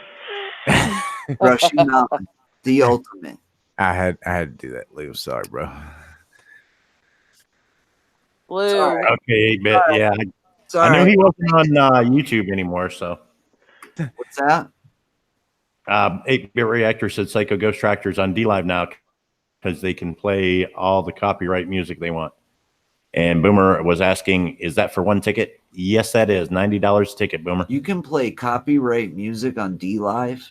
Speaker 3: Brushy Mountain, the ultimate.
Speaker 2: I had to do that, Lou. Sorry, bro.
Speaker 1: Lou.
Speaker 4: Okay, 8-bit. Yeah. I knew he wasn't on YouTube anymore, so.
Speaker 3: What's that?
Speaker 4: 8-bit Reactor said Psycho Ghost Tractor's on DLive now because they can play all the copyright music they want. And Boomer was asking, is that for one ticket? Yes, that is. $90 a ticket, Boomer.
Speaker 3: You can play copyright music on DLive.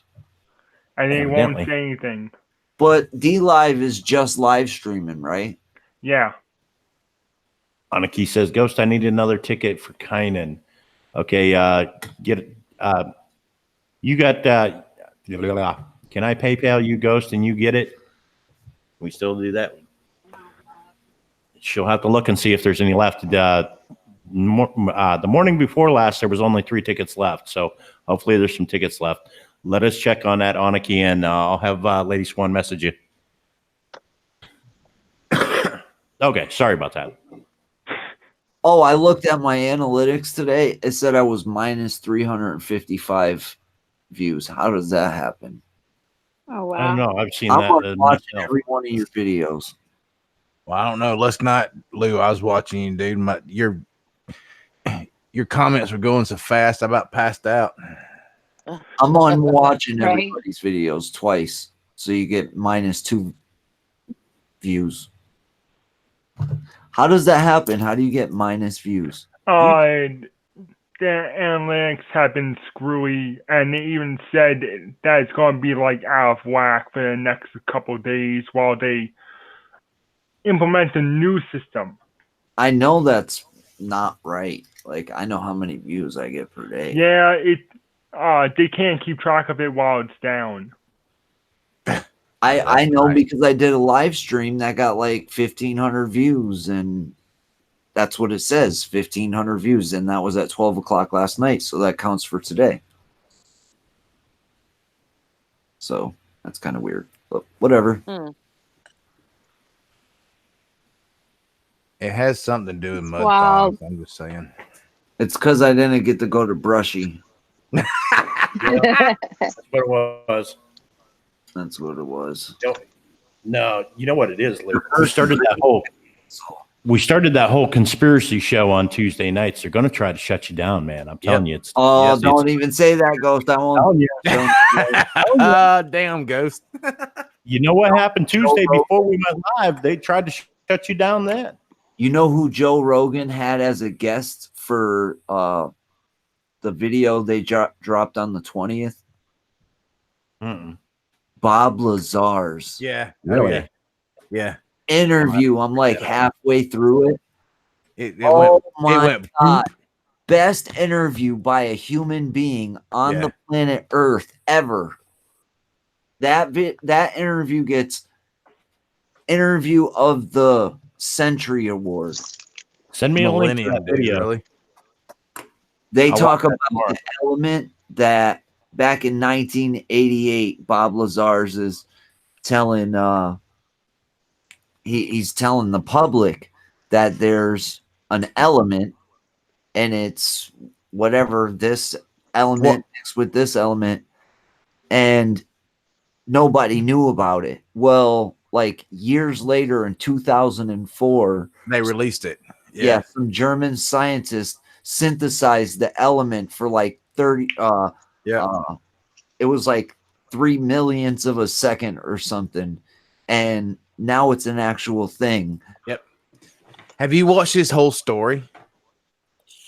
Speaker 6: And they won't say anything.
Speaker 3: But DLive is just live streaming, right?
Speaker 6: Yeah.
Speaker 4: Aniki says, Ghost, I need another ticket for Kynan. Okay, you got, can I PayPal you, Ghost, and you get it? We still do that? She'll have to look and see if there's any left. The morning before last, there was only 3 tickets left. So hopefully there's some tickets left. Let us check on that, Aniki, and I'll have Lady Swan message you. Okay, sorry about that.
Speaker 3: Oh, I looked at my analytics today. It said I was minus 355 views. How does that happen?
Speaker 5: Oh, wow.
Speaker 4: I don't know. I've seen
Speaker 3: I'm
Speaker 4: that
Speaker 3: watching
Speaker 4: myself.
Speaker 3: every one of your videos.
Speaker 2: Well, I don't know. Let's not, Lou. I was watching you, dude. Your comments were going so fast. I about passed out.
Speaker 3: I'm on watching
Speaker 5: Right.
Speaker 3: everybody's videos twice, so you get minus 2 views. How does that happen? How do you get minus views?
Speaker 6: The analytics have been screwy, and they even said that it's going to be like out of whack for the next couple of days while they implement a new system.
Speaker 3: I know that's not right. Like, I know how many views I get per day.
Speaker 6: Yeah, they can't keep track of it while it's down.
Speaker 3: I know because I did a live stream that got like 1,500 views, and that's what it says, 1,500 views, and that was at 12 o'clock last night, so that counts for today. So that's kind of weird, but whatever.
Speaker 2: It has something to do with mud
Speaker 5: Wow.
Speaker 2: farms. I'm just saying.
Speaker 3: It's because I didn't get to go to Brushy.
Speaker 4: That's what it was.
Speaker 3: That's what it was.
Speaker 4: No, you know what it is, Lou? We started that whole conspiracy show on Tuesday nights. They're going to try to shut you down, man. I'm telling you. It's
Speaker 3: don't even say that, Ghost. I won't.
Speaker 2: Damn, Ghost.
Speaker 4: You know what happened Tuesday before we went live? They tried to shut you down then.
Speaker 3: You know who Joe Rogan had as a guest for the video they dropped on the 20th? Bob Lazar's.
Speaker 2: Yeah.
Speaker 4: Really?
Speaker 2: Oh, yeah. Yeah.
Speaker 3: Interview. I'm like halfway through it.
Speaker 2: It
Speaker 3: went God. Best interview by a human being on the planet Earth ever. That interview gets Interview of the Century Award.
Speaker 4: Send me a link to that video.
Speaker 2: Really?
Speaker 3: They talk about the element that back in 1988, Bob Lazar's is telling he's telling the public that there's an element, and it's whatever this element mixed with this element, and nobody knew about it. Well, like years later in 2004,
Speaker 2: they released it.
Speaker 3: Yeah, some German scientists synthesized the element for like 30 it was like 3 millionths of a second or something, and now it's an actual thing.
Speaker 2: Yep. Have you watched his whole story?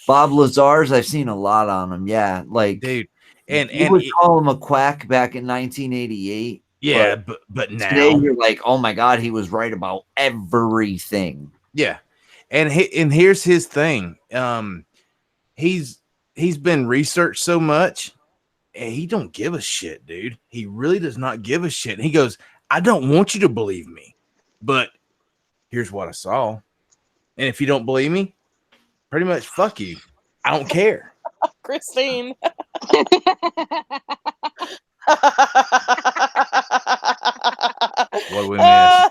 Speaker 3: Bob Lazar's, I've seen a lot on him. Yeah, like
Speaker 2: dude, and
Speaker 3: you would call him a quack back in 1988.
Speaker 2: Yeah, but now
Speaker 3: today you're like, oh my god, he was right about everything.
Speaker 2: Yeah, and here's his thing. He's been researched so much, and he don't give a shit, dude. He really does not give a shit. And he goes, I don't want you to believe me, but here's what I saw. And if you don't believe me, pretty much fuck you. I don't care.
Speaker 1: Christine.
Speaker 2: What do we miss?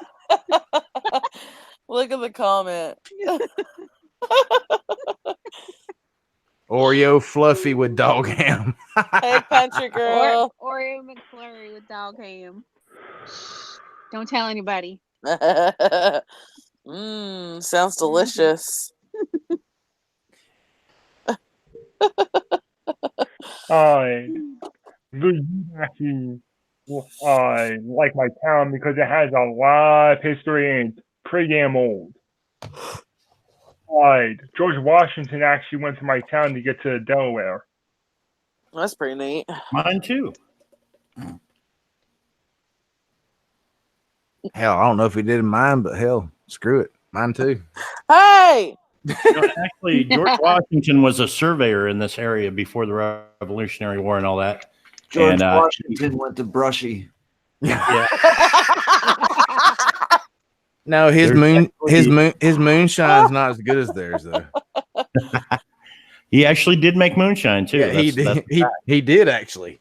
Speaker 1: Look at the comment.
Speaker 2: Oreo fluffy with dog ham.
Speaker 1: Hey, country girl.
Speaker 5: Oreo McFlurry with dog ham. Don't tell anybody.
Speaker 1: Sounds delicious.
Speaker 6: Actually, like my town because it has a lot of history and it's pretty damn old. George Washington actually went to my town to get to Delaware.
Speaker 1: That's pretty neat.
Speaker 4: Mine too.
Speaker 2: Hell, I don't know if he did in mine, but hell, screw it. Mine too.
Speaker 1: Hey!
Speaker 4: Actually, George Washington was a surveyor in this area before the Revolutionary War and all that.
Speaker 3: George Washington went to Brushy.
Speaker 4: Yeah.
Speaker 2: No, his moonshine's not as good as theirs though.
Speaker 4: He actually did make moonshine too.
Speaker 2: Yeah, he did. He did actually.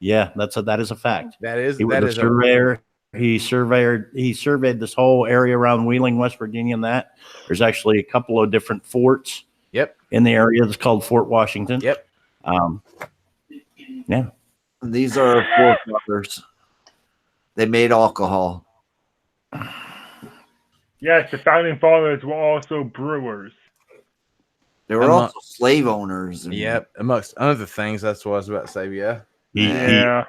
Speaker 4: Yeah, that is a fact.
Speaker 2: That is
Speaker 4: he was a surveyor. He surveyed this whole area around Wheeling, West Virginia, and that. There's actually a couple of different forts.
Speaker 2: Yep.
Speaker 4: In the area that's called Fort Washington.
Speaker 2: Yep.
Speaker 3: Yeah. These are our forefathers. They made alcohol.
Speaker 6: Yes, the founding fathers were also brewers.
Speaker 3: They were also slave owners.
Speaker 2: Yep. Amongst other things, that's what I was about to say. Yeah.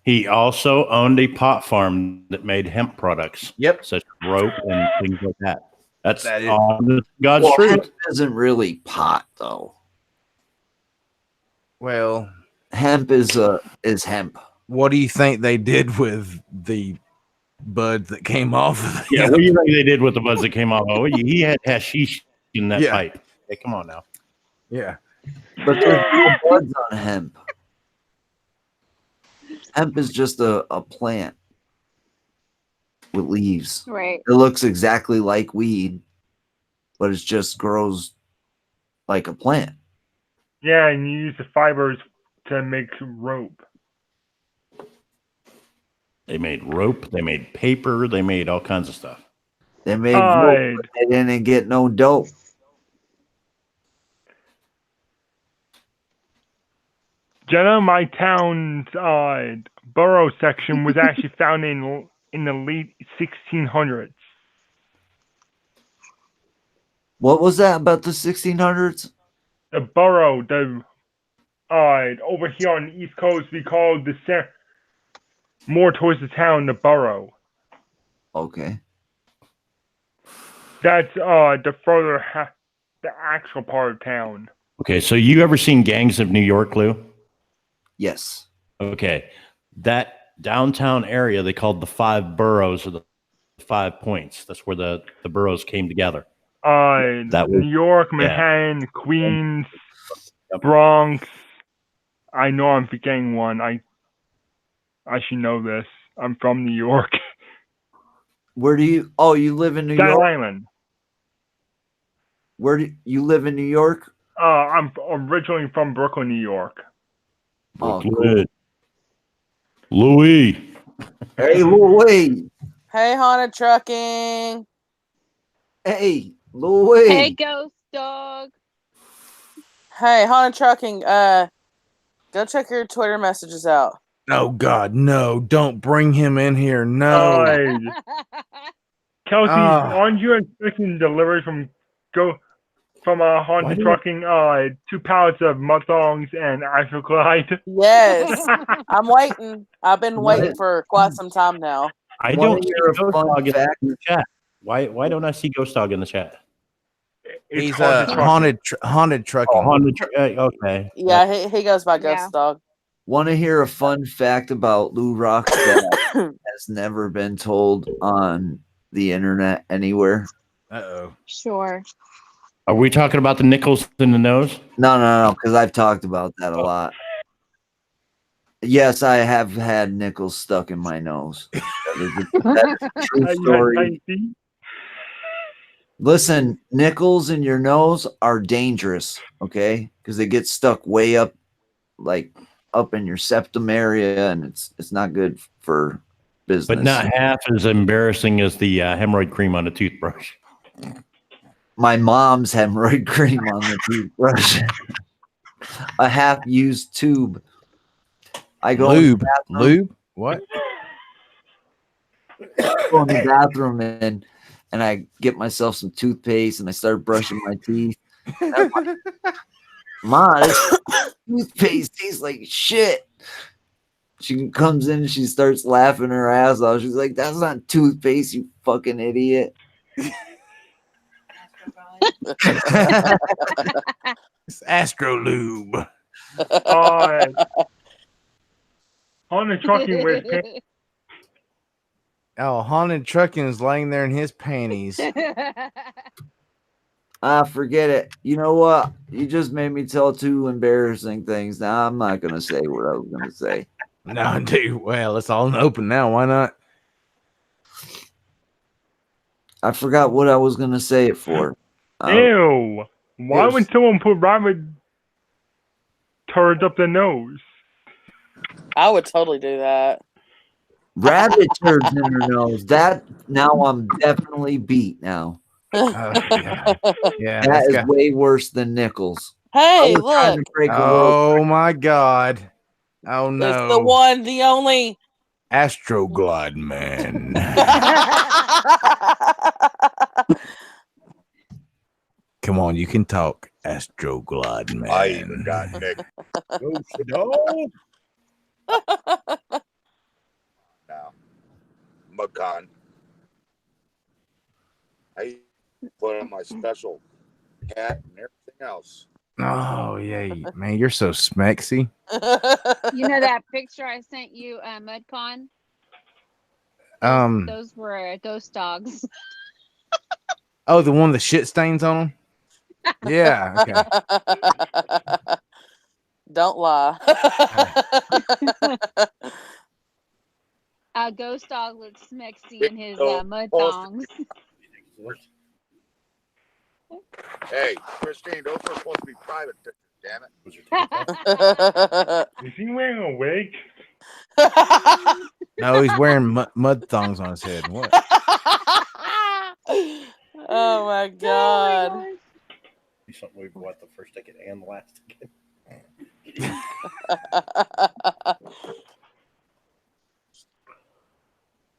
Speaker 4: He also owned a pot farm that made hemp products.
Speaker 2: Yep.
Speaker 4: Such as rope and things like that. That's God's truth.
Speaker 3: Hemp isn't really pot, though.
Speaker 2: Well,
Speaker 3: hemp is hemp.
Speaker 2: What do you think they did with the bud that came off?
Speaker 4: Yeah, what do you think they did with the buds that came off? Oh, he had hashish in that pipe. Hey, come on now.
Speaker 2: Yeah.
Speaker 3: But there's no buds on hemp. Hemp is just a plant with leaves.
Speaker 5: Right.
Speaker 3: It looks exactly like weed, but it just grows like a plant.
Speaker 6: Yeah, and you use the fibers to make rope.
Speaker 4: They made rope. They made paper. They made all kinds of stuff.
Speaker 3: They made rope, but they didn't get no dope.
Speaker 6: Jenna, my town's borough section was actually founded in the late 1600s.
Speaker 3: What was that about the 1600s?
Speaker 6: The borough, over here on the East Coast, we call more towards the town, the borough.
Speaker 3: Okay.
Speaker 6: That's the further the actual part of town.
Speaker 4: Okay, so you ever seen Gangs of New York, Lou?
Speaker 3: Yes.
Speaker 4: Okay, that downtown area they called the 5 boroughs or the 5 points. That's where the boroughs came together.
Speaker 6: New York, Manhattan, Queens, Bronx. I know I'm forgetting one. I should know this. I'm from New York.
Speaker 3: Where do you? Oh, you live in New
Speaker 6: Staten
Speaker 3: York.
Speaker 6: Island.
Speaker 3: Where do you live in New York?
Speaker 6: I'm originally from Brooklyn, New York.
Speaker 4: Brooklyn. Louis.
Speaker 3: Hey, Louis.
Speaker 1: Hey, Haunted Trucking.
Speaker 3: Hey, Louis.
Speaker 5: Hey, ghost dog.
Speaker 1: Hey, Haunted Trucking, go check your Twitter messages out.
Speaker 2: Oh God, no! Don't bring him in here. No.
Speaker 6: Kelsey,
Speaker 2: Ah.
Speaker 6: aren't you expecting delivery from Haunted Trucking 2 pallets of muttongs and Clyde?
Speaker 1: Yes, I'm waiting. I've been waiting for quite some time now.
Speaker 4: I
Speaker 3: Wanna
Speaker 4: don't see
Speaker 3: hear a
Speaker 4: Ghost
Speaker 3: fun
Speaker 4: Dog in
Speaker 3: fact?
Speaker 4: the chat. Why don't I see Ghost Dog in the chat?
Speaker 6: It's
Speaker 2: He's
Speaker 6: haunted
Speaker 2: haunted trucking.
Speaker 4: Oh, Haunted okay.
Speaker 1: Yeah, he goes by Ghost Dog.
Speaker 3: Want to hear a fun fact about Lou Rock that has never been told on the internet anywhere?
Speaker 2: Uh-oh.
Speaker 5: Sure.
Speaker 4: Are we talking about the nickels in the nose?
Speaker 3: No, because I've talked about that a lot. Yes, I have had nickels stuck in my nose. That is a true story. Listen, nickels in your nose are dangerous, okay? Because they get stuck way up, like up in your septum area, and it's not good for business.
Speaker 4: But not half as embarrassing as the hemorrhoid cream on a toothbrush.
Speaker 3: My mom's hemorrhoid cream on the toothbrush. A half-used tube. I go
Speaker 2: Lube.
Speaker 3: in the bathroom,
Speaker 2: Lube? What?
Speaker 3: go in the bathroom and I get myself some toothpaste and I start brushing my teeth. I'm like, Ma, this toothpaste tastes like shit. She comes in and she starts laughing her ass off. She's like, "That's not toothpaste, you fucking idiot."
Speaker 2: It's Astro Lube.
Speaker 6: Haunted Trucking with
Speaker 2: Oh, haunted trucking is laying there in his panties.
Speaker 3: Forget it. You know what? You just made me tell 2 embarrassing things. Now I'm not gonna say what I was gonna say.
Speaker 2: No, dude. Well, it's all open now. Why not?
Speaker 3: I forgot what I was gonna say it for.
Speaker 6: Ew. Why would someone put rabbit turds up their nose?
Speaker 1: I would totally do that.
Speaker 3: Rabbit turds in her nose. That now I'm definitely beat now.
Speaker 2: Yeah,
Speaker 3: That is way worse than nickels.
Speaker 1: Hey,
Speaker 3: I was trying
Speaker 1: look.
Speaker 3: to break a world.
Speaker 2: Oh my God. Oh no.
Speaker 1: It's the one, the only
Speaker 2: Astroglide Man. Come on, you can talk, Astroglide Man.
Speaker 11: I even got Nick. Now, Macan. I put on my special hat and everything else.
Speaker 2: Oh yeah, man, you're so smexy.
Speaker 5: You know that picture I sent you, MudCon? Those were ghost dogs.
Speaker 2: Oh, the one with the shit stains on them. Yeah. Okay.
Speaker 1: Don't lie.
Speaker 5: Ghost dog looks smexy in his mud thongs.
Speaker 11: Hey, Christine, those are supposed to be private pictures, damn it.
Speaker 6: Is he wearing a wig?
Speaker 2: No, he's wearing mud thongs on his head. What?
Speaker 1: Oh my God.
Speaker 4: Something we've what the first ticket and the last ticket.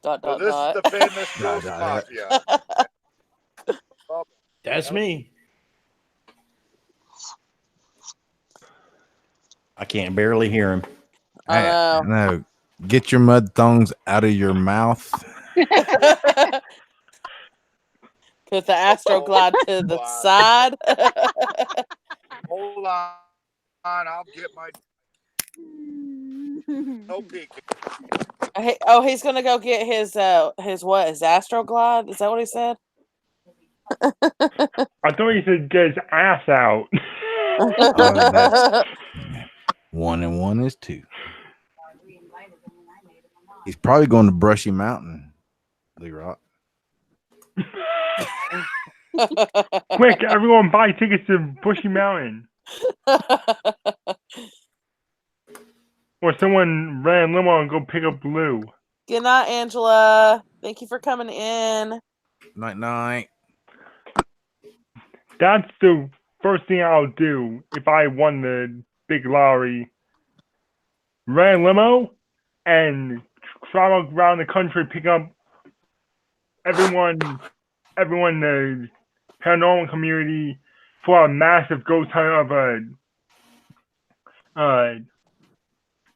Speaker 1: Dot,
Speaker 11: So
Speaker 1: dot,
Speaker 11: this
Speaker 1: dot.
Speaker 11: is the famous Ghost Mafia.
Speaker 4: That's me. I can't barely hear him.
Speaker 1: I know.
Speaker 2: No, get your mud thongs out of your mouth.
Speaker 1: Put the Astroglide to the side.
Speaker 11: Hold on, I'll get my no peeking.
Speaker 1: Oh, he's gonna go get his what? His Astroglide? Is that what he said?
Speaker 6: I thought he said get his ass out.
Speaker 2: Oh, 1 and 1 is 2. He's probably going to Brushy Mountain, Lee Rock.
Speaker 6: Quick, everyone buy tickets to Bushy Mountain. Or someone ran limo and go pick up Lou.
Speaker 1: Good night, Angela. Thank you for coming in.
Speaker 2: Night night.
Speaker 6: That's the first thing I'll do if I won the big lottery. Rent a limo and travel around the country, pick up everyone in the paranormal community for a massive ghost hunt of a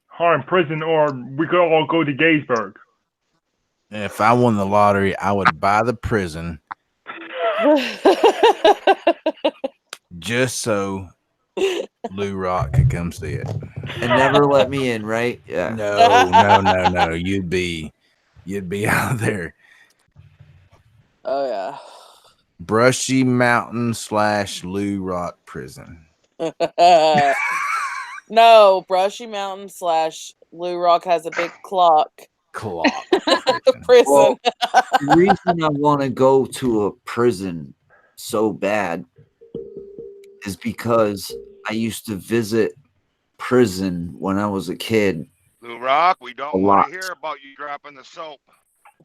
Speaker 6: haunted prison, or we could all go to Gettysburg.
Speaker 2: If I won the lottery, I would buy the prison just so Lou Rock could come see it
Speaker 3: and never let me in, right? Yeah.
Speaker 2: No. You'd be out there.
Speaker 1: Oh yeah.
Speaker 2: Brushy Mountain / Lou Rock prison.
Speaker 1: No, Brushy Mountain / Lou Rock has a big clock.
Speaker 2: Prison.
Speaker 3: Well, the reason I want to go to a prison so bad is because I used to visit prison when I was a kid.
Speaker 11: Lou Rock, we don't want to hear about you dropping the soap.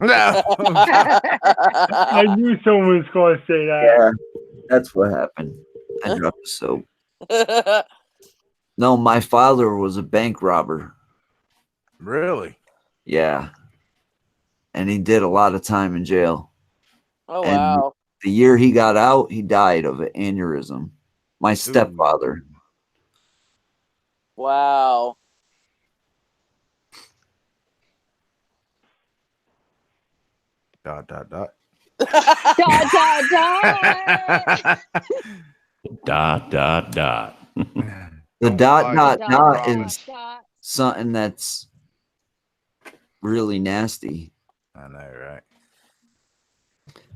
Speaker 2: No.
Speaker 6: I knew someone was going to say that.
Speaker 3: Yeah, that's what happened. I dropped the soap. No, my father was a bank robber.
Speaker 2: Really?
Speaker 3: Yeah. And he did a lot of time in jail.
Speaker 1: Oh,
Speaker 3: and
Speaker 1: wow.
Speaker 3: The year he got out, he died of an aneurysm. My stepfather.
Speaker 1: Wow.
Speaker 2: Dot.
Speaker 5: Dot.
Speaker 2: Dot.
Speaker 3: The dot is something that's really nasty.
Speaker 2: I know, right?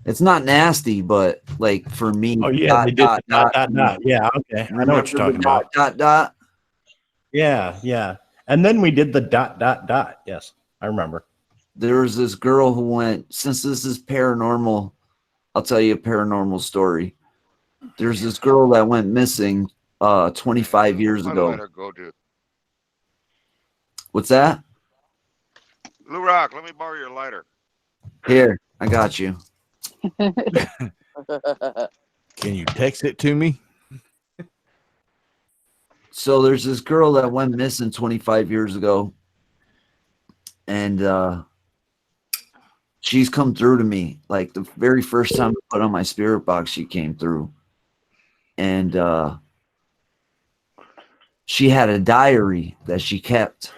Speaker 3: It's not nasty, but like for me,
Speaker 4: Oh yeah, they did the dot. Yeah, okay. I know what you're talking about.
Speaker 3: Dot.
Speaker 4: Yeah. And then we did the dot. Yes, I remember.
Speaker 3: There was this girl who went, since this is paranormal, I'll tell you a paranormal story. There's this girl that went missing 25 years ago. What's that?
Speaker 11: Lou Rock, let me borrow your lighter.
Speaker 3: Here, I got you.
Speaker 2: Can you text it to me?
Speaker 3: So there's this girl that went missing 25 years ago. And she's come through to me. Like the very first time I put on my spirit box, she came through. And she had a diary that she kept.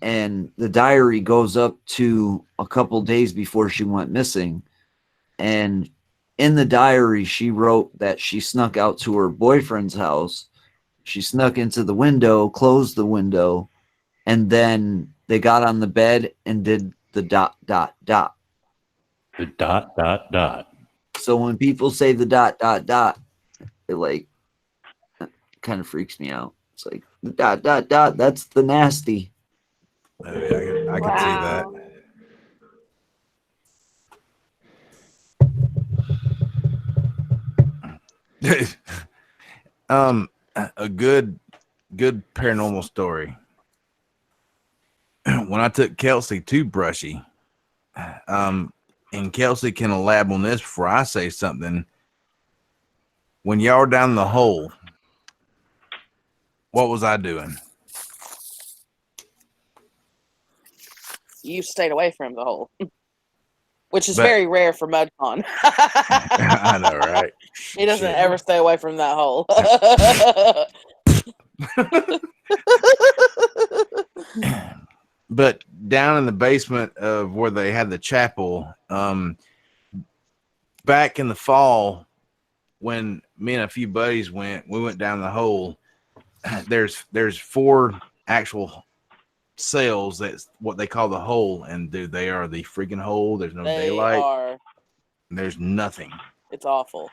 Speaker 3: And the diary goes up to a couple days before she went missing. And in the diary, she wrote that she snuck out to her boyfriend's house. She snuck into the window, closed the window, and then they got on the bed and did the dot.
Speaker 4: The dot.
Speaker 3: So when people say the dot, it like kind of freaks me out. It's like the dot. That's the nasty.
Speaker 2: Oh, yeah, I can see that. A good paranormal story. When I took Kelsey to Brushy, and Kelsey can elab on this before I say something. When y'all were down the hole, what was I doing?
Speaker 1: You stayed away from the hole, which is very rare for MudCon.
Speaker 2: I know, right?
Speaker 1: He doesn't ever stay away from that hole.
Speaker 2: But down in the basement of where they had the chapel, back in the fall, when me and a few buddies we went down the hole. There's 4 actual cells. That's what they call the hole, and dude, they are the freaking hole. There's no daylight. There's nothing.
Speaker 1: It's awful.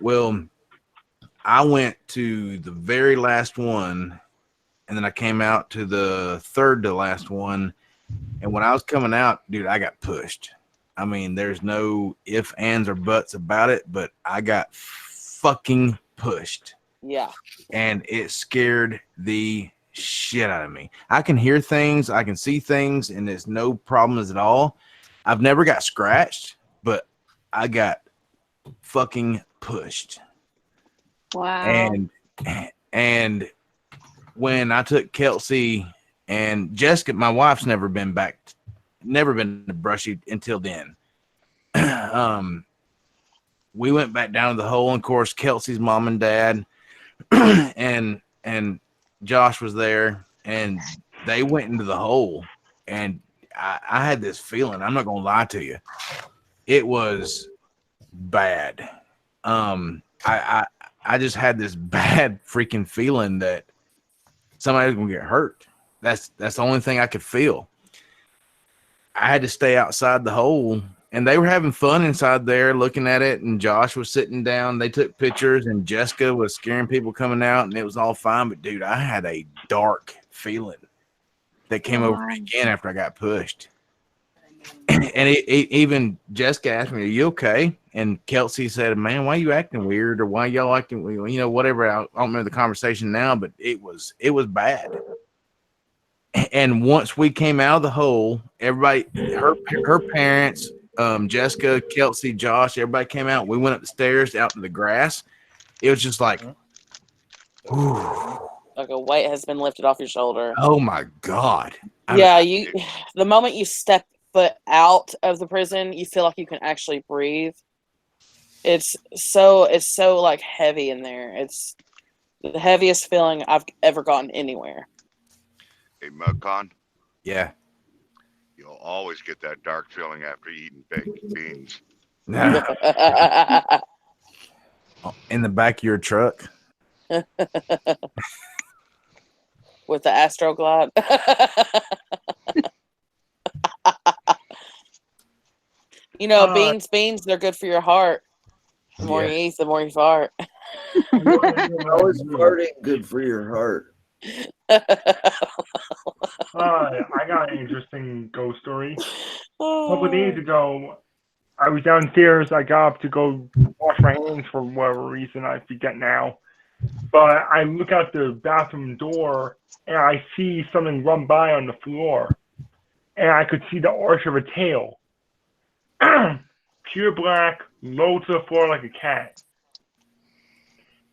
Speaker 2: Well, I went to the very last one, and then I came out to the third to last one. And when I was coming out, dude, I got pushed. I mean, there's no ifs, ands, or buts about it, but I got fucking pushed.
Speaker 1: Yeah.
Speaker 2: And it scared the shit out of me. I can hear things, I can see things, and it's no problems at all. I've never got scratched, but I got fucking pushed.
Speaker 5: Wow.
Speaker 2: And when I took Kelsey and Jessica, my wife's never been to Brushy until then. We went back down to the hole, and of course, Kelsey's mom and dad and Josh was there, and they went into the hole, and I had this feeling. I'm not gonna lie to you, it was bad. I just had this bad freaking feeling that somebody was gonna get hurt. That's the only thing I could feel. I had to stay outside the hole, and they were having fun inside there looking at it, and Josh was sitting down. They took pictures, and Jessica was scaring people coming out, and it was all fine. But dude, I had a dark feeling that came over me again after I got pushed. And even Jessica asked me, "Are you okay?" And Kelsey said, "Man, why are you acting weird? Or why y'all acting, whatever." I don't remember the conversation now, but it was bad. And once we came out of the hole, everybody, her parents, Jessica, Kelsey, Josh, everybody came out. We went up the stairs out to the grass. It was just like, whew.
Speaker 1: Like a weight has been lifted off your shoulder.
Speaker 2: Oh my God.
Speaker 1: The moment you step foot out of the prison, you feel like you can actually breathe. It's so like heavy in there. It's the heaviest feeling I've ever gotten anywhere.
Speaker 11: Hey, Mudcon.
Speaker 2: Yeah.
Speaker 11: You'll always get that dark feeling after eating baked beans.
Speaker 2: In the back of your truck.
Speaker 1: With the Astroglide. Beans, they're good for your heart. The more you eat, the more you fart.
Speaker 3: How is farting good for your heart?
Speaker 6: I got an interesting ghost story. A couple of days ago, I was downstairs. I got up to go wash my hands for whatever reason. I forget now. But I look out the bathroom door, and I see something run by on the floor. And I could see the arch of a tail. Pure black, low to the floor like a cat.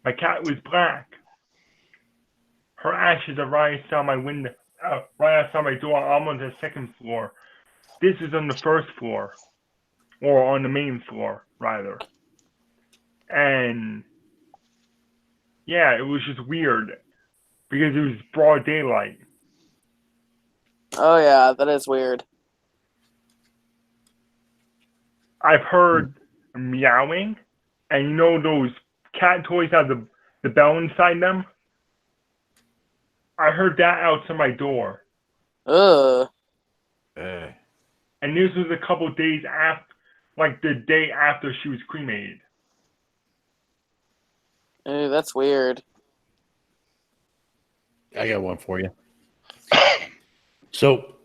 Speaker 6: My cat was black. Her ashes are right outside my window, right outside my door. I'm on the second floor. This is on the first floor, or on the main floor, rather. And yeah, it was just weird because it was broad daylight.
Speaker 1: Oh yeah, that is weird.
Speaker 6: I've heard meowing, and those cat toys have the bell inside them? I heard that outside my door.
Speaker 1: Ugh.
Speaker 6: And this was a couple of days after, like the day after she was cremated.
Speaker 1: Ooh, that's weird.
Speaker 4: I got one for you. So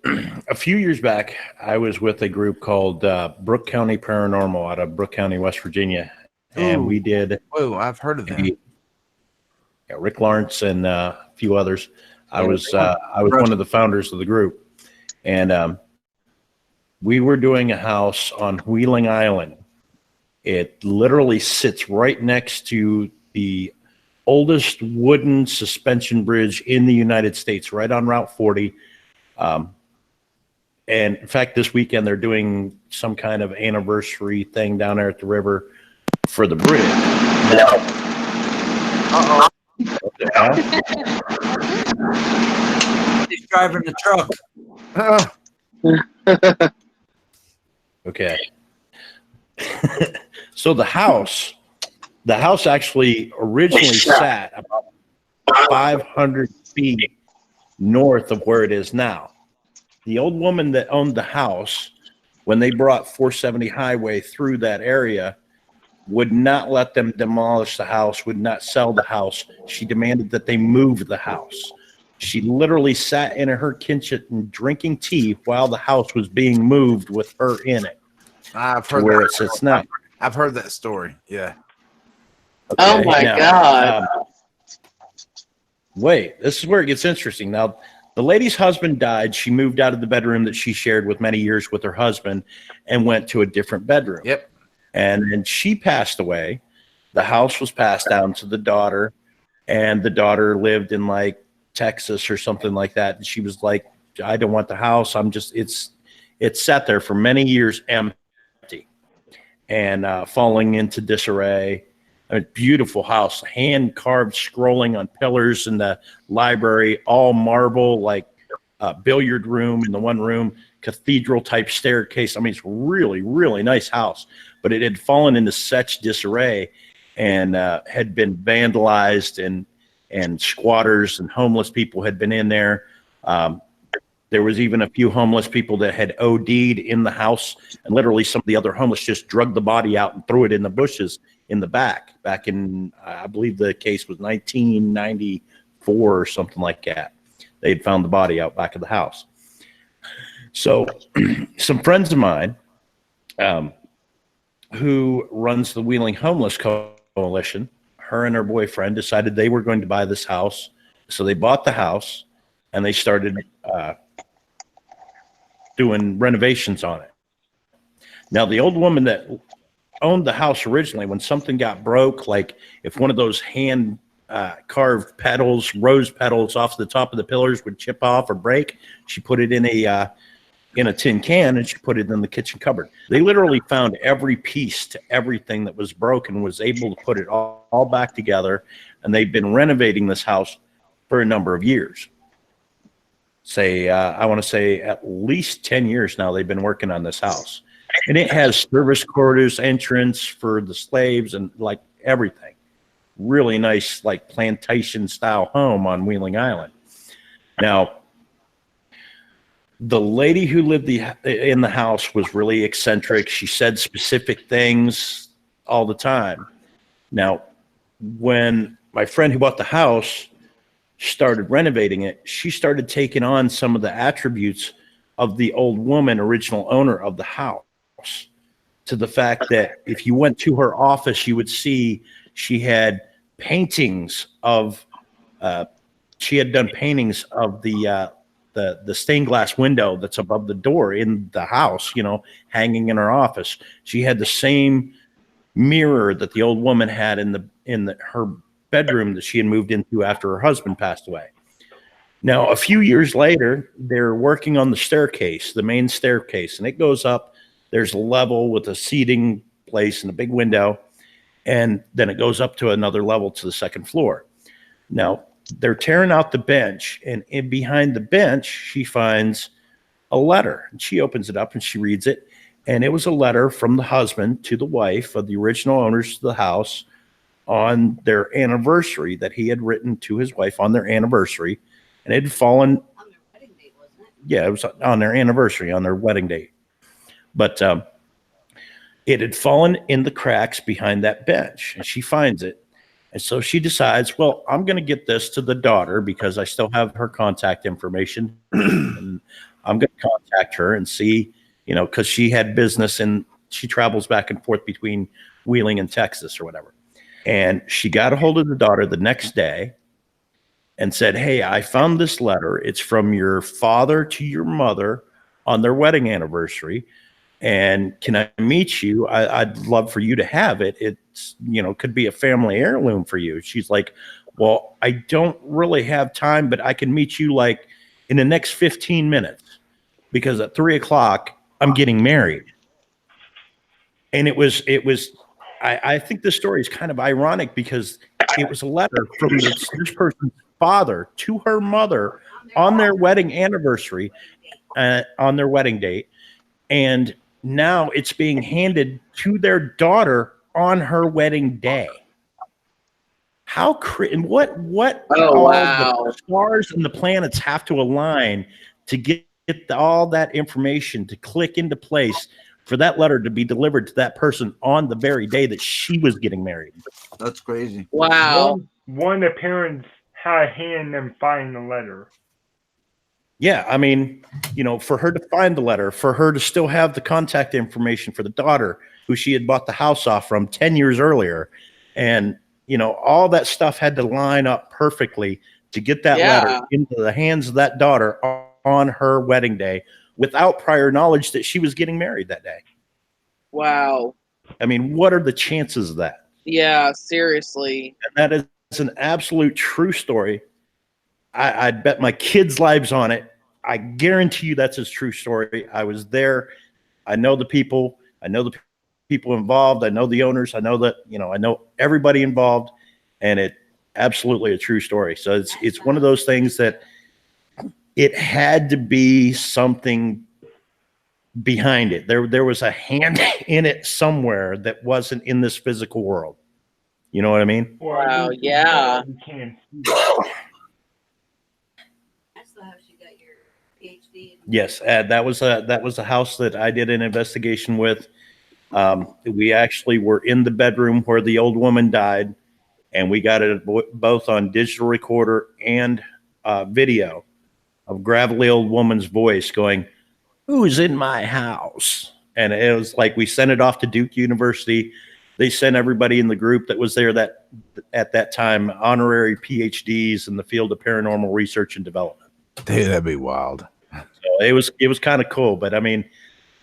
Speaker 4: a few years back, I was with a group called Brooke County Paranormal out of Brooke County, West Virginia. And we did.
Speaker 2: Oh, I've heard of them.
Speaker 4: Yeah, Rick Lawrence and a few others. I was one of the founders of the group. And we were doing a house on Wheeling Island. It literally sits right next to the oldest wooden suspension bridge in the United States, right on Route 40. And in fact, this weekend they're doing some kind of anniversary thing down there at the river for the bridge.
Speaker 3: Uh-oh. He's driving the truck.
Speaker 4: Okay. So the house actually originally sat about 500 feet north of where it is now. The old woman that owned the house, when they brought 470 highway through that area, would not let them demolish the house, would not sell the house. She demanded that they move the house. She literally sat in her kitchen drinking tea while the house was being moved with her in it.
Speaker 2: I've heard
Speaker 4: where
Speaker 2: that.
Speaker 4: it sits now.
Speaker 2: I've heard that story. Yeah.
Speaker 4: Okay,
Speaker 1: oh my God.
Speaker 4: Wait, this is where it gets interesting. Now, the lady's husband died. She moved out of the bedroom that she shared with many years with her husband and went to a different bedroom.
Speaker 2: Yep.
Speaker 4: And then she passed away. The house was passed down to the daughter, and the daughter lived in like Texas or something like that. And she was like, I don't want the house. It's sat there for many years empty and falling into disarray. A beautiful house, hand carved scrolling on pillars in the library, all marble, like a billiard room in the one room, cathedral type staircase. I mean, it's really, really nice house, but it had fallen into such disarray and had been vandalized, and squatters and homeless people had been in there. There was even a few homeless people that had OD'd in the house, and literally some of the other homeless just drugged the body out and threw it in the bushes in the back in, I believe the case was 1994 or something like that. They'd found the body out back of the house. So some friends of mine who runs the Wheeling Homeless Coalition, her and her boyfriend decided they were going to buy this house. So they bought the house and they started doing renovations on it. Now, the old woman that owned the house originally, when something got broke, like if one of those hand carved petals, rose petals off the top of the pillars would chip off or break, she put it in a tin can and she put it in the kitchen cupboard. They literally found every piece to everything that was broken, was able to put it all back together, and they've been renovating this house for a number of years. I want to say at least 10 years now they've been working on this house. And it has service quarters, entrance for the slaves, and like everything. Really nice, like plantation style home on Wheeling Island. Now, the lady who lived in the house was really eccentric. She said specific things all the time. Now, when my friend who bought the house started renovating it, she started taking on some of the attributes of the old woman, original owner of the house, to the fact that if you went to her office, you would see she had paintings of, she had done paintings of the stained glass window that's above the door in the house, hanging in her office. She had the same mirror that the old woman had in her bedroom that she had moved into after her husband passed away. Now, a few years later, they're working on the staircase, the main staircase, and it goes up. There's a level with a seating place and a big window, and then it goes up to another level to the second floor. Now, they're tearing out the bench, and behind the bench, she finds a letter. And she opens it up and she reads it, and it was a letter from the husband to the wife of the original owners of the house on their anniversary, that he had written to his wife on their anniversary, and it had fallen.
Speaker 7: On their wedding date, wasn't it?
Speaker 4: Yeah, it was on their anniversary, on their wedding date. But it had fallen in the cracks behind that bench, and she finds it. And so she decides, well, I'm going to get this to the daughter because I still have her contact information. And I'm going to contact her and see, because she had business and she travels back and forth between Wheeling and Texas or whatever. And she got a hold of the daughter the next day and said, hey, I found this letter. It's from your father to your mother on their wedding anniversary. And can I meet you? I'd love for you to have it. It's, could be a family heirloom for you. She's like, well, I don't really have time, but I can meet you like in the next 15 minutes because at 3:00, I'm getting married. And it was, I think this story is kind of ironic because it was a letter from this person's father to her mother on their wedding anniversary, on their wedding date. And now it's being handed to their daughter on her wedding day. How what
Speaker 9: Oh, wow.
Speaker 4: the stars and the planets have to align to get all that information to click into place for that letter to be delivered to that person on the very day that she was getting married.
Speaker 3: That's crazy.
Speaker 9: Wow.
Speaker 6: One of the parents had a hand in finding the letter.
Speaker 4: Yeah, I mean, for her to find the letter, for her to still have the contact information for the daughter who she had bought the house off from 10 years earlier. And, all that stuff had to line up perfectly to get that letter into the hands of that daughter on her wedding day without prior knowledge that she was getting married that day.
Speaker 9: Wow.
Speaker 4: I mean, what are the chances of that?
Speaker 1: Yeah, seriously.
Speaker 4: And that is an absolute true story. I'd bet my kids' lives on it. I guarantee you that's a true story. I was there. I know the people. I know the people involved. I know the owners. I know that, I know everybody involved, and it absolutely a true story. So it's one of those things that it had to be something behind it. There was a hand in it somewhere that wasn't in this physical world. You know what I mean?
Speaker 1: Wow, yeah.
Speaker 6: You can't see.
Speaker 7: That's the house you got your PhD in.
Speaker 4: Yes, that was a house that I did an investigation with. We actually were in the bedroom where the old woman died, and we got it both on digital recorder and video of gravelly old woman's voice going, "Who's in my house?" And it was like we sent it off to Duke University. They sent everybody in the group that was there that at that time honorary PhDs in the field of paranormal research and development.
Speaker 2: Dude, that'd be wild.
Speaker 4: So it was kind of cool. But I mean,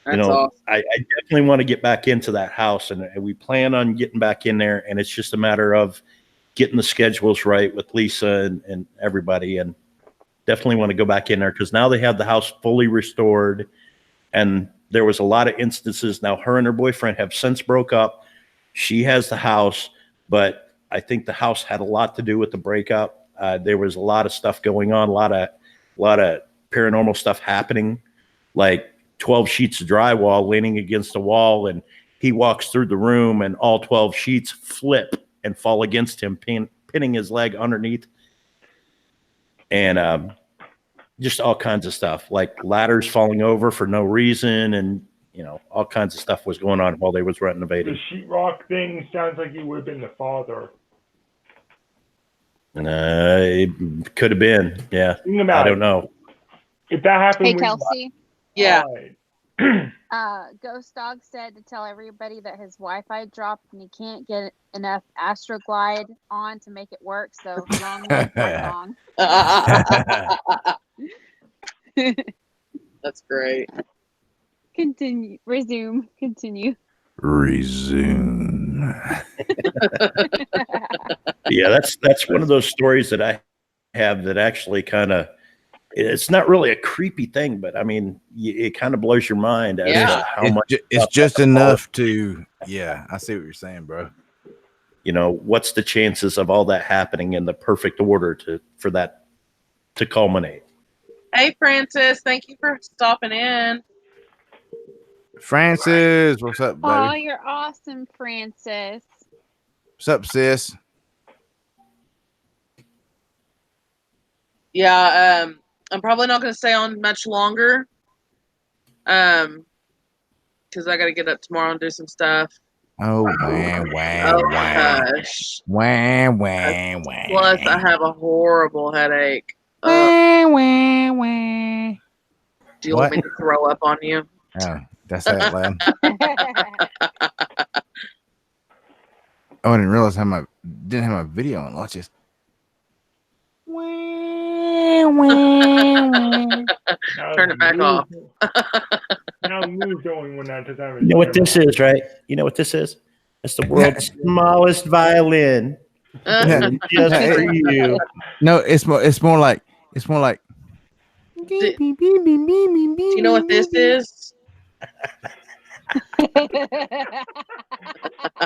Speaker 1: That's awesome.
Speaker 4: I definitely want to get back into that house, and we plan on getting back in there. And it's just a matter of getting the schedules right with Lisa and everybody, and definitely want to go back in there because now they have the house fully restored. And there was a lot of instances. Now her and her boyfriend have since broke up. She has the house, but I think the house had a lot to do with the breakup. There was a lot of stuff going on, a lot of paranormal stuff happening, like 12 sheets of drywall leaning against the wall, and he walks through the room and all 12 sheets flip and fall against him, pinning his leg underneath. And just all kinds of stuff, like ladders falling over for no reason, and all kinds of stuff was going on while they was renovating.
Speaker 6: The sheetrock thing sounds like he would have been the father.
Speaker 4: It could have been, yeah. I don't know.
Speaker 6: If that happened,
Speaker 5: Hey, Kelsey.
Speaker 1: Yeah.
Speaker 5: Ghost Dog said to tell everybody that his Wi-Fi dropped and he can't get enough Astroglide on to make it work. So wrong one, wrong.
Speaker 1: That's great.
Speaker 5: Continue. Resume. Continue.
Speaker 2: Resume.
Speaker 4: Yeah, that's one of those stories that I have that actually kind of, it's not really a creepy thing, but I mean, it kind of blows your mind as to how much
Speaker 2: it's just enough to, I see what you're saying, bro.
Speaker 4: What's the chances of all that happening in the perfect order for that to culminate?
Speaker 1: Hey, Francis, thank you for stopping in.
Speaker 2: Francis, what's up, buddy?
Speaker 5: Oh, you're awesome, Francis.
Speaker 2: What's up, sis?
Speaker 1: Yeah, I'm probably not going to stay on much longer. Because I got to get up tomorrow and do some stuff.
Speaker 2: Oh, wah.
Speaker 1: Gosh.
Speaker 2: Wah.
Speaker 1: Plus, I have a horrible headache. Do you want me to throw up on you?
Speaker 2: Oh, that's that loud. Oh, I didn't realize didn't have my video on. Watch this.
Speaker 1: Turn it back off.
Speaker 6: Now you're doing when that doesn't have
Speaker 4: You know what this is, right? You know what this is? It's the world's smallest violin. Just for you.
Speaker 2: No, it's more like.
Speaker 1: Do you know what this is?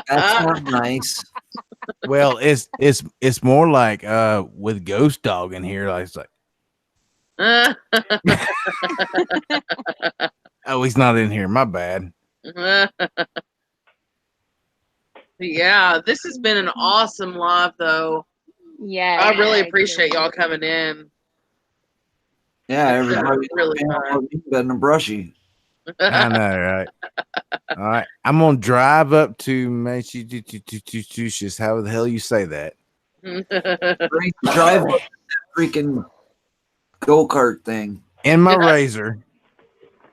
Speaker 3: That's not nice.
Speaker 2: Well, it's more like with Ghost Dog in here. Like, it's like. Oh, he's not in here. My bad.
Speaker 1: Yeah, this has been an awesome live, though.
Speaker 5: Yeah,
Speaker 1: I really appreciate y'all coming in.
Speaker 3: Yeah, everybody
Speaker 1: really
Speaker 3: better brushy.
Speaker 2: I know, right? All right, I'm gonna drive up to Massachusetts. How the hell you say that?
Speaker 3: Drive up freaking go-kart thing
Speaker 2: In my Razor.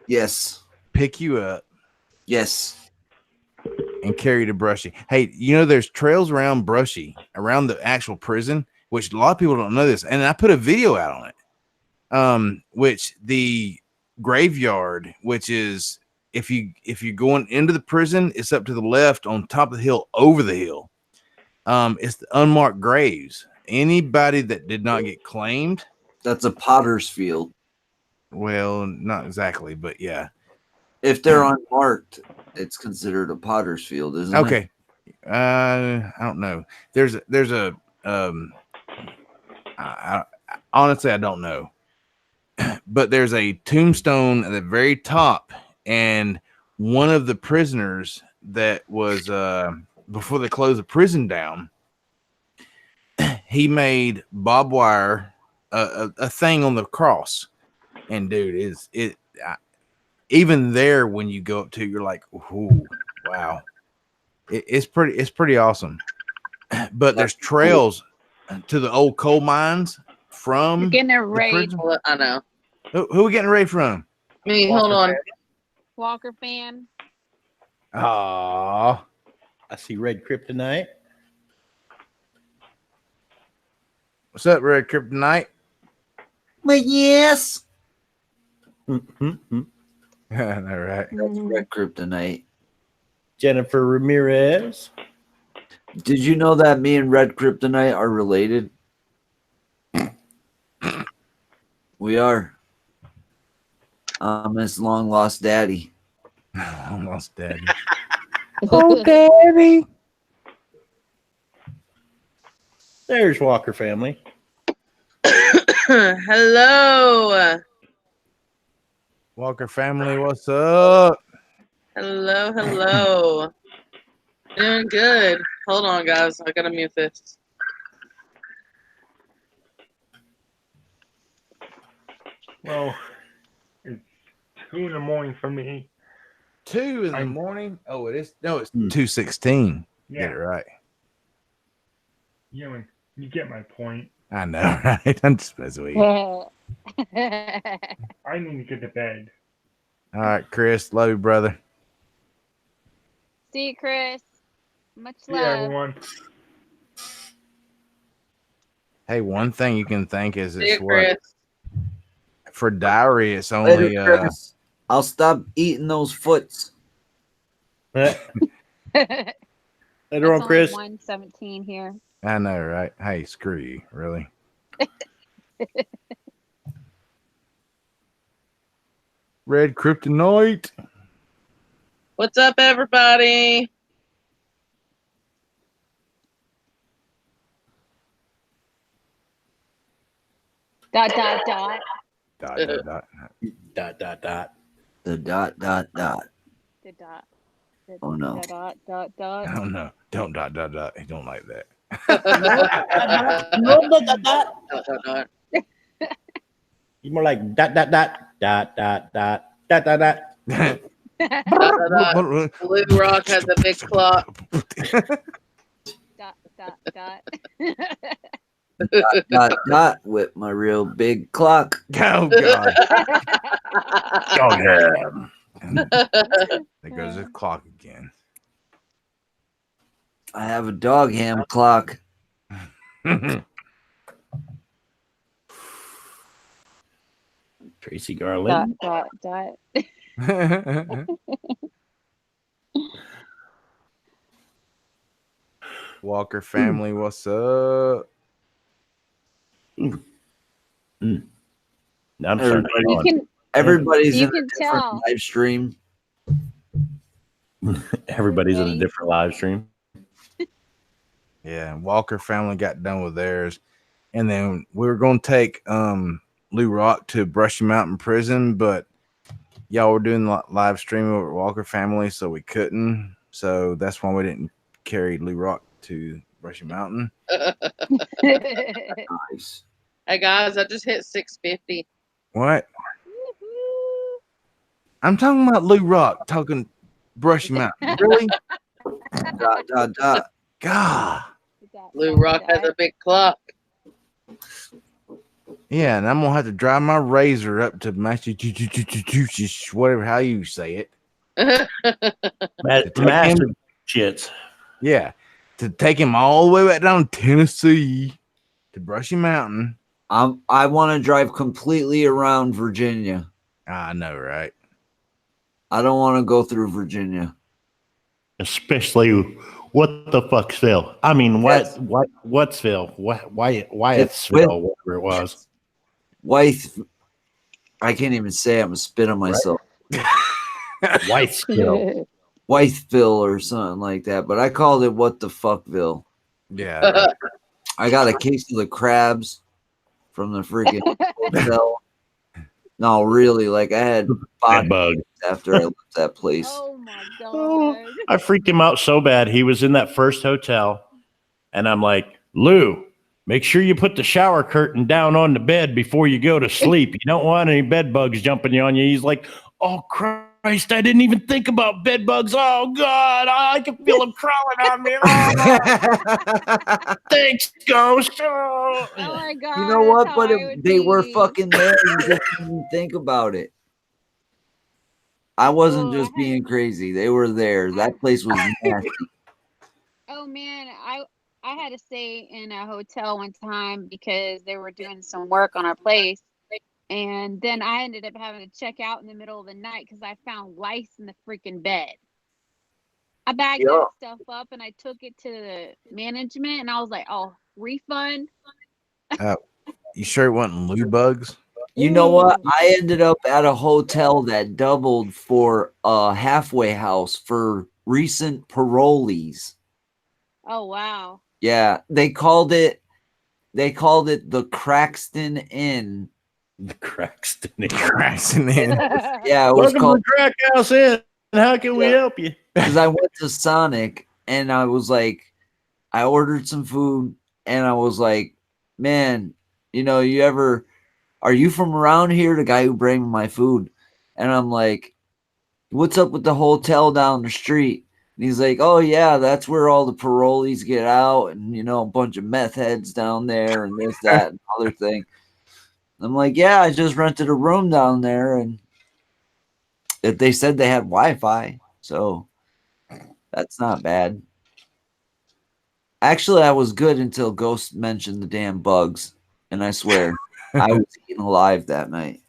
Speaker 3: Yes.
Speaker 2: Pick you up.
Speaker 3: Yes.
Speaker 2: And carry you to Brushy. Hey, there's trails around Brushy, around the actual prison, which a lot of people don't know this. And I put a video out on it. Which the graveyard, which is if you're going into the prison, it's up to the left on top of the hill, over the hill. It's the unmarked graves. Anybody that did not get claimed.
Speaker 3: That's a potter's field.
Speaker 2: Well, not exactly, but yeah.
Speaker 3: If they're unmarked, it's considered a potter's field, isn't it?
Speaker 2: Okay. I don't know. There's a honestly, I don't know. But there's a tombstone at the very top, and one of the prisoners that was before they closed the prison down, he made barbed wire a thing on the cross. And dude, even there when you go up to it, you're like, ooh, wow. It's pretty awesome. But there's trails to the old coal mines from
Speaker 5: You're getting a raid.
Speaker 1: I know.
Speaker 2: Who we getting a raid from?
Speaker 1: Me, hold on.
Speaker 5: Walker fan.
Speaker 2: Ah,
Speaker 4: I see red kryptonite.
Speaker 2: what's up, Red Kryptonite?
Speaker 3: But yes.
Speaker 4: Mm-hmm.
Speaker 2: All right.
Speaker 3: That's red kryptonite.
Speaker 4: Jennifer Ramirez.
Speaker 3: Did you know that me and red kryptonite are related? We are. I'm his long lost daddy.
Speaker 2: Long lost daddy.
Speaker 10: Oh, daddy.
Speaker 4: There's Walker family.
Speaker 1: Hello.
Speaker 2: Walker family, what's up?
Speaker 1: Hello, hello. Doing good. Hold on, guys. I gotta mute this.
Speaker 6: Well, it's 2 in the morning for me.
Speaker 2: 2 in the morning? Oh, it is. No, it's 2:16.
Speaker 6: Yeah.
Speaker 2: Get it right.
Speaker 6: You get my point.
Speaker 2: I know, right? I'm just messing with you.
Speaker 6: I need to get to bed.
Speaker 2: All right, Chris, love you, brother.
Speaker 5: See you, Chris. Much
Speaker 6: See
Speaker 5: love.
Speaker 6: ya, everyone.
Speaker 2: Hey, one thing you can think is
Speaker 1: See
Speaker 2: it's
Speaker 1: you,
Speaker 2: what
Speaker 1: Chris.
Speaker 2: for diary. It's only
Speaker 3: Later, Chris. I'll stop eating those foots.
Speaker 4: Later
Speaker 5: It's
Speaker 4: on, Chris.
Speaker 5: 1:17 here.
Speaker 2: I know, right? Hey, screw you, really. Red Kryptonite.
Speaker 1: What's up, everybody?
Speaker 5: Dot dot dot.
Speaker 2: Dot, dot, dot.
Speaker 4: Dot, dot, dot.
Speaker 3: The dot, dot, dot.
Speaker 5: The dot. The
Speaker 3: Oh, no.
Speaker 5: Dot dot dot.
Speaker 2: Oh, no. Don't dot, dot, dot. He don't like that.
Speaker 4: No, dot, dot, dot.
Speaker 1: Dot, dot, dot.
Speaker 4: You're more like dot, dot, dot, dot, dot, dot, dot, dot, dot.
Speaker 1: Dot, dot, dot. Blue Rock has a big clock.
Speaker 5: Dot dot dot.
Speaker 3: Dot, dot, dot with my real big clock.
Speaker 2: Oh, God. Dog ham. There goes the clock again.
Speaker 3: I have a dog ham clock.
Speaker 4: Tracy Garland.
Speaker 5: Dot dot dot.
Speaker 2: Walker family, what's up?
Speaker 4: Now I'm starting to
Speaker 5: You
Speaker 4: yawn.
Speaker 5: can
Speaker 3: Everybody's
Speaker 5: You
Speaker 3: in a
Speaker 5: can
Speaker 3: different
Speaker 5: tell.
Speaker 3: live stream.
Speaker 4: Everybody's in a different live stream.
Speaker 2: Yeah, Walker family got done with theirs. And then we were going to take Lou Rock to Brushy Mountain Prison, but y'all were doing live stream over at Walker family, so we couldn't. So that's why we didn't carry Lou Rock to Brushy Mountain.
Speaker 3: Nice.
Speaker 1: Hey, guys, I just hit 650.
Speaker 2: What? I'm talking about Lou Rock, talking Brushy Mountain. Really?
Speaker 3: Dot, dot, dot.
Speaker 2: God.
Speaker 1: Blue Rock has a big clock.
Speaker 2: Yeah, and I'm gonna have to drive my razor up to Massachusetts, whatever how you say it.
Speaker 4: Massive shits.
Speaker 2: Yeah, to take him all the way back down to Tennessee to Brushy Mountain.
Speaker 3: I want to drive completely around Virginia.
Speaker 2: I know, right?
Speaker 3: I don't want to go through Virginia.
Speaker 4: Especially What the fuck's Phil? I mean,
Speaker 3: Yes.
Speaker 4: what's Phil? Wyatt's
Speaker 3: With-
Speaker 4: Phil, whatever it was.
Speaker 3: Wife, I can't even say. I'm gonna spit on myself.
Speaker 4: White's Phil.
Speaker 3: Wifeville or something like that, but I called it what the fuckville.
Speaker 2: Yeah.
Speaker 3: I got a case of the crabs from the freaking hotel. No, really, like I had
Speaker 4: Bed bug.
Speaker 3: after I left that place.
Speaker 5: Oh my god.
Speaker 4: I freaked him out so bad. He was in that first hotel, and I'm like, Lou, make sure you put the shower curtain down on the bed before you go to sleep. You don't want any bed bugs jumping on you. He's like, oh, Christ, I didn't even think about bed bugs. Oh, God, I can feel them crawling on me. Oh, thanks, Ghost.
Speaker 5: Oh my god.
Speaker 3: You know what?
Speaker 5: that's
Speaker 3: But
Speaker 5: how I would
Speaker 3: they were
Speaker 5: be.
Speaker 3: fucking there. You just didn't think about it. I wasn't
Speaker 5: Oh,
Speaker 3: just being crazy. They were there. That place was nasty.
Speaker 5: Oh man, I had to stay in a hotel one time because they were doing some work on our place. And then I ended up having to check out in the middle of the night because I found lice in the freaking bed. I bagged that stuff up and I took it to the management and I was like, oh, refund.
Speaker 2: You sure it wasn't loo bugs?
Speaker 3: You know what? I ended up at a hotel that doubled for a halfway house for recent parolees.
Speaker 5: Oh wow.
Speaker 3: Yeah, they called it the Craxton Inn.
Speaker 4: The Craxton Inn.
Speaker 2: Craxton Inn.
Speaker 3: Yeah, it was
Speaker 4: Welcome
Speaker 3: called
Speaker 4: to Crack House Inn. How can we help you?
Speaker 3: because I went to Sonic and I was like, I ordered some food and I was like, man, are you from around here? The guy who brought me my food. And I'm like, what's up with the hotel down the street? And he's like, oh yeah, that's where all the parolees get out and a bunch of meth heads down there and this, that, and other thing. I'm like, yeah, I just rented a room down there and they said they had Wi-Fi, so that's not bad. Actually, I was good until Ghost mentioned the damn bugs, and I swear I was eaten alive that night.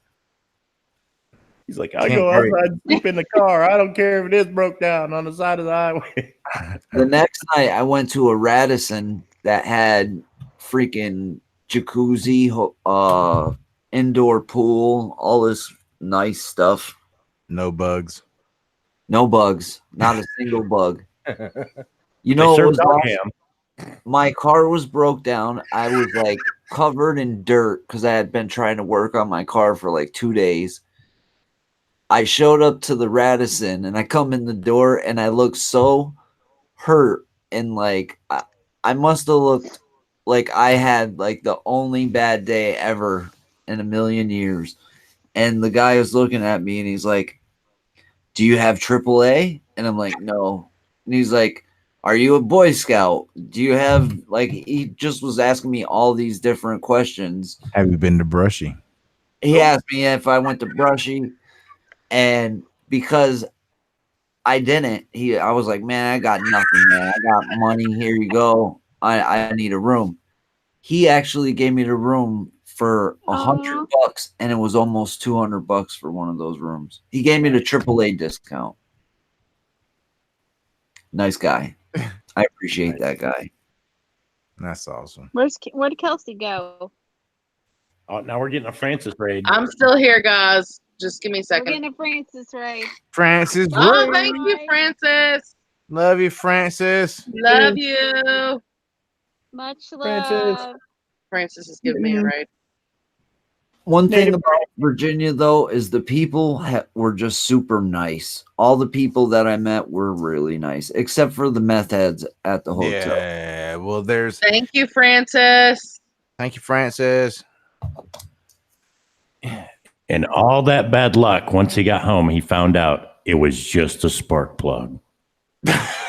Speaker 4: He's like, I go outside and sleep in the car. I don't care if it is broke down on the side of the highway.
Speaker 3: The next night, I went to a Radisson that had freaking jacuzzi, indoor pool, all this nice stuff.
Speaker 2: No bugs.
Speaker 3: No bugs. Not a single bug. You
Speaker 4: They
Speaker 3: know,
Speaker 4: serve dog ham.
Speaker 3: my car was broke down. I was like covered in dirt because I had been trying to work on my car for like 2 days. I showed up to the Radisson and I come in the door and I look so hurt and like I must have looked like I had like the only bad day ever in a million years. And the guy was looking at me and he's like, do you have AAA? And I'm like, no. And he's like, are you a Boy Scout? Do you have he just was asking me all these different questions.
Speaker 2: Have you been to Brushy?
Speaker 3: He asked me if I went to Brushy, and because I didn't, I was like, man, I got nothing, man. I got money. Here you go. I need a room. He actually gave me the room for $100, and it was almost $200 for one of those rooms. He gave me the AAA discount. Nice guy. I appreciate that guy.
Speaker 2: That's awesome.
Speaker 5: Where'd Kelsey go?
Speaker 4: Oh, now we're getting a Francis raid.
Speaker 9: I'm still here, guys. Just give me a
Speaker 5: We're
Speaker 9: second.
Speaker 5: getting a Francis raid.
Speaker 2: Francis.
Speaker 9: Oh, thank you, Francis.
Speaker 2: Love you, Francis.
Speaker 9: Love you.
Speaker 5: Much love.
Speaker 9: Francis is giving me a raid.
Speaker 3: One thing about Virginia, though, is the people were just super nice. All the people that I met were really nice, except for the meth heads at the hotel.
Speaker 2: Yeah, well, there's.
Speaker 9: Thank you, Francis.
Speaker 2: Thank you, Francis.
Speaker 4: And all that bad luck, once he got home, he found out it was just a spark plug.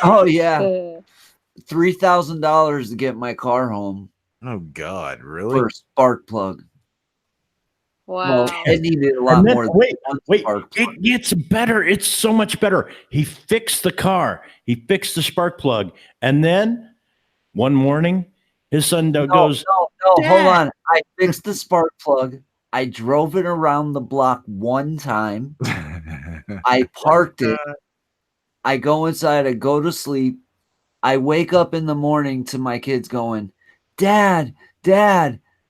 Speaker 3: Oh, yeah. $3,000 to get my car home.
Speaker 2: Oh, God, really?
Speaker 3: For a spark plug.
Speaker 5: Wow.
Speaker 3: Well, it needed a lot more.
Speaker 4: Wait, it gets better. It's so much better. He fixed the car. He fixed the spark plug. And then one morning, his son goes,
Speaker 3: No, hold on. I fixed the spark plug. I drove it around the block one time. I parked it. I go inside. I go to sleep. I wake up in the morning to my kids going, Dad,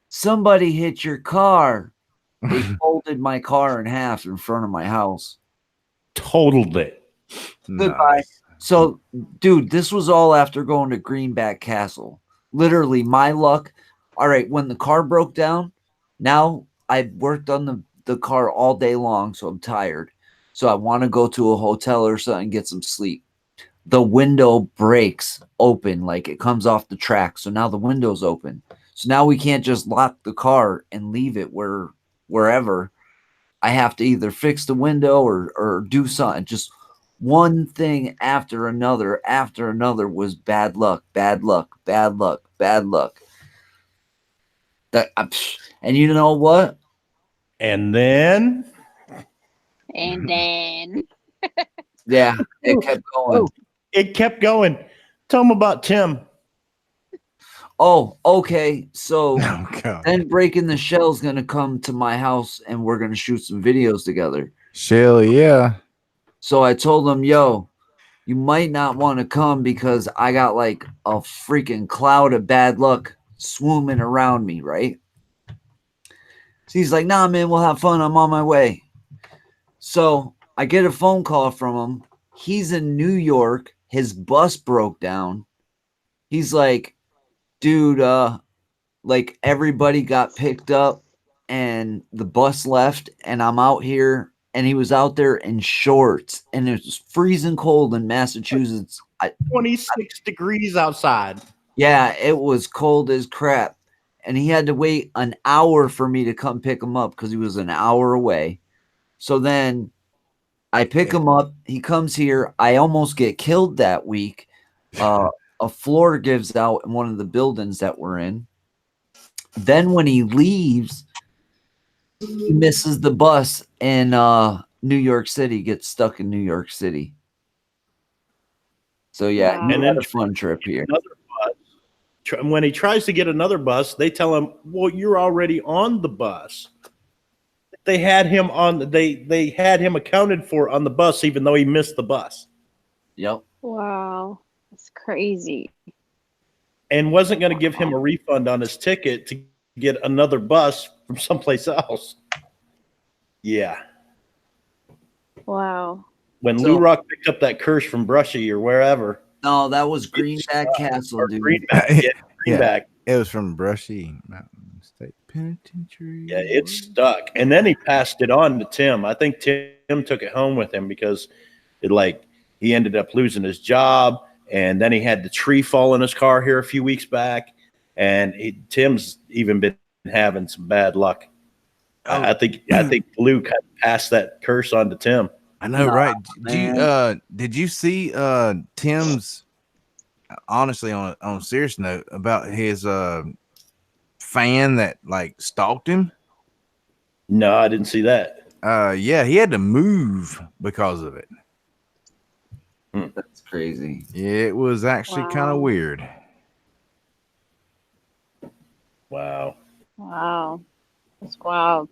Speaker 3: somebody hit your car. They folded my car in half in front of my house.
Speaker 4: Totaled it.
Speaker 3: Goodbye.
Speaker 2: Nice.
Speaker 3: So, dude, this was all after going to Greenback Castle. Literally, my luck. All right, when the car broke down, now I've worked on the car all day long, so I'm tired. So I want to go to a hotel or something and get some sleep. The window breaks open, like it comes off the track. So now the window's open. So now we can't just lock the car and leave it wherever. I have to either fix the window or do something. Just one thing after another was bad luck. And you know what?
Speaker 4: And then
Speaker 3: Yeah, it kept going.
Speaker 4: Oh, it kept going. Tell them about Tim.
Speaker 3: Oh, okay. So
Speaker 2: Oh, God.
Speaker 3: then Breaking the Shell's gonna come to my house and we're gonna shoot some videos together.
Speaker 2: Shell, yeah.
Speaker 3: So I told him, yo, you might not want to come because I got like a freaking cloud of bad luck swarming around me, right? So he's like, nah, man, we'll have fun. I'm on my way. So I get a phone call from him. He's in New York. His bus broke down. He's like, dude, like everybody got picked up and the bus left and I'm out here. And he was out there in shorts and it was freezing cold in Massachusetts.
Speaker 4: 26 degrees outside.
Speaker 3: Yeah, it was cold as crap. And he had to wait an hour for me to come pick him up because he was an hour away. So then I pick him up. He comes here. I almost get killed that week. A floor gives out in one of the buildings that we're in. Then when he leaves, he misses the bus in New York City, gets stuck in New York City. So yeah,
Speaker 5: Wow.
Speaker 3: he had a fun trip here.
Speaker 4: When he tries to get another bus, they tell him, "Well, you're already on the bus." They had him on. They had him accounted for on the bus, even though he missed the bus.
Speaker 3: Yep.
Speaker 5: Wow. That's crazy.
Speaker 4: And wasn't going to give him a refund on his ticket to get another bus from someplace else. Yeah.
Speaker 5: Wow.
Speaker 4: When Lou Rock picked up that curse from Brushy or wherever.
Speaker 3: No, that was Greenback Castle, dude.
Speaker 4: Greenback. Yeah, Greenback.
Speaker 2: Yeah, it was from Brushy Mountain State Penitentiary.
Speaker 4: Yeah, it stuck. And then he passed it on to Tim. I think Tim took it home with him because he ended up losing his job. And then he had the tree fall in his car here a few weeks back. And Tim's even been having some bad luck.
Speaker 2: Oh.
Speaker 4: I think Lou kind of passed that curse on to Tim.
Speaker 2: I know, right? Did you see Tim's, honestly, on a serious note, about his fan that like stalked him?
Speaker 4: No, I didn't see that.
Speaker 2: Yeah, he had to move because of it.
Speaker 3: That's crazy.
Speaker 2: Yeah, it was actually kind of weird.
Speaker 4: Wow.
Speaker 5: Wow. That's wild.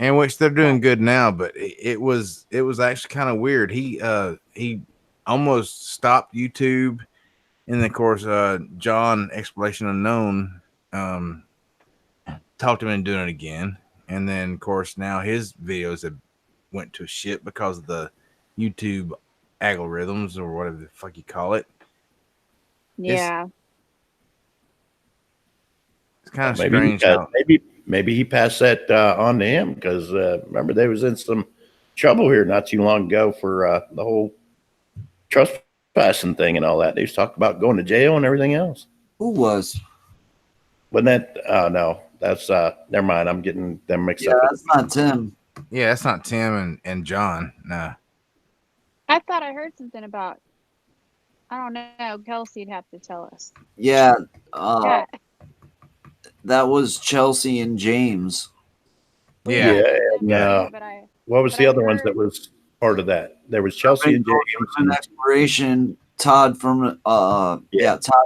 Speaker 2: And which they're doing good now, but it was actually kind of weird. He almost stopped YouTube, and then of course John Exploration Unknown talked him into doing it again, and then of course now his videos have went to shit because of the YouTube algorithms or whatever the fuck you call it.
Speaker 5: Yeah.
Speaker 2: It's kind of strange.
Speaker 4: Maybe he passed that on to him because remember they was in some trouble here not too long ago for the whole trespassing thing and all that. They was talking about going to jail and everything else.
Speaker 3: Who was?
Speaker 4: Wasn't that? No, that's never mind. I'm getting them mixed up.
Speaker 3: That's not Tim.
Speaker 2: Yeah, that's not Tim and John. No.
Speaker 5: I thought I heard something about, I don't know, Kelsey'd have to tell us.
Speaker 3: Yeah. That was Chelsea and James.
Speaker 2: Yeah.
Speaker 4: What was the other ones that was part of that? There was Chelsea and James
Speaker 3: and Exploration. Todd from Todd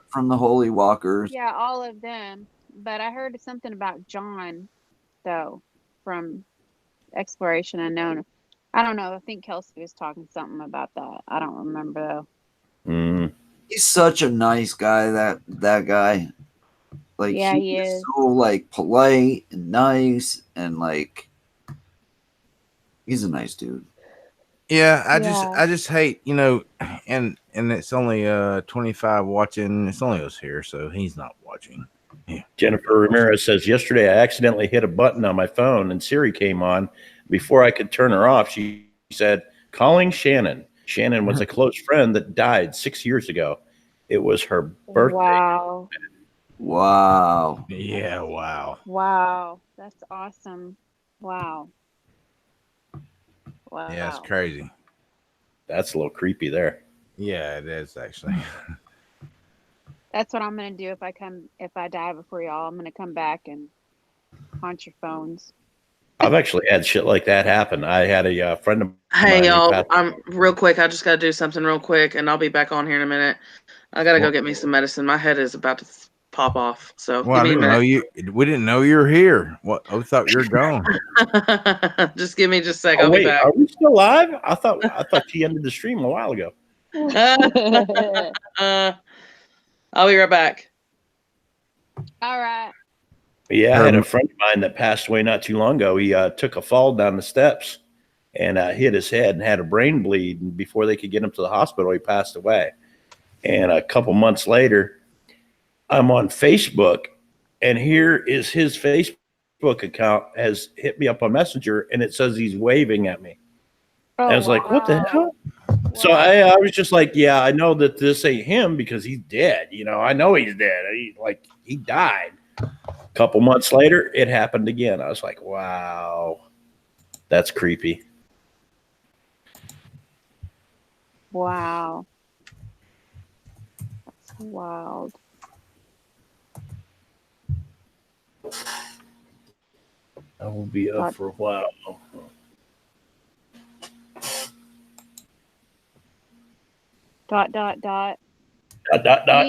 Speaker 3: from the Holy Walkers.
Speaker 5: Yeah, all of them. But I heard something about John, though, from Exploration Unknown. I don't know. I think Kelsey was talking something about that. I don't remember though.
Speaker 3: He's such a nice guy. That guy. Like
Speaker 5: Yeah,
Speaker 3: he
Speaker 5: he
Speaker 3: is
Speaker 5: is.
Speaker 3: so like polite and nice and like he's a nice dude.
Speaker 2: Yeah, I
Speaker 5: Yeah.
Speaker 2: just hate, and it's only 25 watching. It's only us here, so he's not watching. Yeah.
Speaker 4: Jennifer Ramirez says, yesterday I accidentally hit a button on my phone and Siri came on. Before I could turn her off, she said, calling Shannon. Shannon was a close friend that died 6 years ago. It was her birthday.
Speaker 5: Wow.
Speaker 3: Wow.
Speaker 2: Yeah, wow.
Speaker 5: Wow. That's awesome. Wow. Wow.
Speaker 2: Yeah, it's crazy.
Speaker 4: That's a little creepy there.
Speaker 2: Yeah, it is actually.
Speaker 5: That's what I'm gonna do if I die before y'all. I'm gonna come back and haunt your phones.
Speaker 4: I've actually had shit like that happen. I had a friend of mine.
Speaker 1: Hey,
Speaker 4: who
Speaker 1: y'all.
Speaker 4: passed-
Speaker 1: I'm real quick. I just got to do something real quick, and I'll be back on here in a minute. I got to go get me some medicine. My head is about to pop off. So
Speaker 2: Well, I
Speaker 1: give me
Speaker 2: didn't
Speaker 1: a
Speaker 2: know
Speaker 1: minute.
Speaker 2: we didn't know you were here. What? I thought you were gone.
Speaker 1: Just give me just a sec.
Speaker 4: Oh,
Speaker 1: I'll be
Speaker 4: wait,
Speaker 1: back.
Speaker 4: are we still live? I thought she ended the stream a while ago.
Speaker 1: I'll be right back.
Speaker 5: All right.
Speaker 4: Yeah, I had a friend of mine that passed away not too long ago. He took a fall down the steps and hit his head and had a brain bleed. And before they could get him to the hospital, he passed away. And a couple months later, I'm on Facebook, and here is his Facebook account has hit me up on Messenger, and it says he's waving at me.
Speaker 5: Oh,
Speaker 4: I was like, what the hell?
Speaker 5: Wow.
Speaker 4: So I was just like, yeah, I know that this ain't him because he's dead. I know he's dead. He died. A couple months later, it happened again. I was like, wow, that's creepy.
Speaker 5: Wow. That's wild.
Speaker 4: I will be up for a while.
Speaker 5: Dot, dot, dot.
Speaker 4: Dot, dot, dot.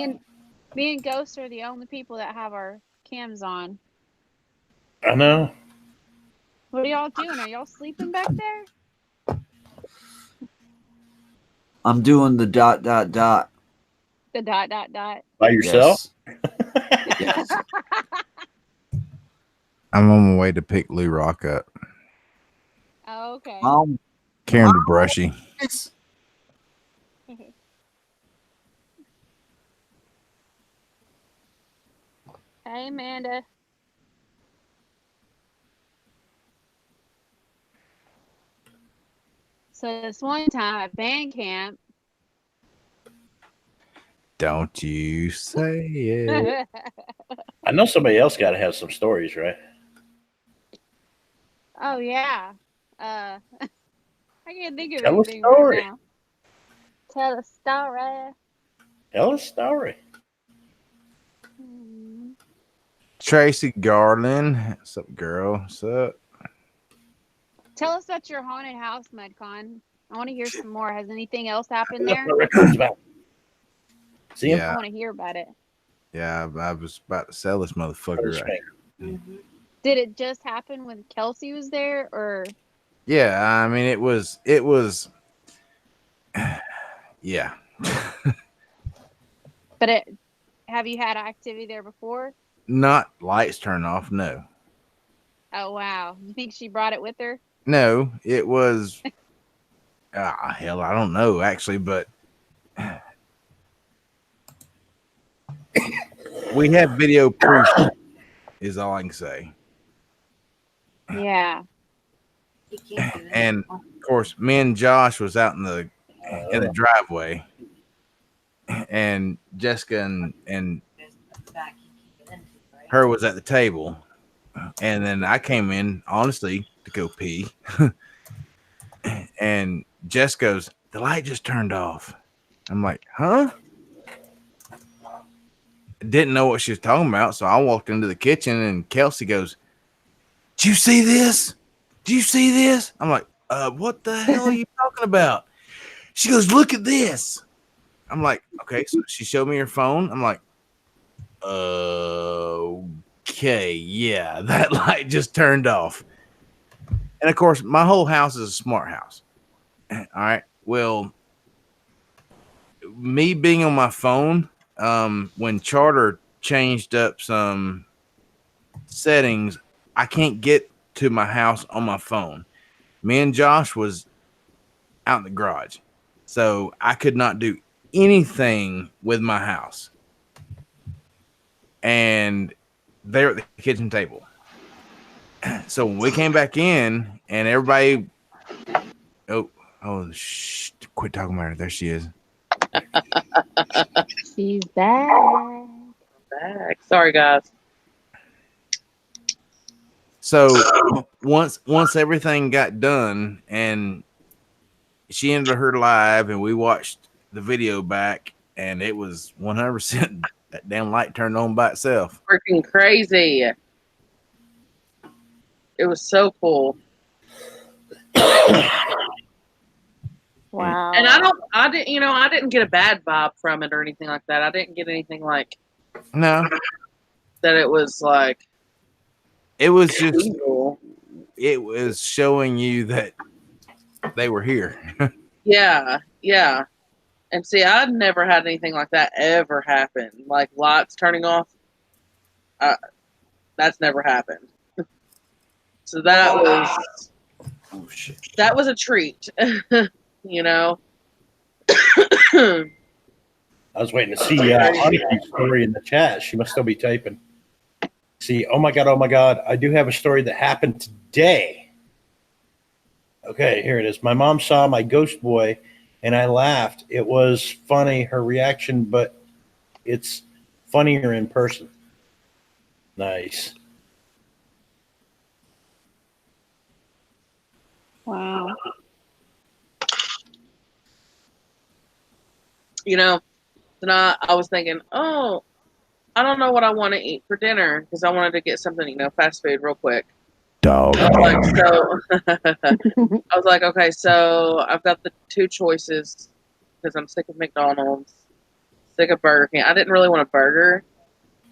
Speaker 5: Me and Ghost are the only people that have our cams on.
Speaker 4: I know.
Speaker 5: What are y'all doing? Are y'all sleeping back there?
Speaker 3: I'm doing the dot dot dot.
Speaker 5: The dot, dot, dot.
Speaker 4: By yourself?
Speaker 3: Yes.
Speaker 2: I'm on my way to pick Lou Rock up.
Speaker 5: Oh, okay.
Speaker 2: Karen DeBrushy.
Speaker 5: Hey, Amanda. So this one time at band camp.
Speaker 2: Don't you say it.
Speaker 4: I know somebody else got to have some stories, right?
Speaker 5: Oh yeah. I can't think of
Speaker 4: Tell a
Speaker 5: anything
Speaker 4: story.
Speaker 5: right now. Tell a story.
Speaker 4: Tell a story.
Speaker 2: Tracy Garland. What's up, girl? What's up?
Speaker 5: Tell us about your haunted house, Mudcon. I want to hear some more. Has anything else happened there?
Speaker 4: See him?
Speaker 5: I want to hear about it.
Speaker 2: Yeah, I was about to sell this motherfucker.
Speaker 5: Did it just happen when Kelsey was there, or?
Speaker 2: Yeah, I mean it was yeah.
Speaker 5: But have you had activity there before?
Speaker 2: Not lights turned off, no.
Speaker 5: Oh wow. You think she brought it with her?
Speaker 2: No, it was hell, I don't know actually, but we have video proof is all I can say.
Speaker 5: Yeah.
Speaker 2: And of course, me and Josh was out in the driveway, and Jessica and her was at the table, and then I came in honestly to go pee, and Jess goes, "The light just turned off." I'm like, "Huh?" Didn't know what she was talking about, so I walked into the kitchen, and Kelsey goes, "Did you see this? Do you see this?" I'm like, what the hell are you talking about? She goes, "Look at this." I'm like, okay. So she showed me her phone. I'm like, okay, yeah, that light just turned off. And of course, my whole house is a smart house. All right. Well, me being on my phone, when Charter changed up some settings, I can't get to my house on my phone. Me and Josh was out in the garage, so I could not do anything with my house. And they're at the kitchen table. So when we came back in, and everybody, quit talking about her. There she is.
Speaker 5: She's back.
Speaker 1: Sorry, guys.
Speaker 2: So once everything got done, and she ended her live, and we watched the video back, and it was 100% that damn light turned on by itself.
Speaker 1: Freaking crazy. It was so cool.
Speaker 5: Wow.
Speaker 1: And I didn't get a bad vibe from it or anything like that. I didn't get anything like
Speaker 2: No,
Speaker 1: that. It was like,
Speaker 2: it was just
Speaker 1: evil.
Speaker 2: it was showing you that they were here.
Speaker 1: Yeah. And see, I'd never had anything like that ever happen. Like lights turning off. That's never happened. So that was that was a treat. You know.
Speaker 4: I was waiting to see Aniki's story in the chat. She must still be typing. See, oh my God. I do have a story that happened today. Okay, here it is. My mom saw my ghost boy, and I laughed. It was funny, her reaction, but it's funnier in person. Nice.
Speaker 5: Wow.
Speaker 1: You know, tonight I was thinking, oh, I don't know what I want to eat for dinner because I wanted to get something, fast food real quick.
Speaker 2: Dog.
Speaker 1: I was like, okay, so I've got the two choices because I'm sick of McDonald's, sick of Burger King. I didn't really want a burger.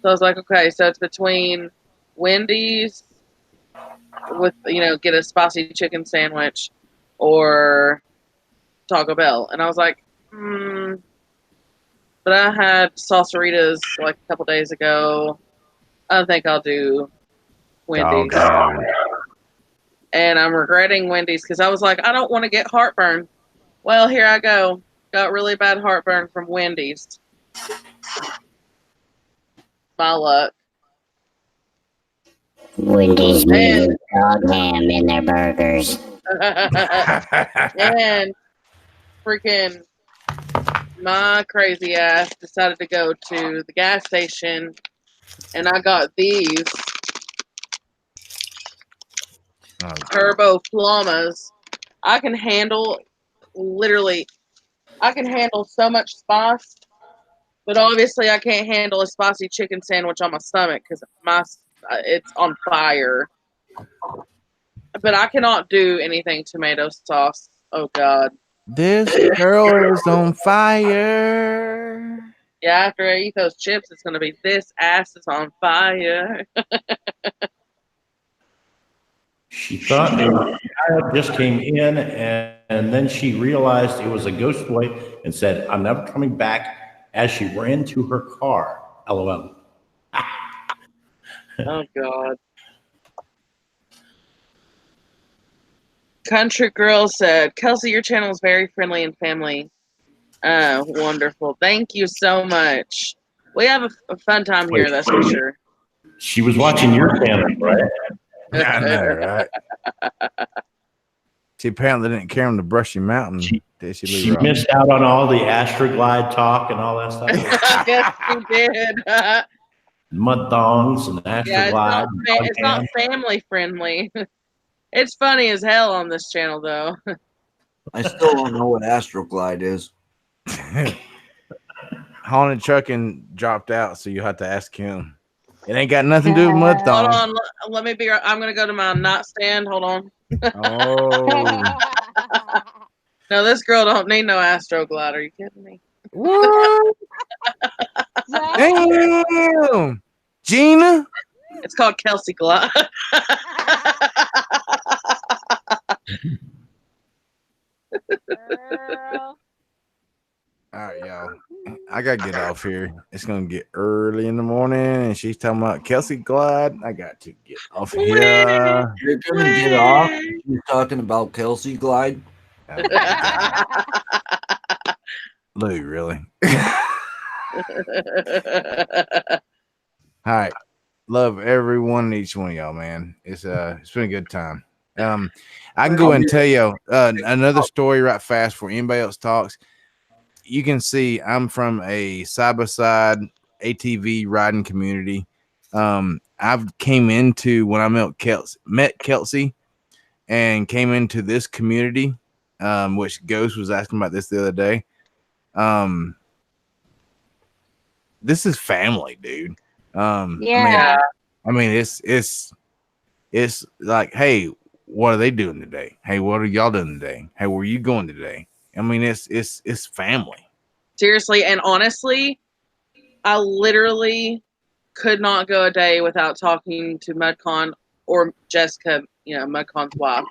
Speaker 1: So I was like, okay, so it's between Wendy's with, get a spicy chicken sandwich or Taco Bell. And I was like, but I had salsaritas like a couple days ago. I think I'll do Wendy's. And I'm regretting Wendy's because I was like, I don't want to get heartburn. Well, here I go. Got really bad heartburn from Wendy's. My luck.
Speaker 12: Wendy's uses dog ham in their burgers.
Speaker 1: And freaking my crazy ass decided to go to the gas station, and I got these turbo flamas. I can handle so much spice, but obviously I can't handle a spicy chicken sandwich on my stomach because it's on fire. But I cannot do anything tomato sauce. Oh God.
Speaker 2: This girl is on fire.
Speaker 1: Yeah, after I eat those chips, it's going to be this ass is on fire.
Speaker 4: She thought a child just came in, and then she realized it was a ghost boy and said, I'm never coming back, as she ran to her car. LOL.
Speaker 1: Oh, God. Country Girl said, Kelsey, your channel is very friendly and family. Wonderful. Thank you so much. We have a fun time here, that's for sure.
Speaker 4: She was watching your channel, right?
Speaker 2: I know, right? She apparently didn't care him to Brushy Mountain.
Speaker 4: She missed out on all the Astroglide talk and all that stuff.
Speaker 1: I guess she did.
Speaker 4: Mud thongs and Astroglide.
Speaker 1: Yeah, it's not family friendly. It's funny as hell on this channel, though.
Speaker 3: I still don't know what Astroglide is.
Speaker 2: Haunted Trucking dropped out, so you have to ask him. It ain't got nothing to do with mud thongs.
Speaker 1: Hold on, let me be. I'm gonna go to my nightstand. Hold on.
Speaker 2: Oh.
Speaker 1: No, this girl don't need no Astroglide. Are you kidding me?
Speaker 2: What? Damn, Gina.
Speaker 1: It's called Kelsey Glide.
Speaker 5: Girl.
Speaker 2: All right, y'all. I gotta get off here. It's gonna get early in the morning, and she's talking about Kelsey Glide. I got to get off here.
Speaker 3: You're gonna get off. You're talking about Kelsey Glide.
Speaker 2: Lou, really? All right. Love every one and each one of y'all, man. It's been a good time. I can go and tell you another story right fast before anybody else talks. You can see I'm from a side by side ATV riding community. I've came into when I met Kelsey and came into this community, which Ghost was asking about this the other day. This is family, dude.
Speaker 5: Yeah.
Speaker 2: I mean, it's like, hey, what are they doing today? Hey, what are y'all doing today? Hey, where are you going today? I mean, it's family.
Speaker 1: Seriously, and honestly, I literally could not go a day without talking to Mudcon or Jessica, Mudcon's wife.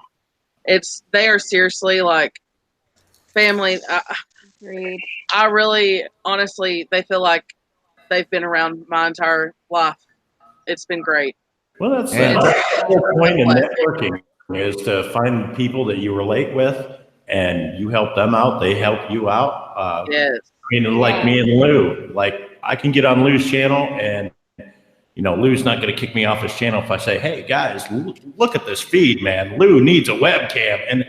Speaker 1: They are seriously like family. I really, honestly, they feel like they've been around my entire life. It's been great.
Speaker 4: Well, that's the whole point in networking is to find people that you relate with, and you help them out. They help you out.
Speaker 1: Yes.
Speaker 4: I mean, like me and Lou, like I can get on Lou's channel, and Lou's not going to kick me off his channel if I say, "Hey guys, look at this feed, man. Lou needs a webcam," and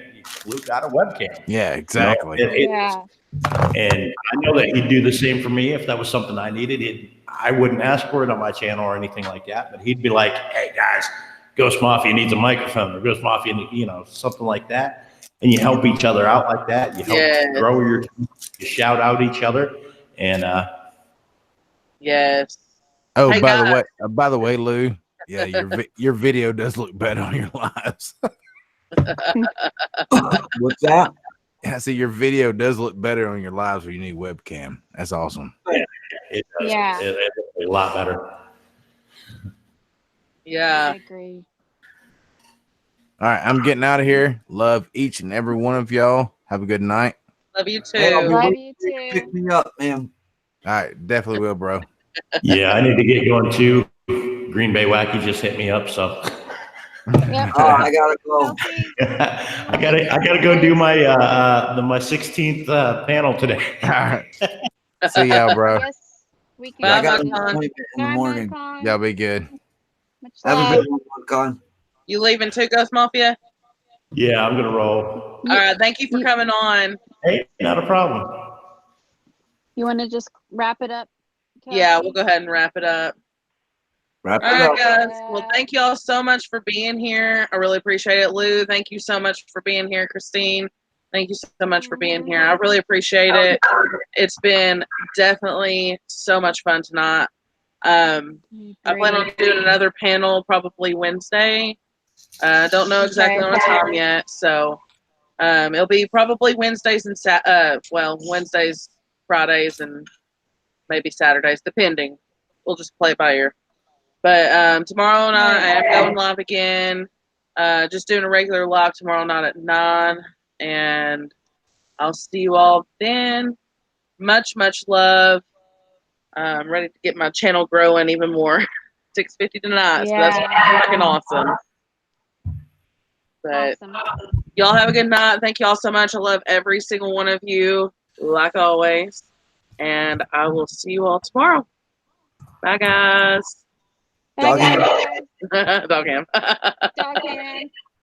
Speaker 4: Lou got a webcam.
Speaker 2: Yeah, exactly.
Speaker 4: And I know that he'd do the same for me if that was something I needed. I wouldn't ask for it on my channel or anything like that, but he'd be like, "Hey guys, Ghost Mafia needs a microphone, or Ghost Mafia, something like that." And you help each other out like that. You help grow you shout out each other, and
Speaker 1: yes.
Speaker 2: Oh,
Speaker 1: hey,
Speaker 2: by the way, Lou, yeah, your video does look better on your lives.
Speaker 3: What's that?
Speaker 2: I see your video does look better on your lives when you need webcam. That's awesome.
Speaker 4: It does.
Speaker 5: Yeah.
Speaker 4: It's a lot better.
Speaker 1: Yeah.
Speaker 5: I agree.
Speaker 2: All right, I'm getting out of here. Love each and every one of y'all. Have a good night.
Speaker 1: Love you too.
Speaker 3: Hey,
Speaker 5: Love you too.
Speaker 3: Pick me up, man.
Speaker 2: All right, definitely will, bro.
Speaker 4: Yeah, I need to get going too. Green Bay Wacky just hit me up, so
Speaker 5: Yep.
Speaker 3: I gotta go.
Speaker 4: I gotta go do my 16th panel today.
Speaker 2: All right. See y'all, bro.
Speaker 5: Yes, we can.
Speaker 3: I got
Speaker 5: do
Speaker 3: an
Speaker 5: it.
Speaker 3: appointment in the morning.
Speaker 5: Mudcon.
Speaker 2: Y'all be good.
Speaker 5: Much
Speaker 3: Have a
Speaker 5: love.
Speaker 3: good one, Mudcon.
Speaker 1: You leaving too, Ghost Mafia?
Speaker 4: Yeah, I'm gonna roll.
Speaker 1: All right. Thank you for coming on.
Speaker 4: Hey, not a problem.
Speaker 5: You want to just wrap it up? Kelsey?
Speaker 1: Yeah, we'll go ahead and wrap it up. All right, guys. Well, thank you all so much for being here. I really appreciate it. Lou, thank you so much for being here. Christine, thank you so much for being here. I really appreciate it. It's been definitely so much fun tonight. I plan on doing another panel probably Wednesday. Don't know exactly on a time yet, so it'll be probably Wednesdays and Wednesdays, Fridays, and maybe Saturdays, depending. We'll just play it by ear. But tomorrow night I am going live again. Just doing a regular live tomorrow night at 9, and I'll see you all then. Much, much love. I'm ready to get my channel growing even more. 650 tonight, so that's fucking awesome. But y'all have a good night. Thank you all so much. I love every single one of you, like always. And I will see you all tomorrow. Bye, guys.
Speaker 5: Bye, guys.
Speaker 1: Dog him.
Speaker 5: Dog hand.